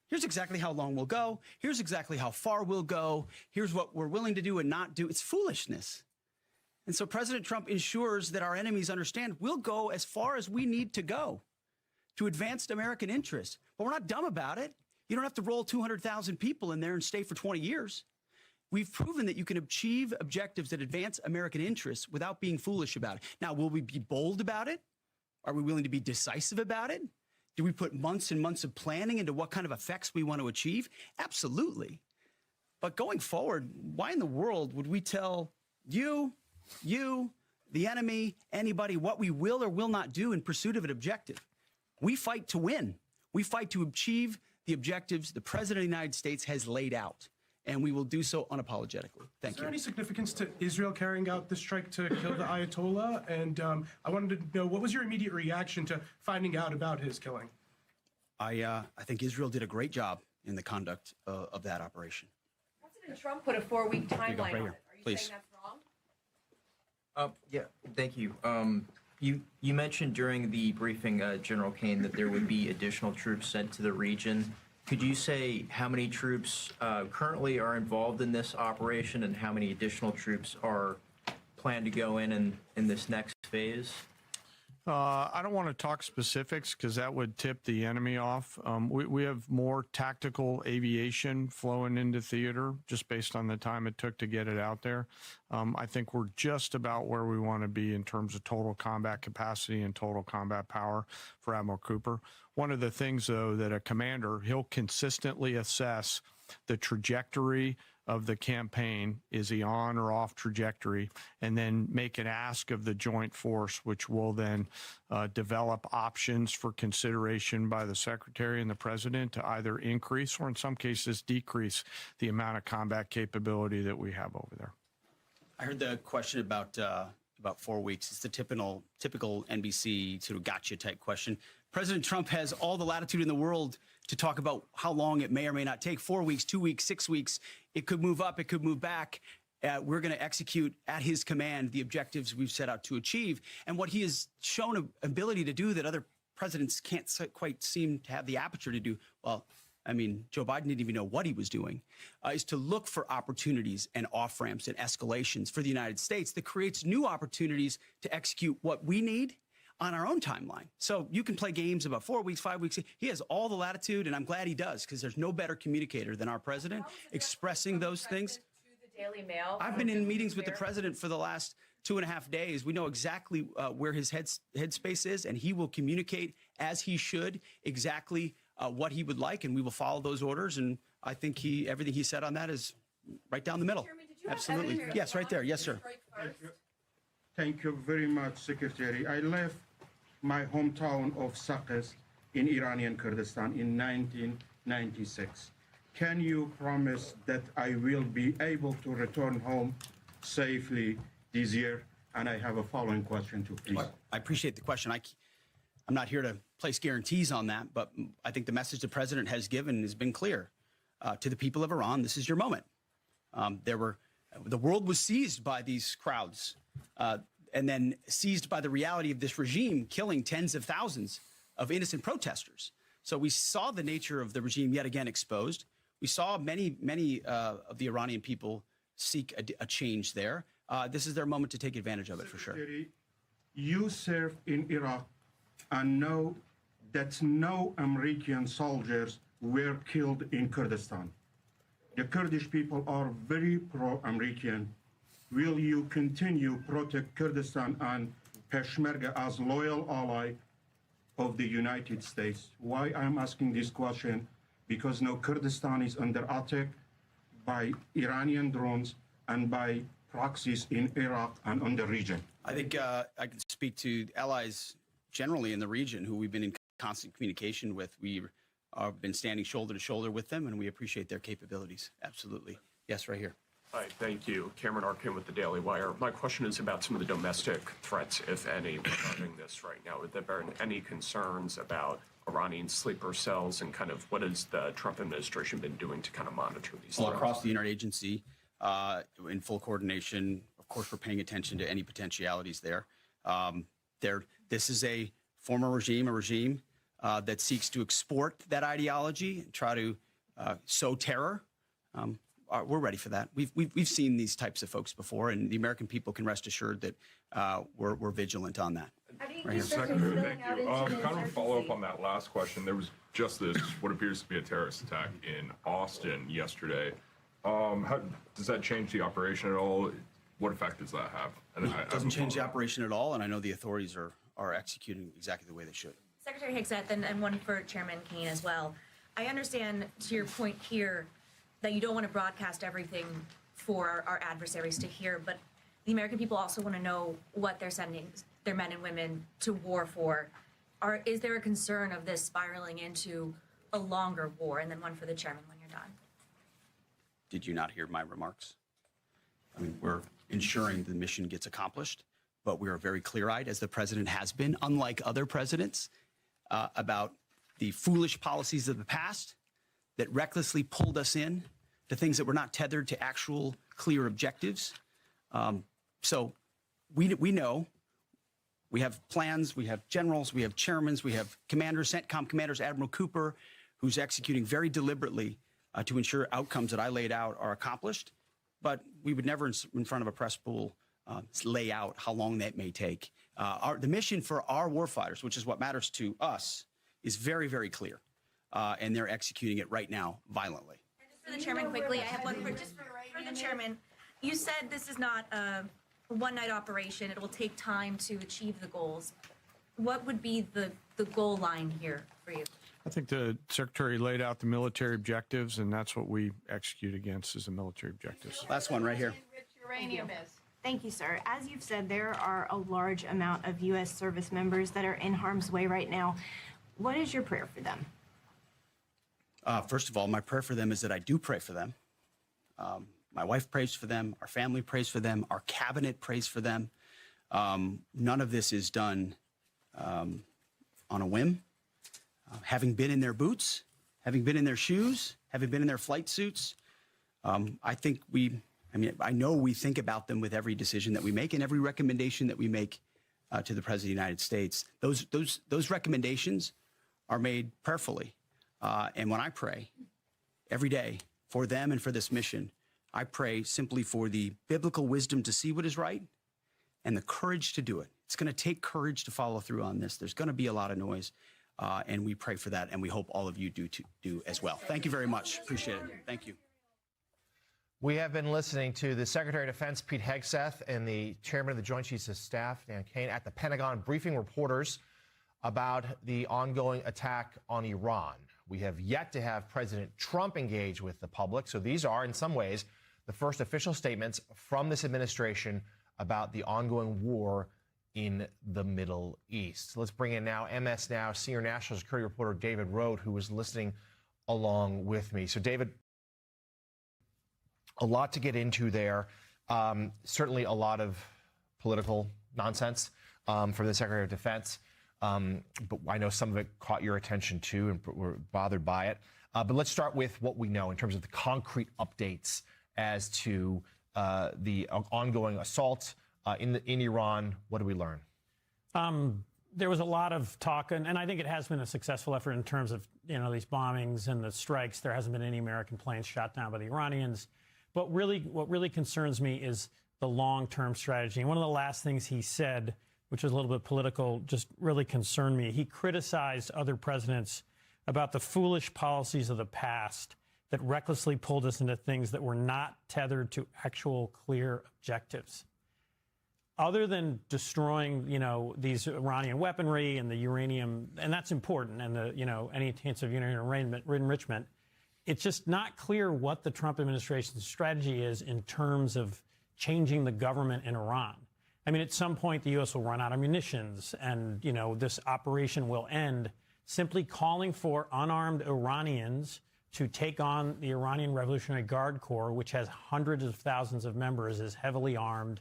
Here's exactly how long we'll go. Here's exactly how far we'll go. Here's what we're willing to do and not do. It's foolishness. And so President Trump ensures that our enemies understand we'll go as far as we need to go to advance American interests. But we're not dumb about it. You don't have to roll 200,000 people in there and stay for 20 years. We've proven that you can achieve objectives that advance American interests without being foolish about it. Now, will we be bold about it? Are we willing to be decisive about it? Do we put months and months of planning into what kind of effects we want to achieve? Absolutely. But going forward, why in the world would we tell you, the enemy, anybody, what we will or will not do in pursuit of an objective? We fight to win. We fight to achieve the objectives the President of the United States has laid out, and we will do so unapologetically. Thank you. Is there any significance to Israel carrying out the strike to kill the Ayatollah? And I wanted to know, what was your immediate reaction to finding out about his killing? I think Israel did a great job in the conduct of that operation. President Trump put a 4-week timeline on it. here. Are you Please. saying that's wrong? Yeah, thank you. You mentioned during the briefing, General Kane, that there would be additional troops sent to the region. Could you say how many troops currently are involved in this operation and how many additional troops are planned to go in this next phase? I don't want to talk specifics because that would tip the enemy off. We have more tactical aviation flowing into theater just based on the time it took to get it out there. I think we're just about where we want to be in terms of total combat capacity and total combat power for Admiral Cooper. One of the things, though, that a commander, he'll consistently assess the trajectory of the campaign. Is he on or off trajectory? And then make an ask of the joint force, which will then develop options for consideration by the secretary and the president to either increase or in some cases decrease the amount of combat capability that we have over there. I heard the question about 4 weeks. It's the typical NBC sort of gotcha type question. President Trump has all the latitude in the world to talk about how long it may or may not take. 4 weeks, 2 weeks, 6 weeks. It could move up. It could move back. We're going to execute at his command the objectives we've set out to achieve. And what he has shown an ability to do that other presidents can't quite seem to have the aperture to do. Well, I mean, Joe Biden didn't even know what he was doing, is to look for opportunities and off-ramps and escalations for the United States that creates new opportunities to execute what we need on our own timeline. So you can play games about 4 weeks, 5 weeks. He has all the latitude, and I'm glad he does, because there's no better communicator than our president expressing those things. Daily Mail. I've been in meetings with the president for the last 2.5 days. We know exactly where his headspace is, and he will communicate as he should exactly what he would like, and we will follow those orders. And I think everything he said on that is right down the middle. Chairman, Absolutely. Yes, right there. Yes, sir. Thank you very much, Secretary. I left my hometown of Sakis in Iranian Kurdistan in 1996. Can you promise that I will be able to return home safely this year? And I have a following question too, please. I appreciate the question. I'm not here to place guarantees on that, but I think the message the president has given has been clear to the people of Iran. This is your moment. The world was seized by these crowds and then seized by the reality of this regime killing tens of thousands of innocent protesters. So we saw the nature of the regime yet again exposed. We saw many of the Iranian people seek a change there. This is their moment to take advantage of it, for sure. You served in Iraq and know that no American soldiers were killed in Kurdistan. The Kurdish people are very pro-American. Will you continue protect Kurdistan and Peshmerga as loyal ally of the United States? Why I'm asking this question? Because now Kurdistan is under attack by Iranian drones and by proxies in Iraq and on the region. I think I can speak to allies generally in the region who we've been in constant communication with. We have been standing shoulder to shoulder with them, and we appreciate their capabilities. Absolutely. Yes, right here. Hi, thank you. Cameron Arkin with the Daily Wire. My question is about some of the domestic threats, if any, regarding this right now. Would there be any concerns about Iranian sleeper cells and kind of what has the Trump administration been doing to kind of monitor these threats? Across the interagency, in full coordination. Of course, we're paying attention to any potentialities there. This is a former regime, a regime that seeks to export that ideology and try to sow terror. We're ready for that. We've seen these types of folks before, and the American people can rest assured that we're vigilant on that. Right Secretary, thank you. Kind of a follow-up on that last question. There was just this, what appears to be a terrorist attack in Austin yesterday. How does that change the operation at all? What effect does that have? And it doesn't change the operation at all, and I know the authorities are executing exactly the way they should. Secretary Higseth, and one for Chairman Kane as well. I understand, to your point here, that you don't want to broadcast everything for our adversaries to hear, but the American people also want to know what they're sending their men and women to war for. Is there a concern of this spiraling into a longer war? And then one for the chairman when you're done. Did you not hear my remarks? I mean, we're ensuring the mission gets accomplished, but we are very clear-eyed, as the president has been, unlike other presidents, about the foolish policies of the past that recklessly pulled us in to things that were not tethered to actual clear objectives. So we know. We have plans, we have generals, we have chairmen, we have commanders, CENTCOM commanders, Admiral Cooper, who's executing very deliberately to ensure outcomes that I laid out are accomplished. But we would never, in front of a press pool, lay out how long that may take. The mission for our warfighters, which is what matters to us, is very, very clear. And they're executing it right now violently. For the chairman, quickly, I have one for the chairman. You said this is not a one-night operation. It will take time to achieve the goals. What would be the goal line here for you? I think the Secretary laid out the military objectives, and that's what we execute against is the military objectives. Last one right here. Uranium is. Thank you, sir. As you've said, there are a large amount of U.S. service members that are in harm's way right now. What is your prayer for them? First of all, my prayer for them is that I do pray for them. My wife prays for them. Our family prays for them. Our cabinet prays for them. None of this is done on a whim. Having been in their boots, having been in their shoes, having been in their flight suits, I know we think about them with every decision that we make and every recommendation that we make to the President of the United States. Those recommendations are made prayerfully. And when I pray every day for them and for this mission, I pray simply for the biblical wisdom to see what is right and the courage to do it. It's going to take courage to follow through on this. There's going to be a lot of noise, and we pray for that, and we hope all of you do as well. Thank you very much. Appreciate it. Thank you. We have been listening to the Secretary of Defense, Pete Hegseth, and the Chairman of the Joint Chiefs of Staff, Dan Kane, at the Pentagon briefing reporters about the ongoing attack on Iran. We have yet to have President Trump engage with the public, so these are, in some ways, the first official statements from this administration about the ongoing war in the Middle East. Let's bring in now MS Now senior national security reporter David Rohde, who was listening along with me. So, David, a lot to get into there. Certainly a lot of political nonsense from the Secretary of Defense. But I know some of it caught your attention too and were bothered by it. But let's start with what we know in terms of the concrete updates as to the ongoing assault in Iran. What do we learn? There was a lot of talk, and I think it has been a successful effort in terms of these bombings and the strikes. There hasn't been any American planes shot down by the Iranians. But really, what really concerns me is the long-term strategy. And one of the last things he said, which was a little bit political, just really concerned me. He criticized other presidents about the foolish policies of the past that recklessly pulled us into things that were not tethered to actual clear objectives. Other than destroying, these Iranian weaponry and the uranium, and that's important, and the, any chance of uranium enrichment, it's just not clear what the Trump administration's strategy is in terms of changing the government in Iran. I mean, at some point, the U.S. will run out of munitions and, this operation will end. Simply calling for unarmed Iranians to take on the Iranian Revolutionary Guard Corps, which has hundreds of thousands of members, is heavily armed,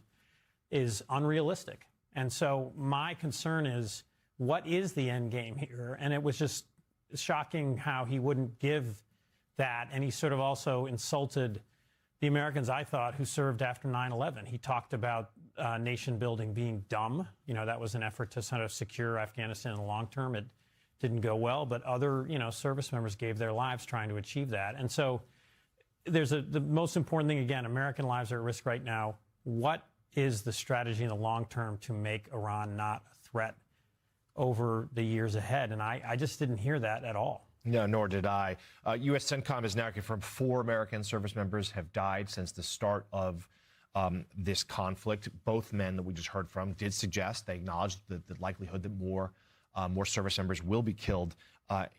is unrealistic. And so my concern is, what is the end game here? And it was just shocking how he wouldn't give that. And he sort of also insulted the Americans, I thought, who served after 9/11. He talked about nation building being dumb. That was an effort to sort of secure Afghanistan in the long term. It didn't go well, but other, service members gave their lives trying to achieve that. And so there's the most important thing, again, American lives are at risk right now. What is the strategy in the long term to make Iran not a threat over the years ahead? And I just didn't hear that at all. No, nor did I. U.S. CENTCOM has now confirmed 4 American service members have died since the start of this conflict. Both men that we just heard from did suggest, they acknowledged the likelihood that more service members will be killed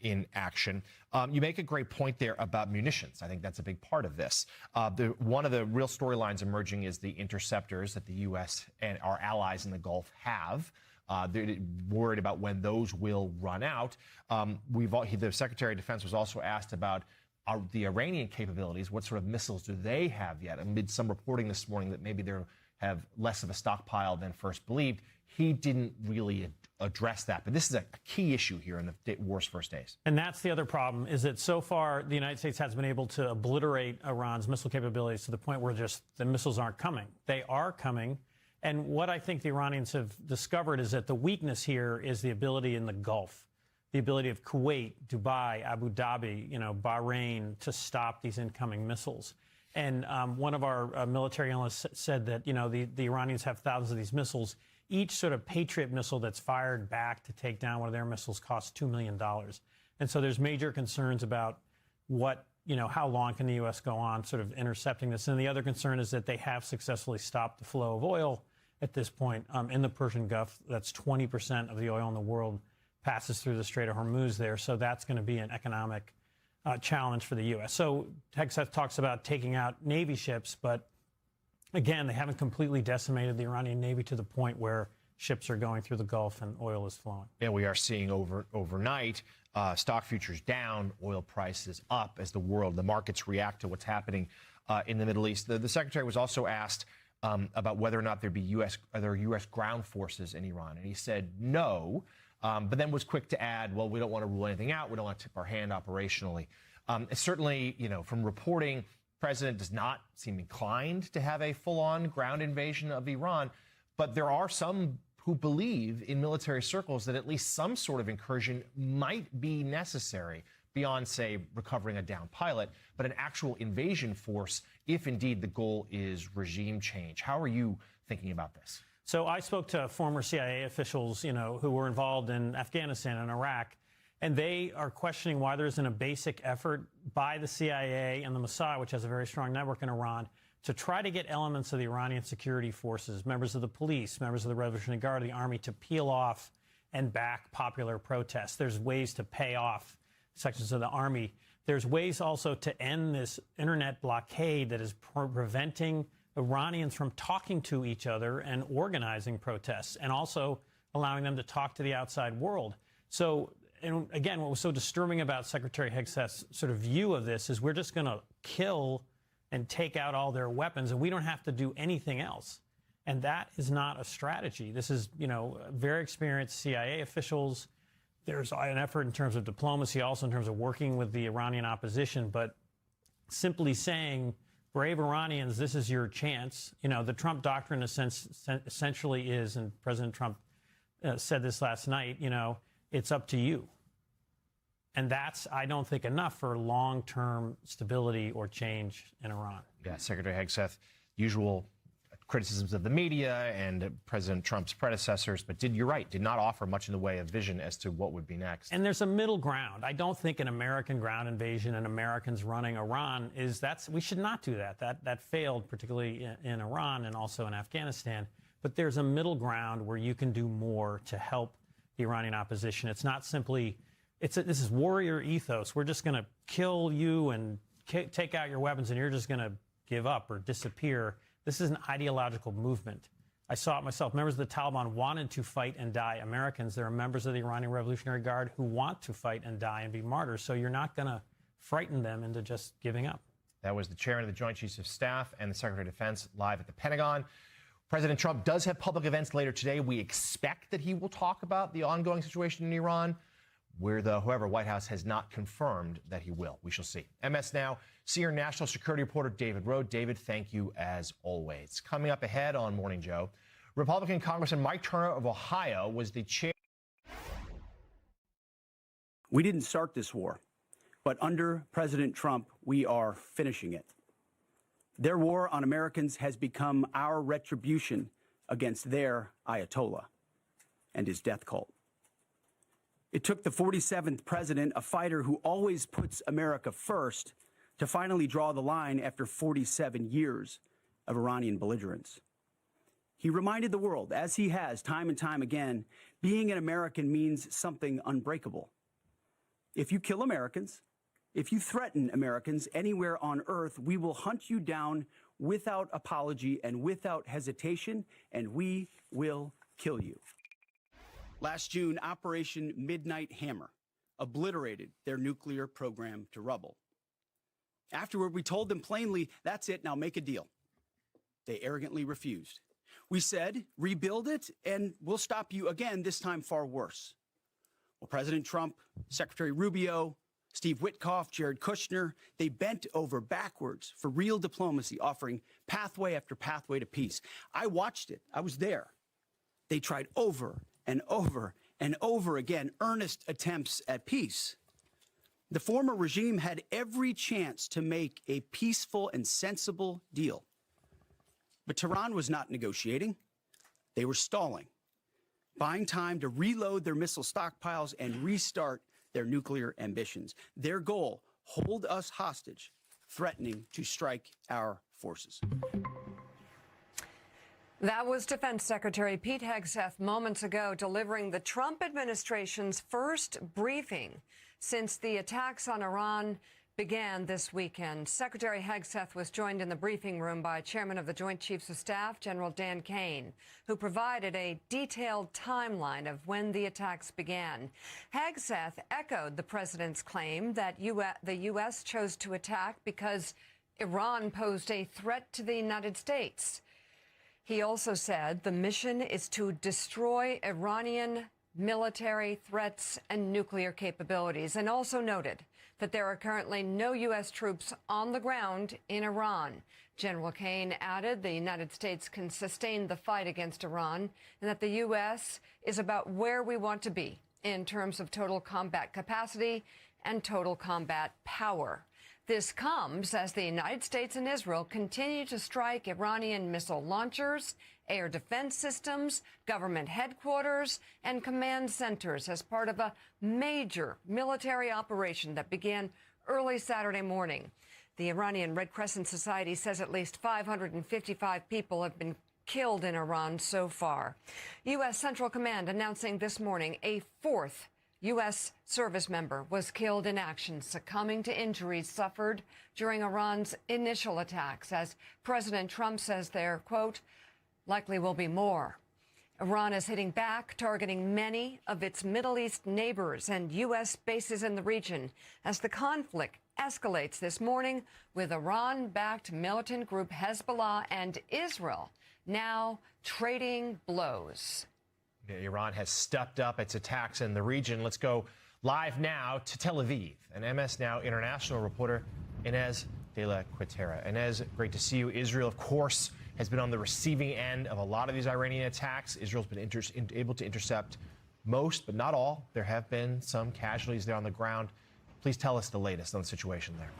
in action. You make a great point there about munitions. I think that's a big part of this. One of the real storylines emerging is the interceptors that the U.S. and our allies in the Gulf have. They're worried about when those will run out. The Secretary of Defense was also asked about the Iranian capabilities. What sort of missiles do they have yet? Amid some reporting this morning that maybe they have less of a stockpile than first believed. He didn't really address that. But this is a key issue here in the war's first days. And that's the other problem, is that so far the United States has been able to obliterate Iran's missile capabilities to the point where just the missiles aren't coming. They are coming. And what I think the Iranians have discovered is that the weakness here is the ability in the Gulf. the ability of Kuwait, Dubai, Abu Dhabi, Bahrain to stop these incoming missiles. And one of our military analysts said that, the Iranians have thousands of these missiles. Each sort of Patriot missile that's fired back to take down one of their missiles costs $2 million. And so there's major concerns about how long can the U.S. go on sort of intercepting this. And the other concern is that they have successfully stopped the flow of oil at this point in the Persian Gulf. That's 20% of the oil in the world passes through the Strait of Hormuz there. So that's going to be an economic challenge for the U.S. So Hegseth talks about taking out Navy ships, but again, they haven't completely decimated the Iranian Navy to the point where ships are going through the Gulf and oil is flowing. And we are seeing overnight stock futures down, oil prices up as the markets react to what's happening in the Middle East. The secretary was also asked about whether or not there are U.S. ground forces in Iran, and he said no. But then was quick to add, well, we don't want to rule anything out. We don't want to tip our hand operationally. Certainly, from reporting, the president does not seem inclined to have a full-on ground invasion of Iran. But there are some who believe in military circles that at least some sort of incursion might be necessary beyond, say, recovering a downed pilot, but an actual invasion force if indeed the goal is regime change. How are you thinking about this? So I spoke to former CIA officials, who were involved in Afghanistan and Iraq, and they are questioning why there isn't a basic effort by the CIA and the Mossad, which has a very strong network in Iran, to try to get elements of the Iranian security forces, members of the police, members of the Revolutionary Guard, of the army, to peel off and back popular protests. There's ways to pay off sections of the army. There's ways also to end this internet blockade that is preventing Iranians from talking to each other and organizing protests, and also allowing them to talk to the outside world. So, and again, what was so disturbing about Secretary Hegseth's sort of view of this is we're just going to kill and take out all their weapons, and we don't have to do anything else. And that is not a strategy. This is, very experienced CIA officials. There's an effort in terms of diplomacy, also in terms of working with the Iranian opposition, but simply saying, brave Iranians, this is your chance. The Trump doctrine essentially is, and President Trump said this last night, it's up to you. And that's, I don't think, enough for long-term stability or change in Iran. Yeah, Secretary Hegseth, usual criticisms of the media and President Trump's predecessors, but you're right, did not offer much in the way of vision as to what would be next. And there's a middle ground. I don't think an American ground invasion and Americans running Iran we should not do that. That failed, particularly in Iran and also in Afghanistan. But there's a middle ground where you can do more to help the Iranian opposition. It's not simply, this is warrior ethos. We're just going to kill you and take out your weapons and you're just going to give up or disappear. This is an ideological movement. I saw it myself. Members of the Taliban wanted to fight and die. Americans, there are members of the Iranian Revolutionary Guard who want to fight and die and be martyrs. So you're not going to frighten them into just giving up. That was the chairman of the Joint Chiefs of Staff and the Secretary of Defense live at the Pentagon. President Trump does have public events later today. We expect that he will talk about the ongoing situation in Iran, however, White House has not confirmed that he will. We shall see. MS Now, senior national security reporter David Rowe. David, thank you as always. Coming up ahead on Morning Joe, Republican Congressman Mike Turner of Ohio was the chair. We didn't start this war, but under President Trump, we are finishing it. Their war on Americans has become our retribution against their Ayatollah and his death cult. It took the 47th president, a fighter who always puts America first, to finally draw the line after 47 years of Iranian belligerence. He reminded the world, as he has time and time again, being an American means something unbreakable. If you kill Americans, if you threaten Americans anywhere on earth, we will hunt you down without apology and without hesitation, and we will kill you. Last June, Operation Midnight Hammer obliterated their nuclear program to rubble. Afterward, we told them plainly, that's it, now make a deal. They arrogantly refused. We said, rebuild it, and we'll stop you again, this time far worse. Well, President Trump, Secretary Rubio, Steve Witkoff, Jared Kushner, they bent over backwards for real diplomacy, offering pathway after pathway to peace. I watched it. I was there. They tried over and over and over again earnest attempts at peace. The former regime had every chance to make a peaceful and sensible deal. But Tehran was not negotiating. They were stalling, buying time to reload their missile stockpiles and restart their nuclear ambitions. Their goal, hold us hostage, threatening to strike our forces. That was Defense Secretary Pete Hegseth moments ago delivering the Trump administration's first briefing since the attacks on Iran began this weekend. Secretary Hegseth was joined in the briefing room by Chairman of the Joint Chiefs of Staff, General Dan Kane, who provided a detailed timeline of when the attacks began. Hegseth echoed the president's claim that the U.S. chose to attack because Iran posed a threat to the United States. He also said the mission is to destroy Iranian military threats and nuclear capabilities, and also noted that there are currently no U.S. troops on the ground in Iran. General Kane added the United States can sustain the fight against Iran and that the U.S. is about where we want to be in terms of total combat capacity and total combat power. This comes as the United States and Israel continue to strike Iranian missile launchers, air defense systems, government headquarters, and command centers as part of a major military operation that began early Saturday morning. The Iranian Red Crescent Society says at least 555 people have been killed in Iran so far. U.S. Central Command announcing this morning a fourth U.S. service member was killed in action, succumbing to injuries suffered during Iran's initial attacks, as President Trump says there, quote, likely will be more. Iran is hitting back, targeting many of its Middle East neighbors and U.S. bases in the region as the conflict escalates this morning with Iran-backed militant group Hezbollah and Israel now trading blows. Iran has stepped up its attacks in the region. Let's go live now to Tel Aviv. And MS Now international reporter Inez de la Quintera. Inez, great to see you. Israel, of course, has been on the receiving end of a lot of these Iranian attacks. Israel's been able to intercept most, but not all. There have been some casualties there on the ground. Please tell us the latest on the situation there.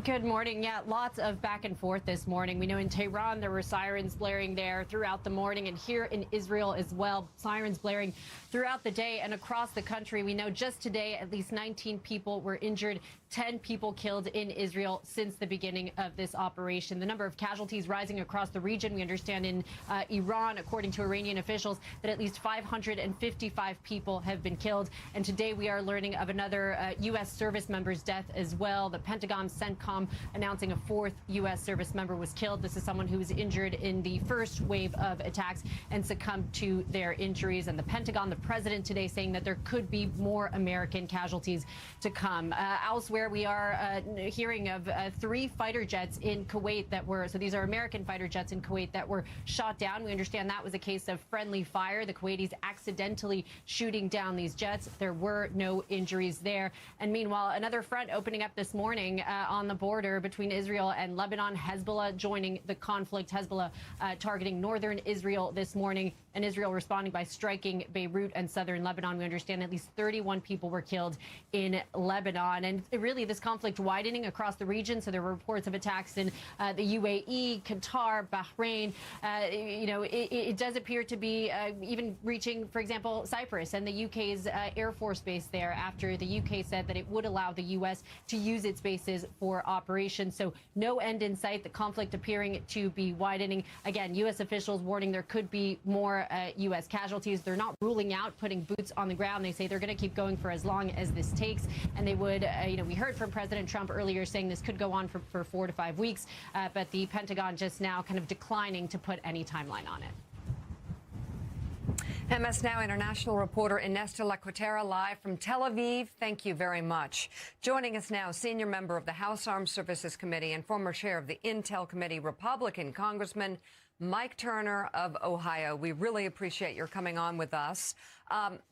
Good morning. Yeah, lots of back and forth this morning. We know in Tehran there were sirens blaring there throughout the morning, and here in Israel as well, sirens blaring throughout the day and across the country. We know just today at least 19 people were injured, 10 people killed in Israel since the beginning of this operation. The number of casualties rising across the region. We understand in Iran, according to Iranian officials, that at least 555 people have been killed. And today we are learning of another U.S. service member's death as well. The Pentagon CENTCOM announcing a fourth U.S. service member was killed. This is someone who was injured in the first wave of attacks and succumbed to their injuries. And the Pentagon, the president today saying that there could be more American casualties to come. Elsewhere, we are hearing of 3 fighter jets in Kuwait that were, so these are American fighter jets in Kuwait that were shot down. We understand that was a case of friendly fire. The Kuwaitis accidentally shooting down these jets. There were no injuries there. And meanwhile, another front opening up this morning on the border between Israel and Lebanon. Hezbollah joining the conflict. Hezbollah targeting northern Israel this morning, and Israel responding by striking Beirut and southern Lebanon. We understand at least 31 people were killed in Lebanon. And really, this conflict widening across the region. So there were reports of attacks in the UAE, Qatar, Bahrain. It does appear to be even reaching, for example, Cyprus and the UK's Air Force base there after the UK said that it would allow the US to use its bases for operations. So no end in sight. The conflict appearing to be widening. Again, U.S. officials warning there could be more U.S. casualties. They're not ruling out putting boots on the ground. They say they're going to keep going for as long as this takes. And they would, we heard from President Trump earlier saying this could go on for 4 to 5 weeks. But the Pentagon just now kind of declining to put any timeline on it. MS Now international reporter Inez de la Quintera live from Tel Aviv. Thank you very much. Joining us now, senior member of the House Armed Services Committee and former chair of the Intel Committee, Republican Congressman Mike Turner of Ohio. We really appreciate your coming on with us.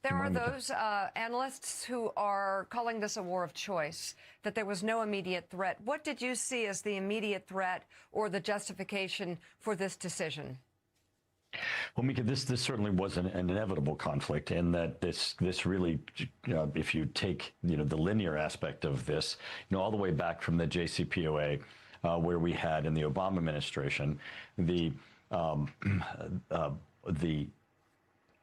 There are those analysts who are calling this a war of choice, that there was no immediate threat. What did you see as the immediate threat or the justification for this decision? Well, Mika, this certainly was an inevitable conflict, in that this really, if you take the linear aspect of this, all the way back from the JCPOA, where we had in the Obama administration the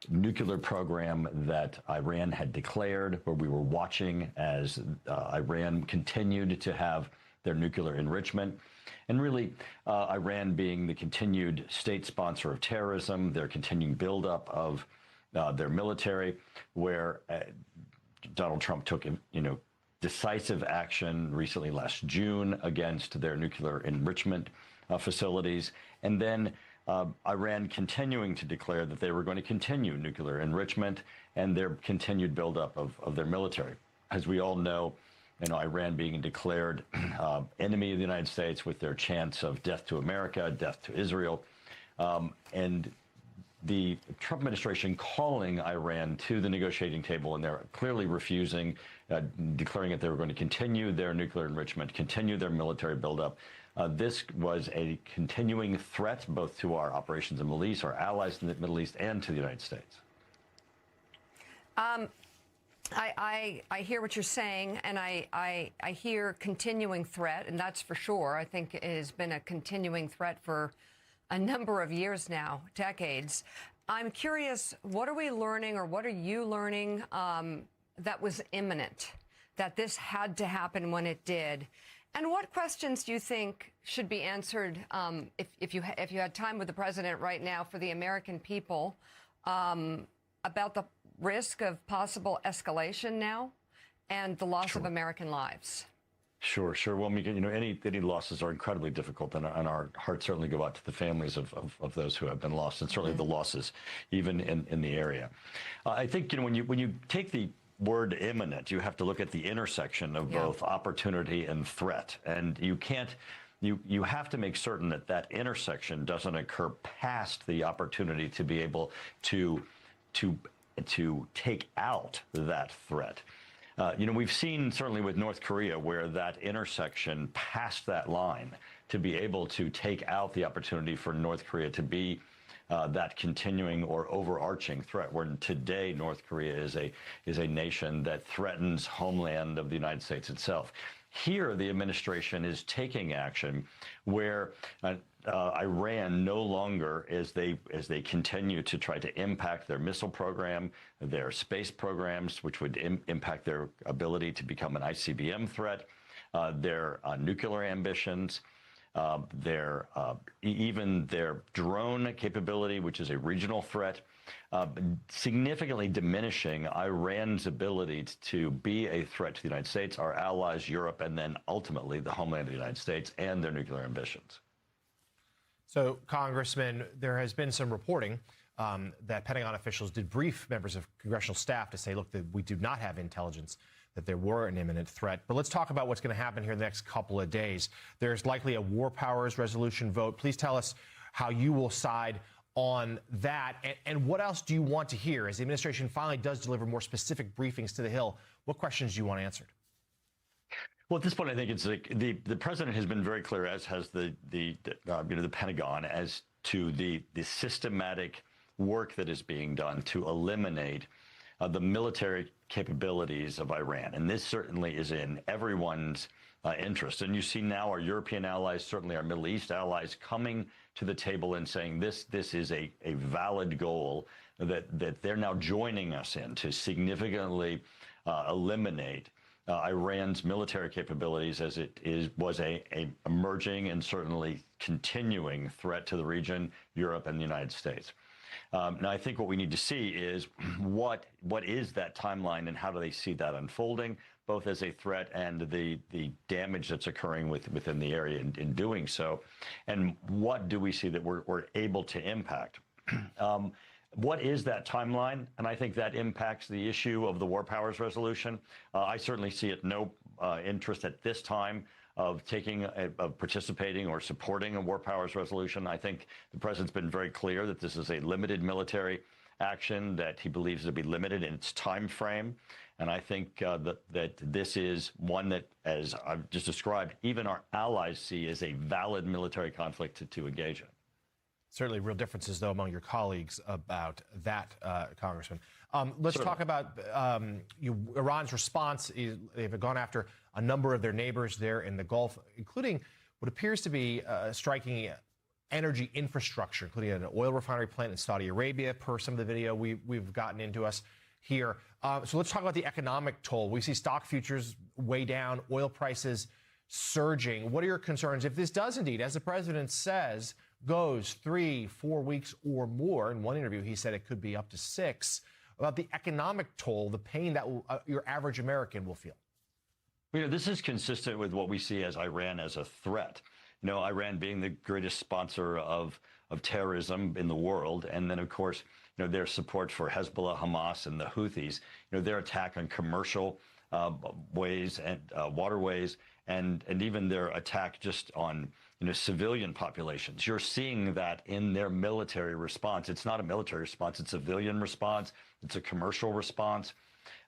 nuclear program that Iran had declared, where we were watching as Iran continued to have their nuclear enrichment. And really, Iran being the continued state sponsor of terrorism, their continuing buildup of their military, where Donald Trump took, decisive action recently last June against their nuclear enrichment facilities. And then Iran continuing to declare that they were going to continue nuclear enrichment and their continued buildup of their military. As we all know, Iran being declared enemy of the United States, with their chants of death to America, death to Israel, and the Trump administration calling Iran to the negotiating table, and they're clearly refusing, declaring that they were going to continue their nuclear enrichment, continue their military buildup. This was a continuing threat both to our operations in the Middle East, our allies in the Middle East, and to the United States. I hear what you're saying, and I hear continuing threat, and that's for sure. I think it has been a continuing threat for a number of years now, decades. I'm curious, what are we learning, or what are you learning that was imminent, that this had to happen when it did? And what questions do you think should be answered if you had time with the president right now for the American people about the risk of possible escalation now and the loss of American lives? Sure. Well, Mika, any losses are incredibly difficult, and our hearts certainly go out to the families of those who have been lost, and certainly the losses even in the area. I think when you take the word imminent, you have to look at the intersection of both opportunity and threat, and you have to make certain that intersection doesn't occur past the opportunity to be able to take out that threat. We've seen certainly with North Korea where that intersection passed that line to be able to take out the opportunity for North Korea to be that continuing or overarching threat, where today North Korea is a nation that threatens homeland of the United States itself. Here, the administration is taking action where Iran no longer, as they continue to try to impact their missile program, their space programs, which would impact their ability to become an ICBM threat, their nuclear ambitions, even their drone capability, which is a regional threat, significantly diminishing Iran's ability to be a threat to the United States, our allies, Europe, and then ultimately the homeland of the United States and their nuclear ambitions. So, Congressman, there has been some reporting that Pentagon officials did brief members of congressional staff to say, look, that we do not have intelligence that there were an imminent threat. But let's talk about what's going to happen here in the next couple of days. There's likely a war powers resolution vote. Please tell us how you will side on that. And what else do you want to hear as the administration finally does deliver more specific briefings to the Hill? What questions do you want answered? Well, at this point, I think it's like the president has been very clear, as has the Pentagon, as to the systematic work that is being done to eliminate the military capabilities of Iran. And this certainly is in everyone's interest. And you see now our European allies, certainly our Middle East allies, coming to the table and saying this is a valid goal that they're now joining us in to significantly eliminate Iran's military capabilities, as it was a emerging and certainly continuing threat to the region, Europe, and the United States. Now, I think what we need to see is what is that timeline and how do they see that unfolding, both as a threat and the damage that's occurring within the area in doing so, and what do we see that we're able to impact. What is that timeline? And I think that impacts the issue of the war powers resolution. I certainly see it no interest at this time of participating or supporting a war powers resolution. I think the president's been very clear that this is a limited military action, that he believes to be limited in its time frame. And I think that this is one that, as I've just described, even our allies see as a valid military conflict to engage in. Certainly real differences, though, among your colleagues about that, Congressman. Let's talk about Iran's response. They've gone after a number of their neighbors there in the Gulf, including what appears to be striking energy infrastructure, including an oil refinery plant in Saudi Arabia, per some of the video we've gotten into us here. So let's talk about the economic toll. We see stock futures way down, oil prices surging. What are your concerns if this does indeed, as the president says, goes 3-4 weeks or more? In one interview, he said it could be up to 6. About the economic toll, the pain that your average American will feel. This is consistent with what we see as Iran as a threat. Iran being the greatest sponsor of terrorism in the world, and then, of course, their support for Hezbollah, Hamas, and the Houthis, their attack on commercial ways and waterways, and even their attack just on civilian populations. You're seeing that in their military response. It's not a military response, it's a civilian response, it's a commercial response.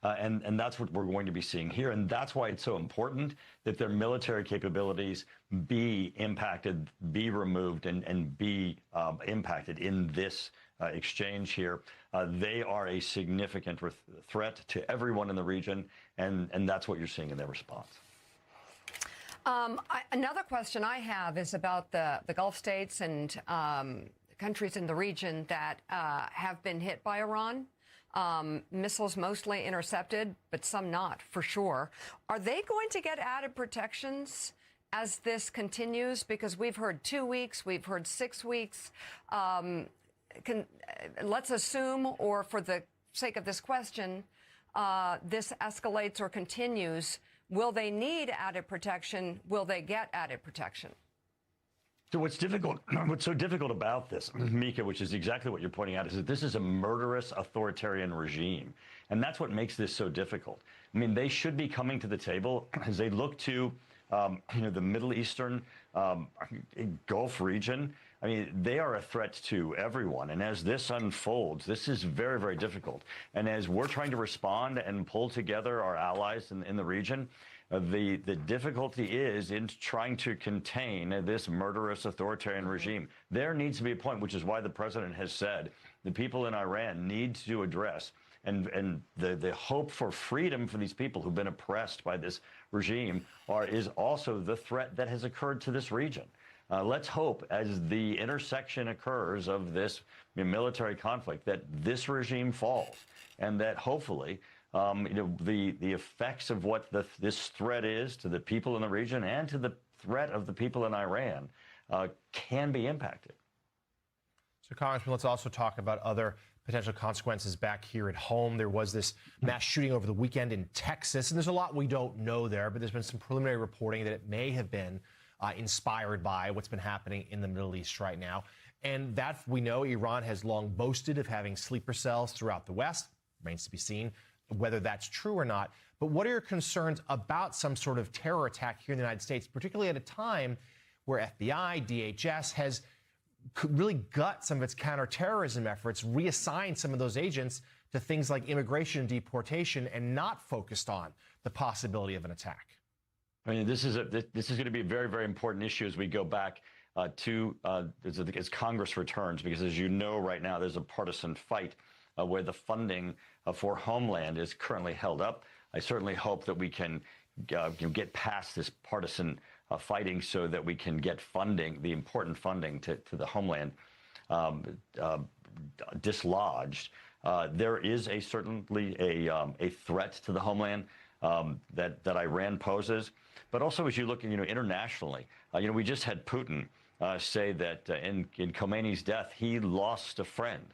And that's what we're going to be seeing here. And that's why it's so important that their military capabilities be impacted, be removed, and be impacted in this exchange here. They are a significant threat to everyone in the region, and that's what you're seeing in their response. Another question I have is about the Gulf states and countries in the region that have been hit by Iran. Missiles mostly intercepted, but some not, for sure. Are they going to get added protections as this continues? Because we've heard 2 weeks, we've heard 6 weeks. Let's assume, or for the sake of this question, this escalates or continues. Will they need added protection? Will they get added protection? So what's so difficult about this, Mika, which is exactly what you're pointing out, is that this is a murderous authoritarian regime. And that's what makes this so difficult. I mean, they should be coming to the table as they look to, the Middle Eastern Gulf region. I mean, they are a threat to everyone. And as this unfolds, this is very, very difficult. And as we're trying to respond and pull together our allies in the region, the difficulty is in trying to contain this murderous authoritarian regime. There needs to be a point, which is why the president has said the people in Iran need to address and the hope for freedom for these people who've been oppressed by this regime is also the threat that has occurred to this region. Let's hope, as the intersection occurs of this military conflict, that this regime falls, and that hopefully the effects of what this threat is to the people in the region and to the threat of the people in Iran can be impacted. So, Congressman, let's also talk about other potential consequences back here at home. There was this mass shooting over the weekend in Texas, and there's a lot we don't know there, but there's been some preliminary reporting that it may have been inspired by what's been happening in the Middle East right now. And that, we know, Iran has long boasted of having sleeper cells throughout the West. Remains to be seen whether that's true or not. But what are your concerns about some sort of terror attack here in the United States, particularly at a time where FBI, DHS has really gut some of its counterterrorism efforts, reassigned some of those agents to things like immigration and deportation, and not focused on the possibility of an attack? I mean, this is going to be a very, very important issue as we go back as Congress returns, because as you know, right now there's a partisan fight where the funding for Homeland is currently held up. I certainly hope that we can get past this partisan fighting so that we can get funding, the important funding to the Homeland, dislodged. There is certainly a threat to the Homeland that Iran poses. But also, as you look internationally, we just had Putin say that in Khomeini's death, he lost a friend.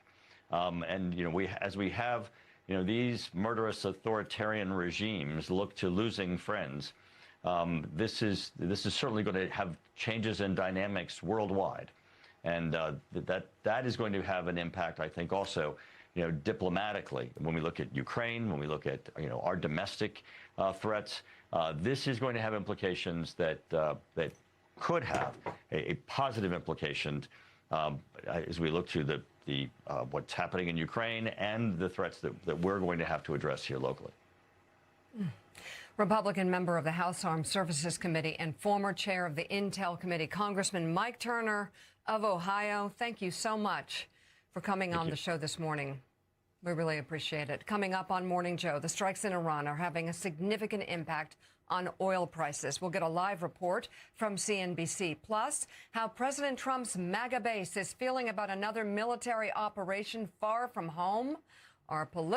And as we have these murderous authoritarian regimes look to losing friends, this is certainly going to have changes in dynamics worldwide, and that is going to have an impact, I think, also diplomatically. When we look at Ukraine, when we look at our domestic threats, this is going to have implications that could have a positive implication as we look to what's happening in Ukraine and the threats that we're going to have to address here locally. Republican member of the House Armed Services Committee and former chair of the Intel Committee, Congressman Mike Turner, of Ohio, thank you so much for coming on the show this morning. We really appreciate it. Coming up on Morning Joe, the strikes in Iran are having a significant impact on oil prices. We'll get a live report from CNBC. Plus, how President Trump's MAGA base is feeling about another military operation far from home. Our political